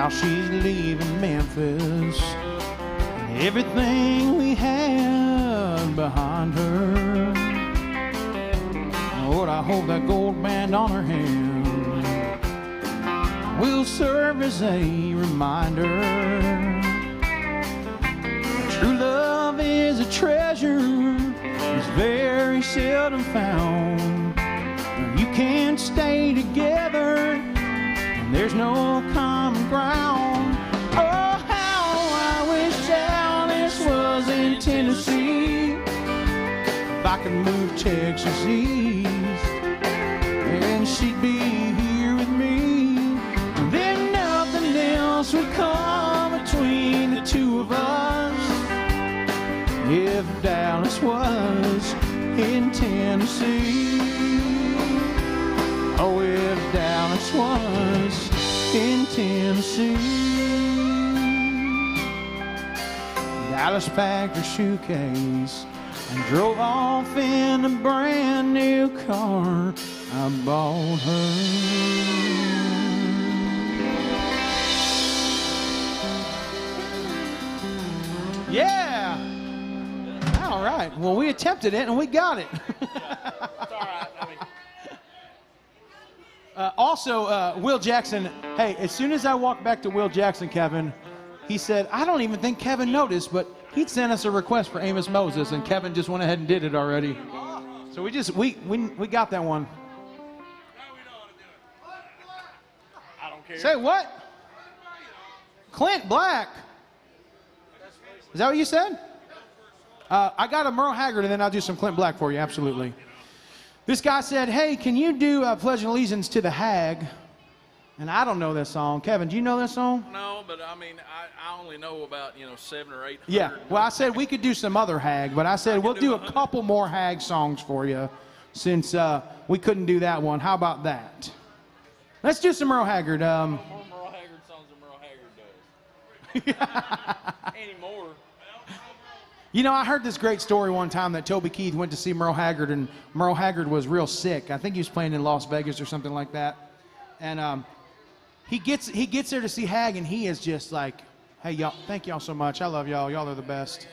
Now she's leaving Memphis, and everything we had behind her. Lord, I hope that gold band on her hand will serve as a reminder. True love is a treasure, it's very seldom found. You can't stay together, and there's no common ground. Oh, how I wish Alice was in Tennessee. If I could move Texas east, and she'd be here with me, then nothing else would come between the two of us. If Dallas was in Tennessee, oh, if Dallas was in Tennessee. Dallas packed her suitcase and drove off in a brand new car I bought her. Yeah! All right. Well, we attempted it and we got it. It's all right. I mean, Also, Will Jackson, hey, as soon as I walked back to Will Jackson, Kevin, he said, I don't even think Kevin noticed, but he'd sent us a request for Amos Moses, and Kevin just went ahead and did it already. So we got that one. I don't care. Say what? Clint Black. Is that what you said? I got a Merle Haggard, and then I'll do some Clint Black for you, absolutely. This guy said, hey, can you do Pledge of Allegiance to the Hag? And I don't know that song. Kevin, do you know that song? No, but I mean, I only know about, 7 or 8. Yeah, well, I said we could do some other Hag, but I said we'll do a couple more Hag songs for you since we couldn't do that one. How about that? Let's do some Merle Haggard. More Merle Haggard songs than Merle Haggard does. Anymore. You know, I heard this great story one time that Toby Keith went to see Merle Haggard, and Merle Haggard was real sick. I think he was playing in Las Vegas or something like that. And he gets there to see Hag, and he is just like, hey, y'all, thank y'all so much. I love y'all. Y'all are the best.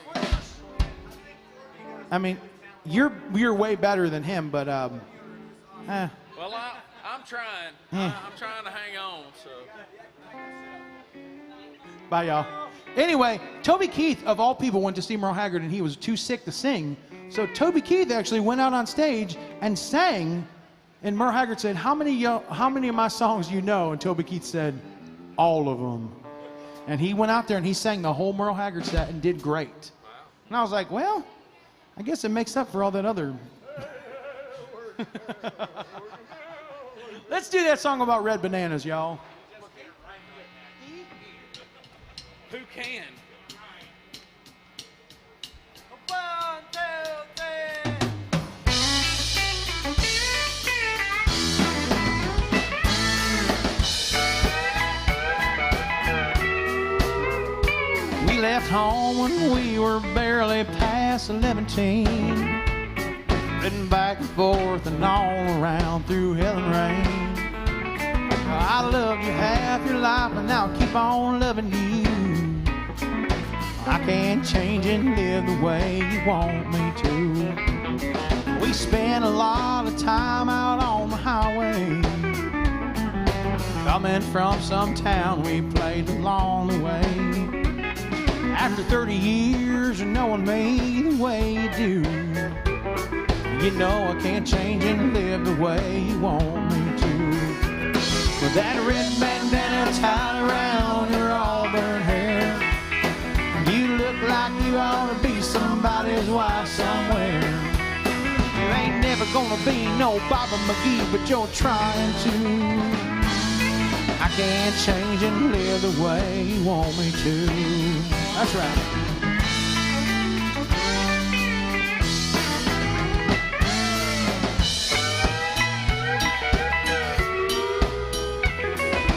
I mean, you're way better than him, but Well, I'm trying. I'm trying to hang on, so. Bye, y'all. Anyway, Toby Keith, of all people, went to see Merle Haggard, and he was too sick to sing. So Toby Keith actually went out on stage and sang, and Merle Haggard said, how many of my songs you know? And Toby Keith said, all of them. And he went out there and he sang the whole Merle Haggard set and did great. And I was like, well, I guess it makes up for all that other. Let's do that song about red bananas, y'all. Who can? 1, 2, 3. We left home when we were barely past 17, riding back and forth and all around through hell and rain. I loved you half your life, and now I keep on loving you. I can't change and live the way you want me to. We spent a lot of time out on the highway, coming from some town we played along the way. After 30 years of knowing me the way you do, you know I can't change and live the way you want me to. With that red bandana tied around your auburn hair, you look like you ought to be somebody's wife somewhere. You ain't never gonna be no Baba McGee, but you're trying to. I can't change and live the way you want me to. That's right.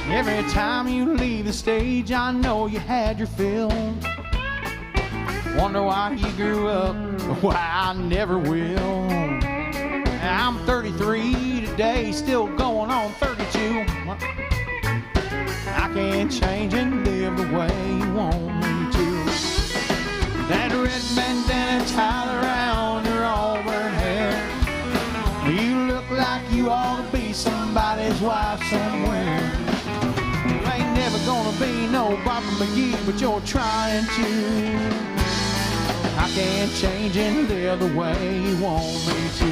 Every time you leave the stage, I know you had your fill. Wonder why you grew up, why I never will. I'm 33 today, still going on 32. I can't change and live the way you want me to. That red bandana tied around your auburn hair. You look like you ought to be somebody's wife somewhere. You ain't never gonna be no Barbara McGee, but you're trying to. I can't change and live the way you want me to.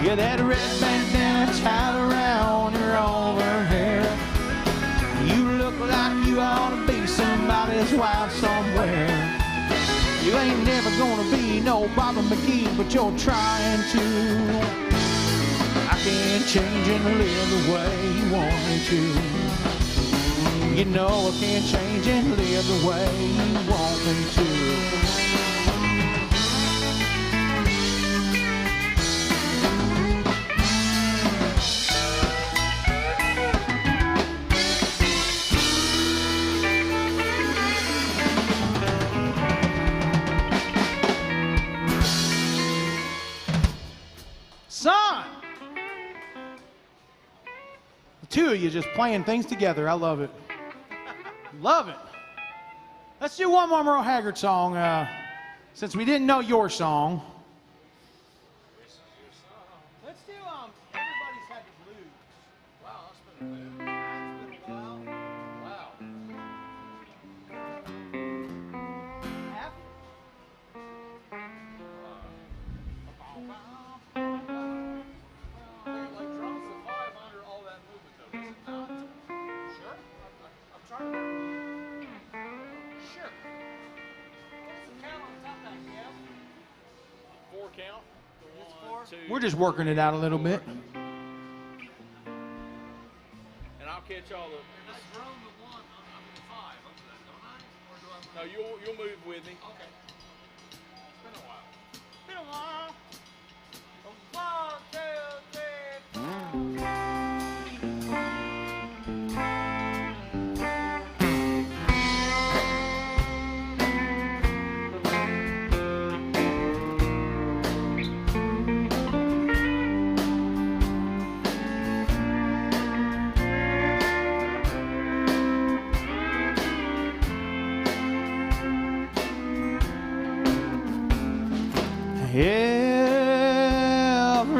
Yeah, that red bandana tied around your auburn hair. You look like you ought to be somebody's wife somewhere. You ain't never gonna be no Barbara McGee, but you're trying to. I can't change and live the way you want me to. You know I can't change and live the way you want me to. Son! The two of you just playing things together. I love it. Love it. Let's do one more Merle Haggard song, since we didn't know your song. Let's do Everybody's Had the Blues. Wow, that's been a minute. It's been a while. Wow. Like drums to 5 under all that movement, though, does it not? Sure. I'm trying to remember. Sure. What's the count on top of that, Jeff? 4 count. It's 1, 2. We're just working it out a little bit. And I'll catch all the. And I drum the 1 up to 5 up to that, don't I? Or do I? No, you'll move with me. Okay. It's been a while. Been a while. 1, 2, 3, 4.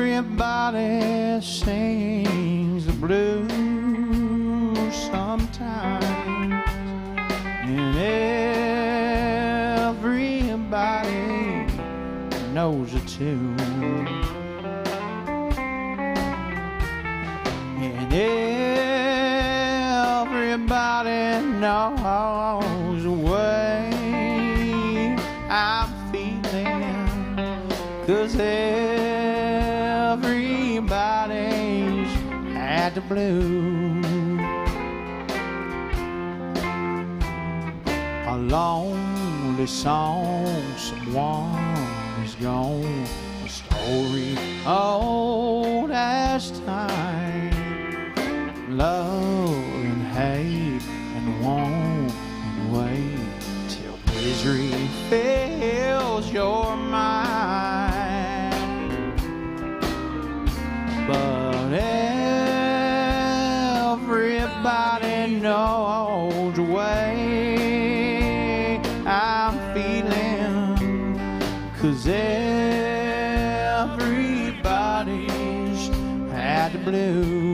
Everybody sings the blues sometimes, and everybody knows a tune, and everybody knows the way I'm feeling. 'Cause everybody's had the blues. A lonely song, someone is gone. A story old as time. Love and hate and want and wait till misery fills your mind. But everybody knows the way I'm feeling. 'Cause everybody's had the blues.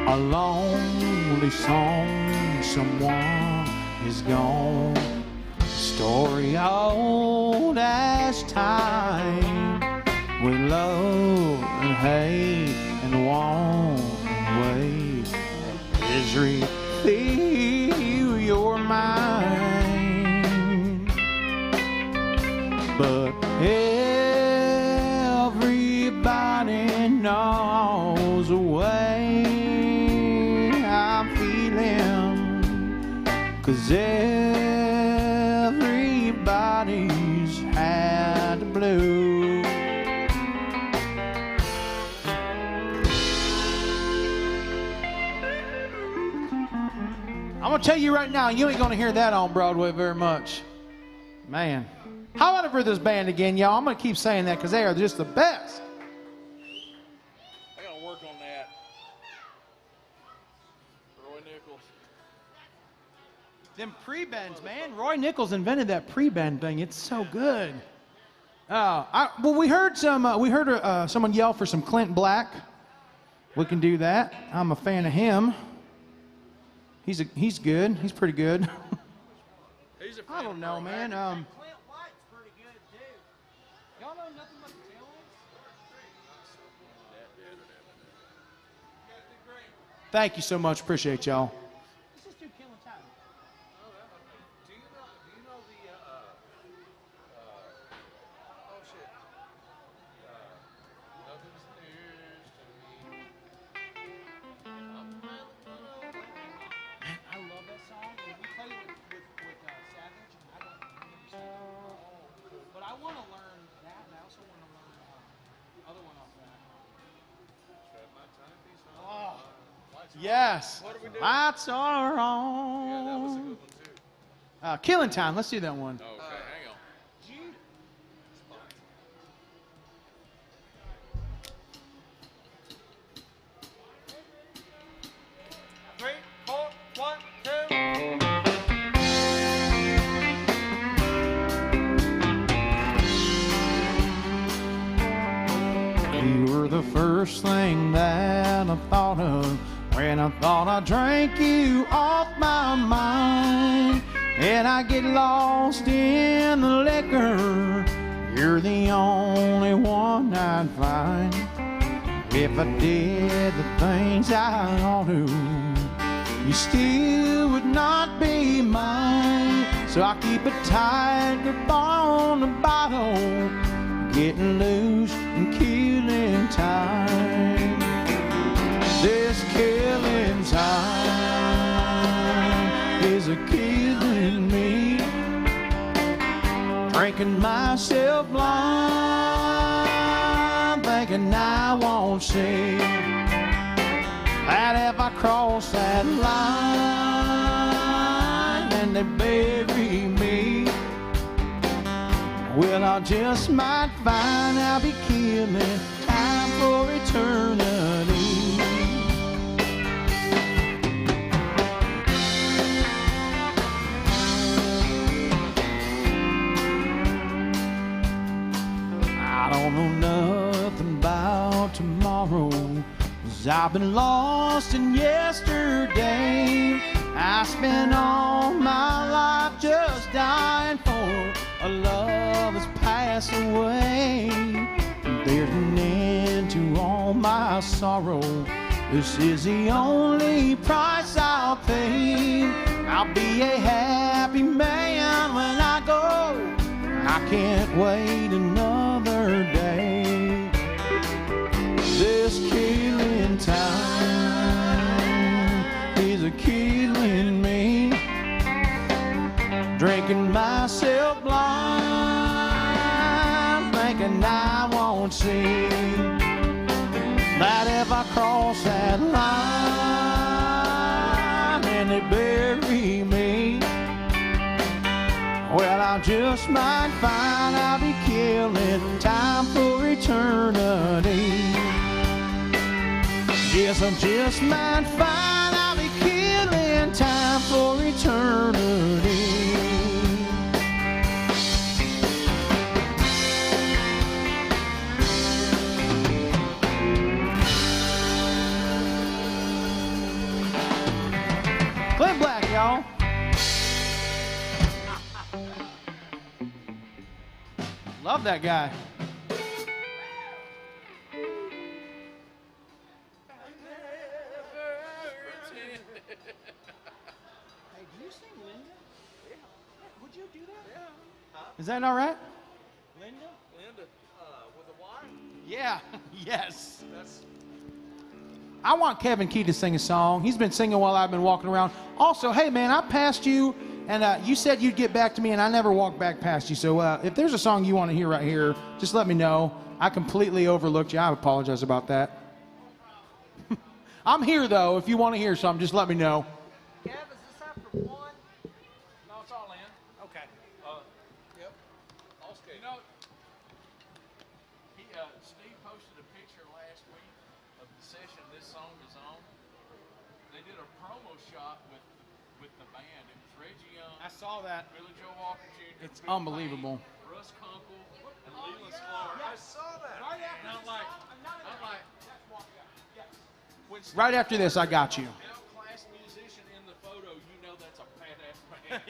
A lonely song, someone is gone. Story old as time. With love and hate and want and wait. Misery fill your mind. But everybody knows the way I'm feeling. 'Cause everybody's I'm gonna tell you right now, you ain't gonna hear that on Broadway very much. Man. How about it for this band again, y'all? I'm gonna keep saying that because they are just the best. I gotta work on that. Roy Nichols. Them pre-bends, man. Roy Nichols invented that pre-bend thing. It's so good. Well, we heard someone yell for some Clint Black. We can do that. I'm a fan of him. He's good. He's pretty good. He's a I don't know, man. Clint White's pretty good too. Y'all know nothing but the taillights? Thank you so much. Appreciate y'all. Let's just do Killing Time. Do you know the oh shit. Nothing's news to me. Man, I love that song. And we played it with Savage, and I don't remember singing it. But I want to learn that, and I also want to learn the other one off that. Oh, yes. What do we do? Lights are Yeah, on. that was a good one too. Killing Time. Let's do that one. Okay, hang on. Three, four, one, two. You were the first thing that I thought of when I thought I drank you off my mind. And I get lost in the liquor. You're the only one I'd find. If I did the things I ought to, you still would not be mine. So I keep a tight grip on the bottle, getting loose and killing time. This killing time is a killing me, drinking myself blind, thinking I won't see that if I cross that line and they bury me, well, I just might find I'll be killing time for eternity. I don't know nothing about tomorrow, 'cause I've been lost in yesterday. I spent all my life just dying for a love that's passed away. There's an end to all my sorrow. This is the only price I'll pay. I'll be a happy man when I go. I can't wait another day. This killing time is a killing me, drinking myself blind, thinking I won't see that if I cross that line and they bury me, well, I just might find I'll be killing time for eternity. Yes, I just might find I'll be killing time for eternity. Clint Black, y'all. Love that guy. Hey, do you sing Linda? Yeah. Would you do that? Yeah. Is that all right? Linda? Linda, with a Y? Yeah. Yes. I want Kevin Key to sing a song. He's been singing while I've been walking around. Also, hey man, I passed you, and you said you'd get back to me, and I never walked back past you. So if there's a song you want to hear right here, just let me know. I completely overlooked you. I apologize about that. I'm here though. If you want to hear something, just let me know. Kev, is this after session this song is on, they did a promo shot with the band. It was Reggie Young, I saw that. Billy Joe Walker Jr., It's Bill unbelievable. Payne, Russ Kunkel, and Leland Sklar. I saw that. And I'm like, Right after this, I got you. outclassed musician in the photo, you know that's a badass band.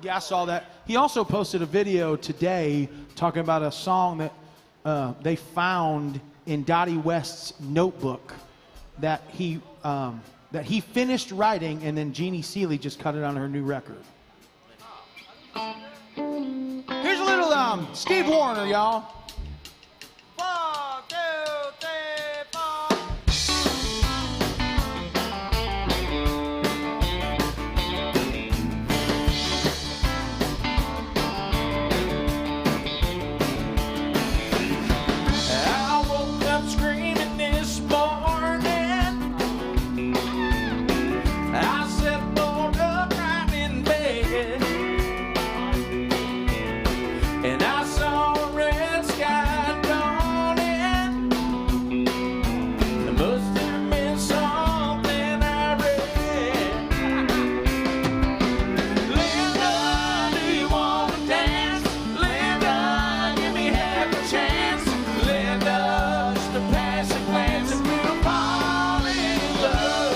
Yeah, I saw that. He also posted a video today talking about a song that they found in Dottie West's notebook that he finished writing, and then Jeannie Seeley just cut it on her new record. Here's a little Steve Wariner, y'all. 1, 2, 3, 4. I woke up screaming this morning. I sat bolt upright in bed, and I saw a red sky dawning. It must have been something I read. Linda, do you want to dance? Linda, give me half a chance. Linda, just a passing glance and we'll fall in love.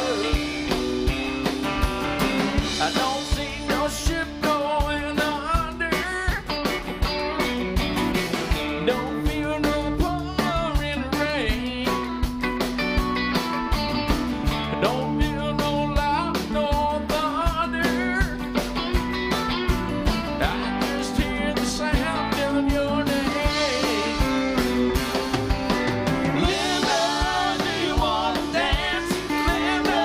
I don't see no ship going under. Don't feel no pouring rain. Don't feel no light, no thunder. I just hear the sound of your name. Linda, do you want to dance? Linda,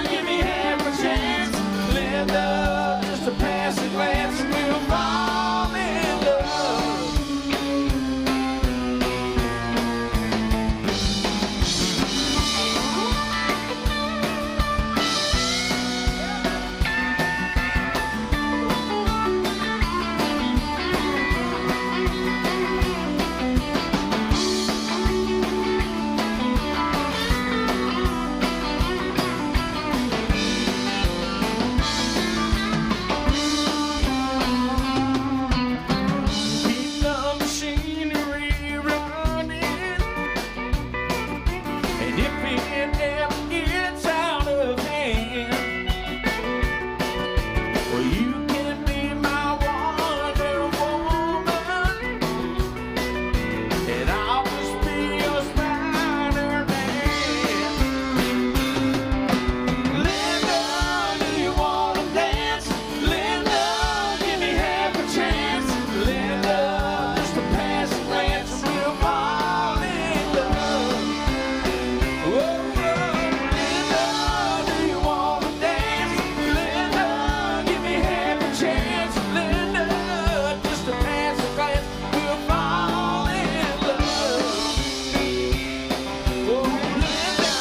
give me half a chance. Linda, just a passing glance and we'll fall in love. Keep the machinery running, and if it ever gets out of hand, well, you can be my Wonder Woman, and I'll just be your Spider-Man. Linda, do you want to dance? Linda, give me half a chance. Linda, just a passing glance and we'll fall in love. Whoa, Linda, do you want to dance? Linda, give me half a chance. Linda, just a passing glance, we'll fall in love. Whoa, Linda.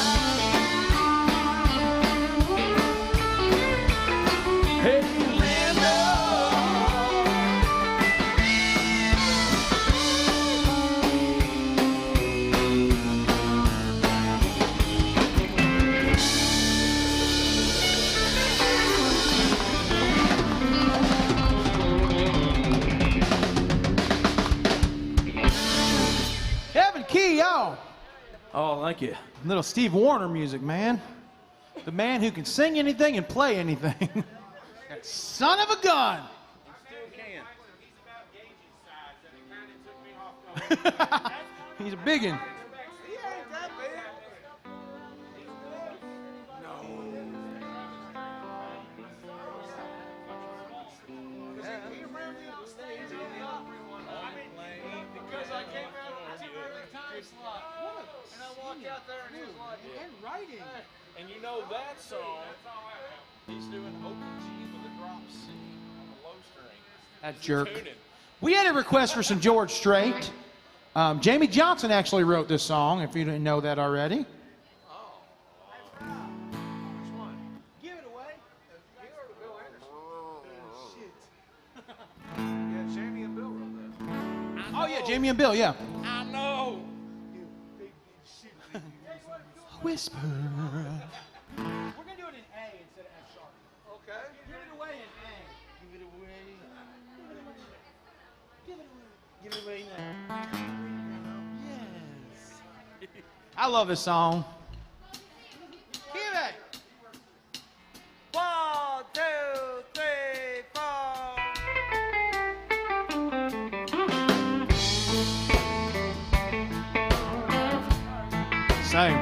Hey, Linda. Evan Key, yo. Oh, thank you. Little Steve Wariner music, man. The man who can sing anything and play anything. That son of a gun. He's a biggin. He ain't that big. He around me on stage on the Opry one night because I came out of the time slot. And I walked out there and he was like, And writing. And you know that song, he's doing open G with a drop C on the low string. That jerk. Tuning. We had a request for some George Strait. Jamie Johnson actually wrote this song, if you didn't know that already. which one? Give it away. He wrote to Bill Anderson. Yeah, Jamie and Bill wrote that. Oh, yeah, Jamie and Bill, yeah. I know. You big shit. Whisper. We're gonna do it in A instead of F sharp. Okay. Give it away in A. Give it away. Give it away now. Yes. I love this song. Give it. 1, 2, 3, 4. Same.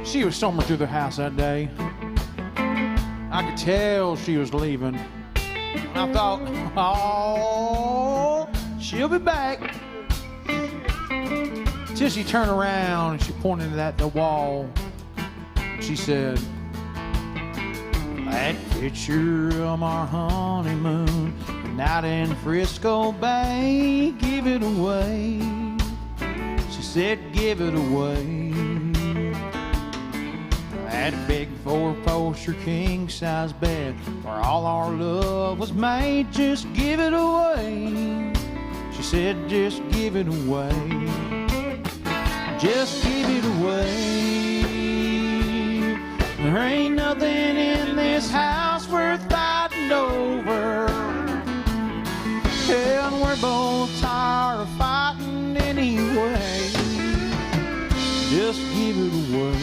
She was somewhere through the house that day. I could tell she was leaving. I thought, oh, she'll be back. Till she turned around and she pointed at the wall. She said, that picture of our honeymoon, the night in Frisco Bay, give it away. She said, give it away. That big 4-poster king-size bed where all our love was made, just give it away. She said, just give it away. Just give it away. There ain't nothing in this house worth fighting over. And we're both tired of fighting anyway. Just give it away.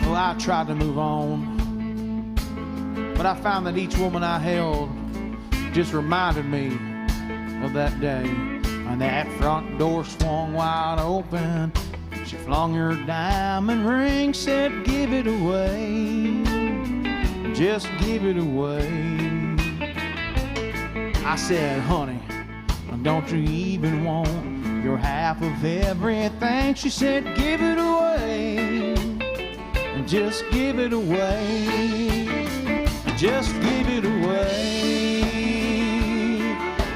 Well, I tried to move on, but I found that each woman I held just reminded me of that day. And that front door swung wide open. She flung her diamond ring, said, give it away. Just give it away. I said, honey, don't you even want your half of everything? She said, give it away. Just give it away. Just give it away.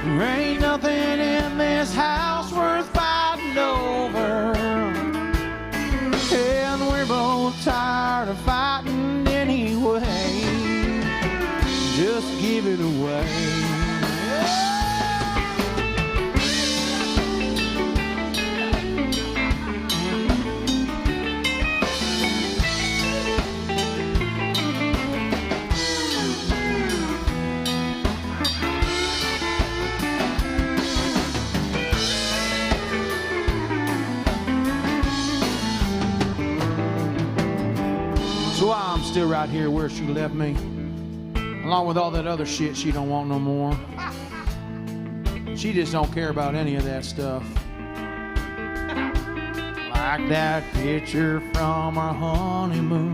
There ain't nothing in this house worth fighting over. And we're both tired of fighting anyway. Just give it away. So I'm still right here where she left me, along with all that other shit she don't want no more. She just don't care about any of that stuff. Like that picture from our honeymoon,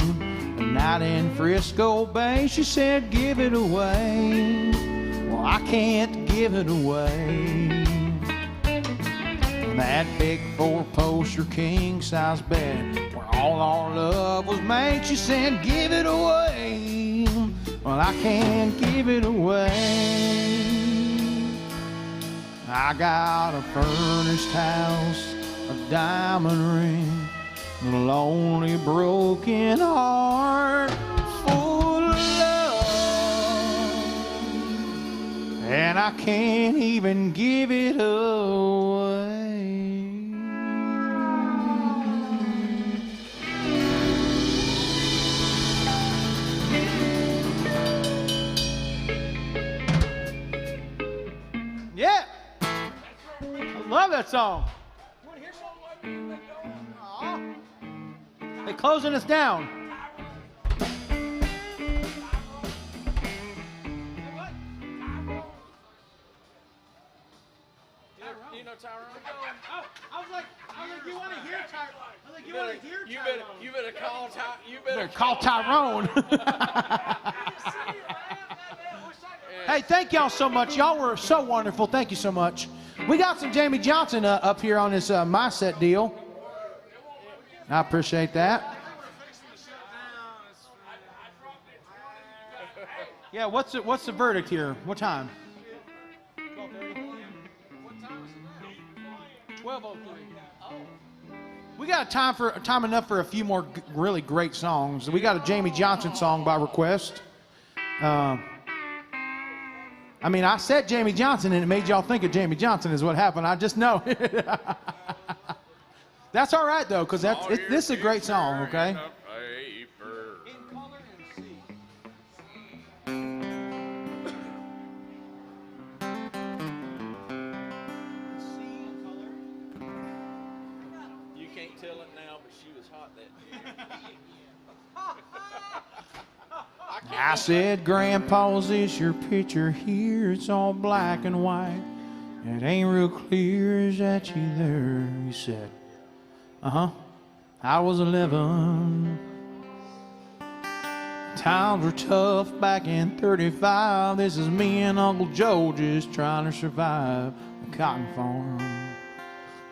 the night in Frisco Bay, she said, give it away. Well, I can't give it away. That big 4-poster king-size bed where all our love was made, she said, give it away. Well, I can't give it away. I got a furnished house, a diamond ring, a lonely broken heart full of love, and I can't even give it away. Yeah, I love that song. You want to hear something like that? Aw. They closing us down. Do you know Tyrone? I was like, you want to hear Tyrone? I was like, you want to hear Tyrone? You better call Tyrone. You Better better call Tyrone. Hey, thank y'all so much. Y'all were so wonderful. Thank you so much. We got some Jamie Johnson up here on this My Set deal. I appreciate that. Yeah, what's the verdict here? What time? 12:03. We got time enough for a few more really great songs. We got a Jamie Johnson song by request. I mean, I said Jamie Johnson, and it made y'all think of Jamie Johnson is what happened. I just know. That's all right, though, because this is a great song, okay? In color and C. C in color. You can't tell it now, but she was hot that year. I said, Grandpa, is this your picture here? It's all black and white. It ain't real clear. Is that you there? He said, uh-huh. I was 11. Times were tough back in 35. This is me and Uncle Joe just trying to survive a cotton farm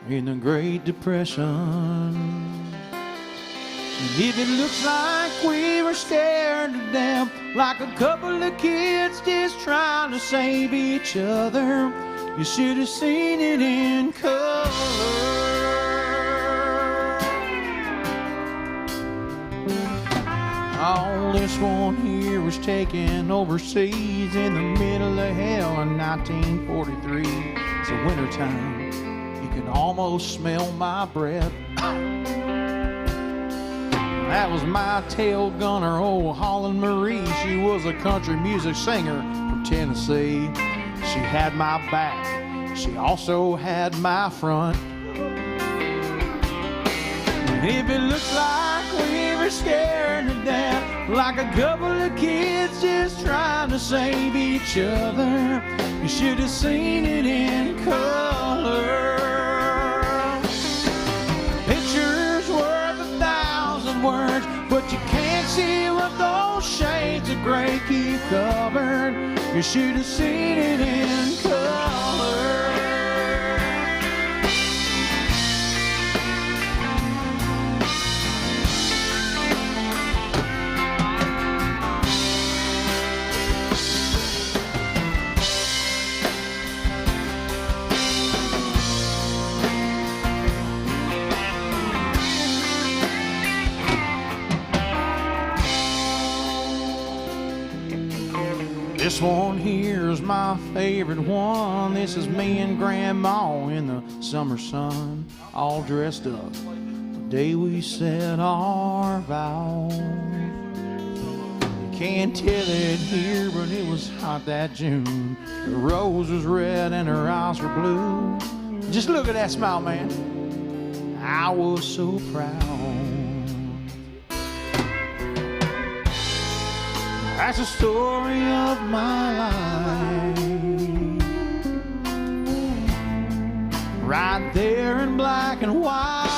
in the Great Depression. And if it looks like we were scared to death, like a couple of kids just trying to save each other, you should have seen it in color. All this one here was taken overseas in the middle of hell in 1943. It's a wintertime. You can almost smell my breath. That was my tail gunner, old Holland Marie. She was a country music singer from Tennessee. She had my back. She also had my front. And if it looks like we were scared to death, like a couple of kids just trying to save each other, you should have seen it in color. Pictures worth 1,000 words, but you can't see what those shades of gray keep covered. You should have seen it in color. This one here's my favorite one. This is me and Grandma in the summer sun, all dressed up the day we said our vows. You can't tell it here, but it was hot that June. The rose was red and her eyes were blue. Just look at that smile, man. I was so proud. That's the story of my life, right there in black and white.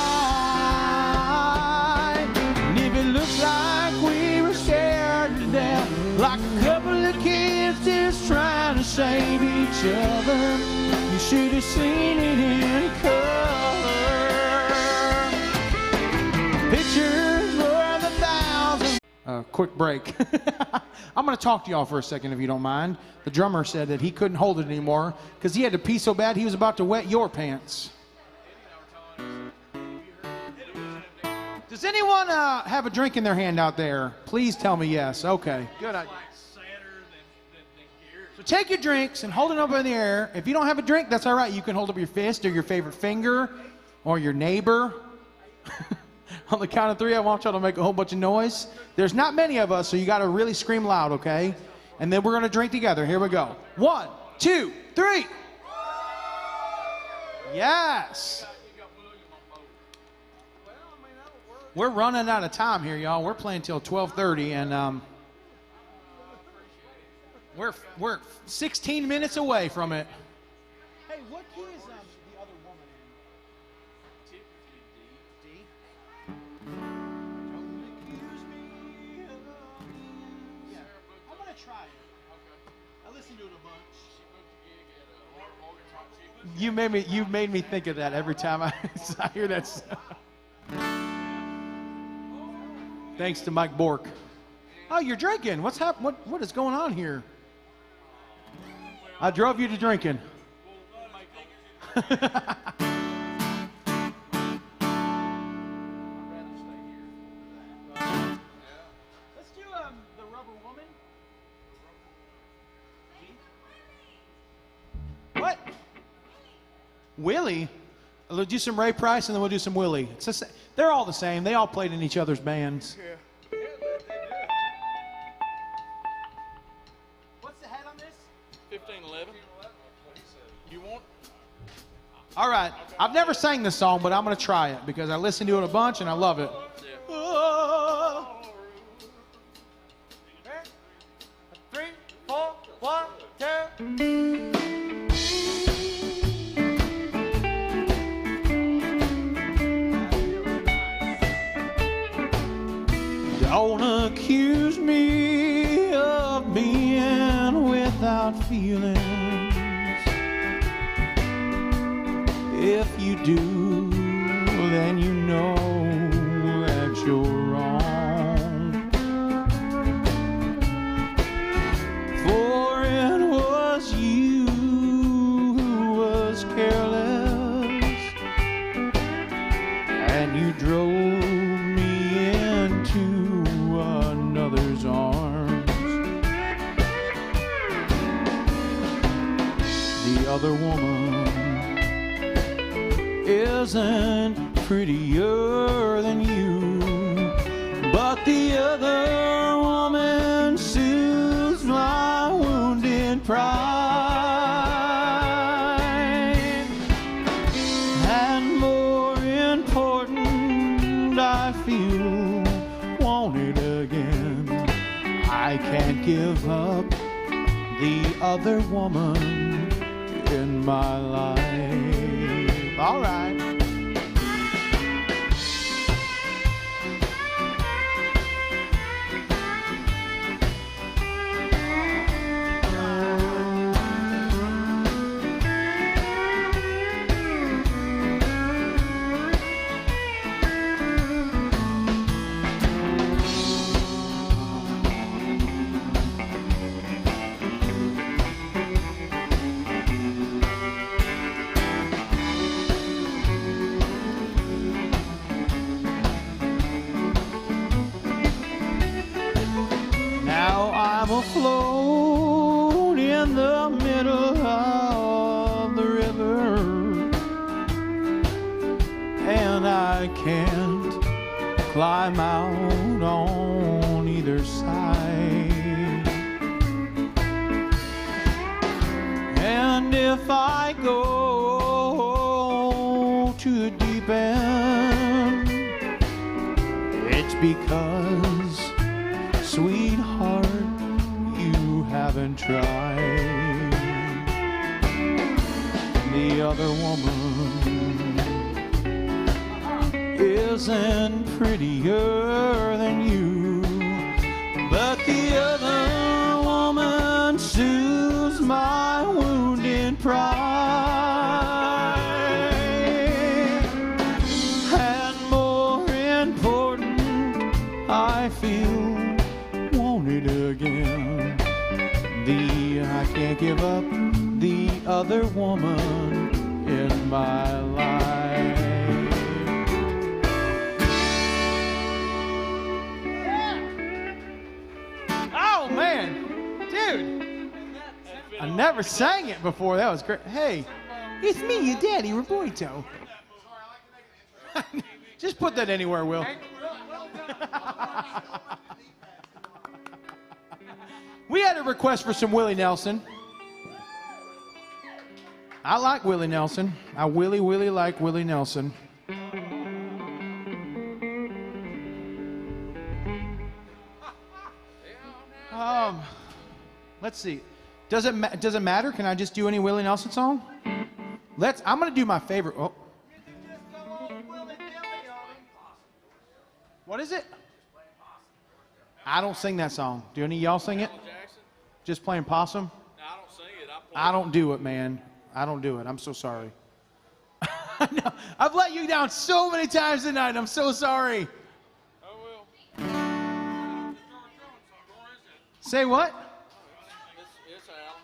And if it looks like we were scared to death, like a couple of kids just trying to save each other, you should have seen it in color. Pictures worth 1,000. Quick break. I'm going to talk to y'all for a second if you don't mind. The drummer said that he couldn't hold it anymore because he had to pee so bad he was about to wet your pants. Does anyone have a drink in their hand out there? Please tell me yes. Okay. Good idea. So take your drinks and hold it up in the air. If you don't have a drink, that's all right. You can hold up your fist or your favorite finger or your neighbor. On the count of 3, I want y'all to make a whole bunch of noise. There's not many of us, so you got to really scream loud, okay? And then we're going to drink together. Here we go. 1, 2, 3. Yes. We're running out of time here, y'all. We're playing till 12:30, and we're 16 minutes away from it. Hey, what key is the other woman in? D. Don't accuse me of yeah, I'm gonna try it. Okay. I listened to it a bunch. You made me think of that every time I hear that. Thanks to Mike Bork. Oh, you're drinking. What's happening? What is going on here? I drove you to drinking. Let's do the Rubber Woman. Willie? We'll do some Ray Price and then we'll do some Willie. They're all the same. They all played in each other's bands. Yeah. What's the head on this? 1511. You want? All right. I've never sang this song, but I'm going to try it because I listened to it a bunch and I love it. Oh. 3, 4, 1, 2. Don't accuse me of being without feelings. If you do, then you know that you're wrong. For it was you who was careless, and you drove me into another's arms. The other woman isn't prettier than you, but the other woman soothes my wounded pride. And more important, I feel wanted again. I can't give up the other woman in my life. All right. I'm afloat in the middle of the river, and I can't climb out on either side. And if I go to the deep end, it's because, sweetheart, you haven't tried. The other woman isn't prettier than you, but the other woman soothes my wounded pride. And more important, I feel wanted again. I can't give up the other woman in my life. Oh man, dude, I never sang it before. That was great. Hey, it's me, your daddy, Roberto. Just put that anywhere, Will. We had a request for some Willie Nelson. I like Willie Nelson. I really like Willie Nelson. Let's see. Does it matter? Can I just do any Willie Nelson song? I'm gonna do my favorite. Oh. What is it? I don't sing that song. Do any of y'all sing it? Just playing possum? No, I don't sing it. I don't do it, man. I don't do it. I'm so sorry. No, I've let you down so many times tonight. I'm so sorry. Oh, well. Say what? It's Alan.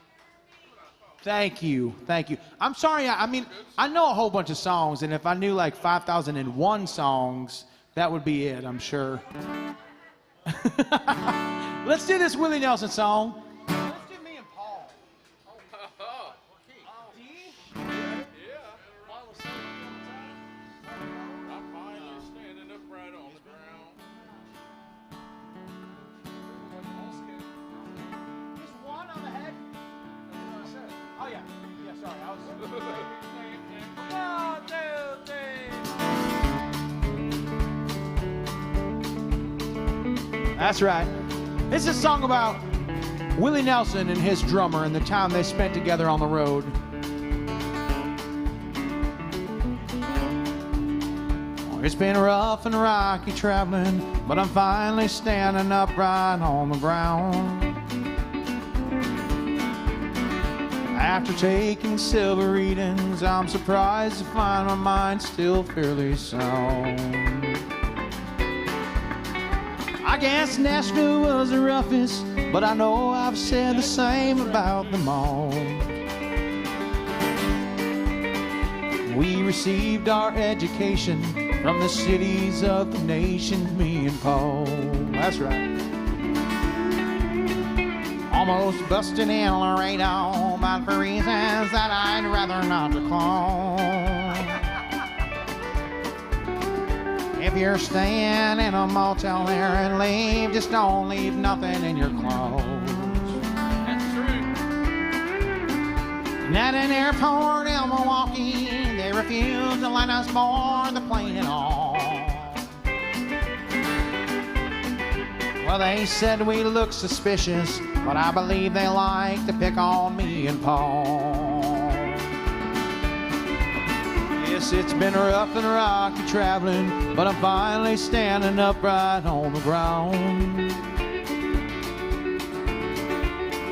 Thank you. Thank you. I'm sorry. I mean, I know a whole bunch of songs, and if I knew like 5,001 songs, that would be it, I'm sure. Let's do this Willie Nelson song. Let's do me and Paul. Oh, D? yeah. That's right. This is a song about Willie Nelson and his drummer and the time they spent together on the road. It's been rough and rocky traveling, but I'm finally standing upright on the ground. After taking silver readings, I'm surprised to find my mind still fairly sound. I guess Nashville was the roughest, but I know I've said the same about them all. We received our education from the cities of the nation, me and Paul. That's right. Almost busted in Laredo, but for reasons that I'd rather not recall. If you're staying in a motel there and leave, just don't leave nothing in your clothes. That's true. And at an airport in Milwaukee, they refused to let us board the plane at all. Well, they said we looked suspicious, but I believe they like to pick on me and Paul. Yes, it's been rough and rocky traveling, but I'm finally standing upright on the ground.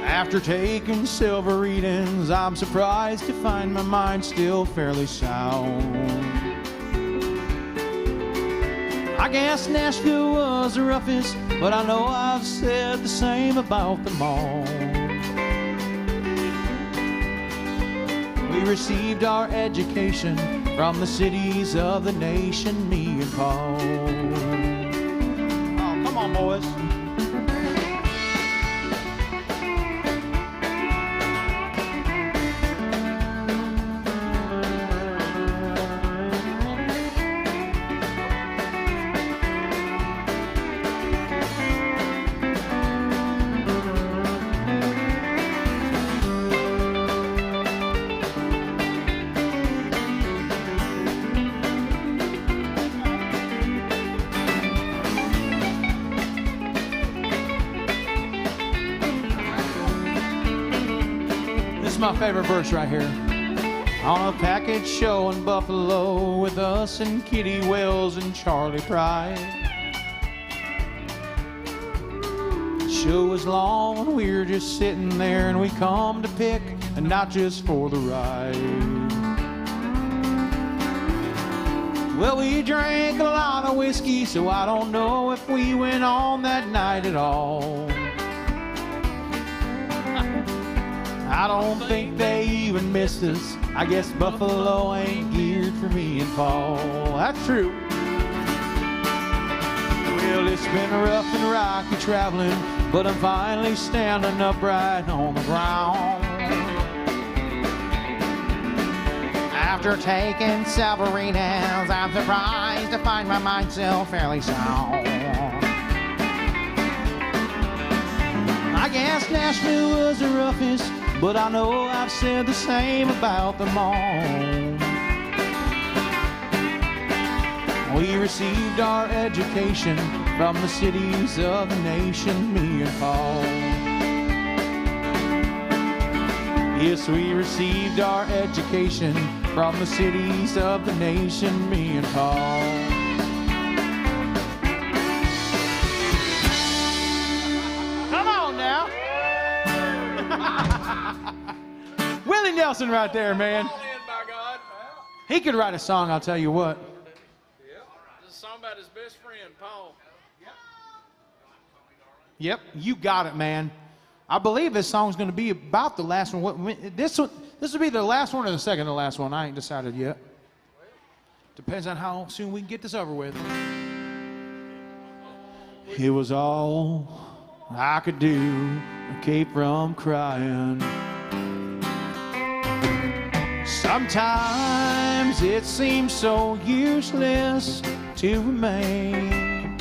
After taking silver readings, I'm surprised to find my mind still fairly sound. I guess Nashville was the roughest, but I know I've said the same about them all. We received our education from the cities of the nation, me and Paul. Oh, come on, boys. My favorite verse right here. On a package show in Buffalo with us and Kitty Wells and Charlie Pride. The show was long and we were just sitting there, and we come to pick and not just for the ride. Well, we drank a lot of whiskey, so I don't know if we went on that night at all. I don't think they even missed us. I guess Buffalo ain't geared for me and Paul. That's true. Well, it's been rough and rocky traveling, but I'm finally standing upright on the ground. After taking several readings, I'm surprised to find my mind still fairly sound. I guess Nashville was the roughest, but I know I've said the same about them all. We received our education from the cities of the nation, me and Paul. Yes, we received our education from the cities of the nation, me and Paul. Come on now. Willie Nelson right there, man. All in, by God. He could write a song, I'll tell you what. Yep. This is a song about his best friend, Paul. Yep, you got it, man. I believe this song's going to be about the last one. This will be the last one or the second to last one. I ain't decided yet. Depends on how soon we can get this over with. It was all I could do to keep from crying. Sometimes it seems so useless to remain.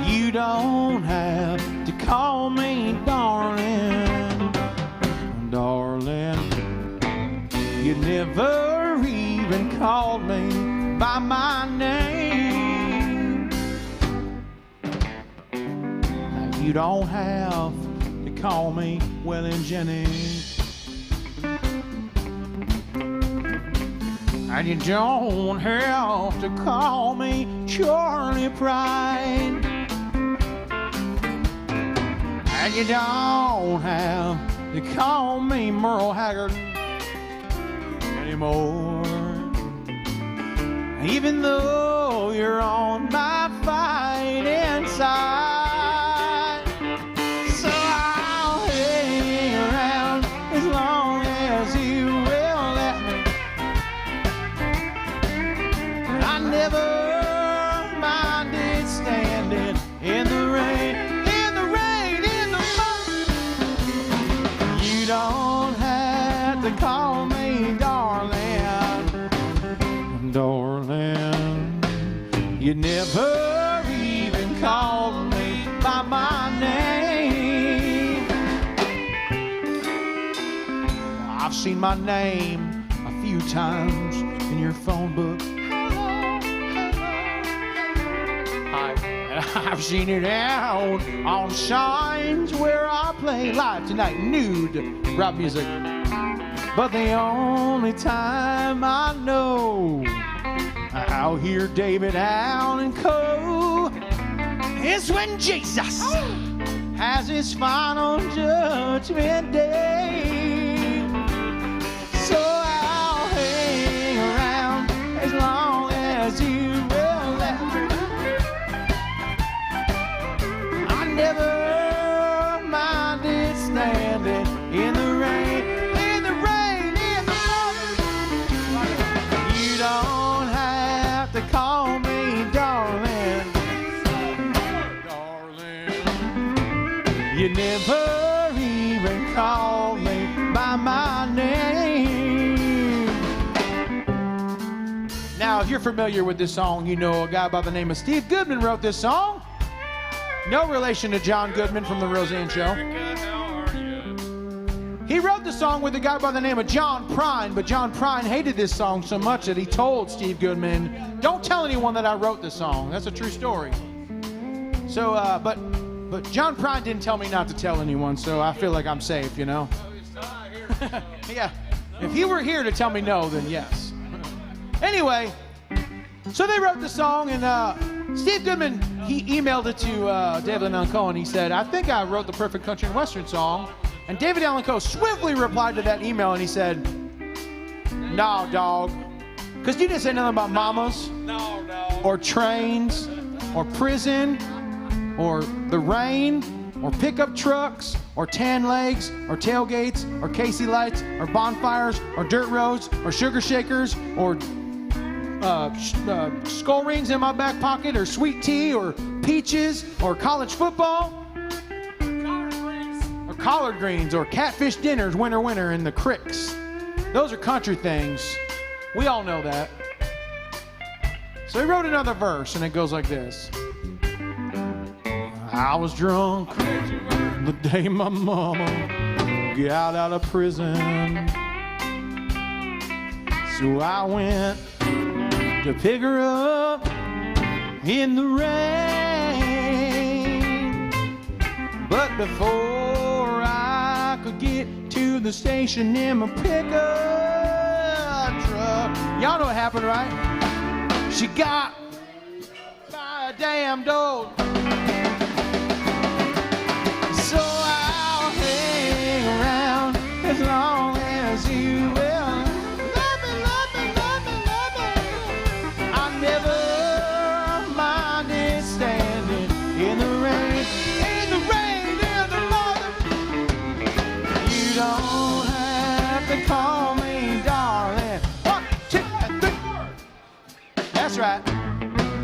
You don't have to call me darling, darling. You never even called me by my name. You don't have to call me Willie and Jenny. And you don't have to call me Charlie Pride. And you don't have to call me Merle Haggard anymore. Even though you're on my fighting side. So I'll hang around as long as you will let me. I never minded standing in the rain, in the rain, in the mud. You don't have to call me darling, darling. You never even called me by my name. I've seen my name a few times in your phone book. I've seen it out on signs where I play live tonight, nude, Robbie Muzick. But the only time I know I'll hear David Allen Co. is when Jesus has his final judgment day. So I'll hang around as long as you will let me. I never minded standing in the rain, in the rain, in the mud. You don't have to call me darling, darling. You never even called me by my name. Now, if you're familiar with this song, you know a guy by the name of Steve Goodman wrote this song. No relation to John Goodman from The Roseanne Show. He wrote the song with a guy by the name of John Prine, but John Prine hated this song so much that he told Steve Goodman, don't tell anyone that I wrote this song. That's a true story. So, but John Prine didn't tell me not to tell anyone, so I feel like I'm safe, you know? Yeah. If he were here to tell me no, then yes. Anyway, so they wrote the song, and Steve Goodman, he emailed it to David Allen Coe, and he said, I think I wrote the perfect country and western song. And David Allen Coe swiftly replied to that email, and he said, nah, dog. Because you didn't say nothing about mamas, or trains, or prison, or the rain, or pickup trucks, or tan legs, or tailgates, or Casey lights, or bonfires, or dirt roads, or sugar shakers, or skull rings in my back pocket, or sweet tea, or peaches, or college football, or collard greens, or catfish dinners, winter in the cricks. Those are country things. We all know that. So he wrote another verse, and it goes like this. I was drunk the day my mama got out of prison. So I went to pick her up in the rain. But before I could get to the station in my pickup truck, y'all know what happened, right? She got by a damn dog. So I'll hang around as long as you will. Love me, love me, love me, love me. I never minded standing in the rain, in the rain, in the mud. You don't have to call me darling. 1, 2, and 3. That's right.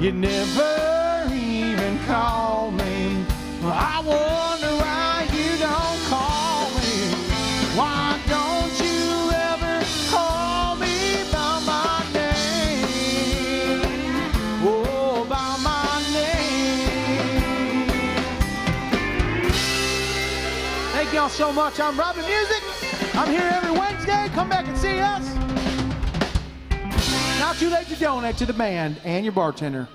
You never even call me. I wonder why you don't call me. Why don't you ever call me by my name? Oh, by my name. Thank y'all so much. I'm Robbie Muzick. I'm here every Wednesday. Come back and see us. Not too late to donate to the band and your bartender.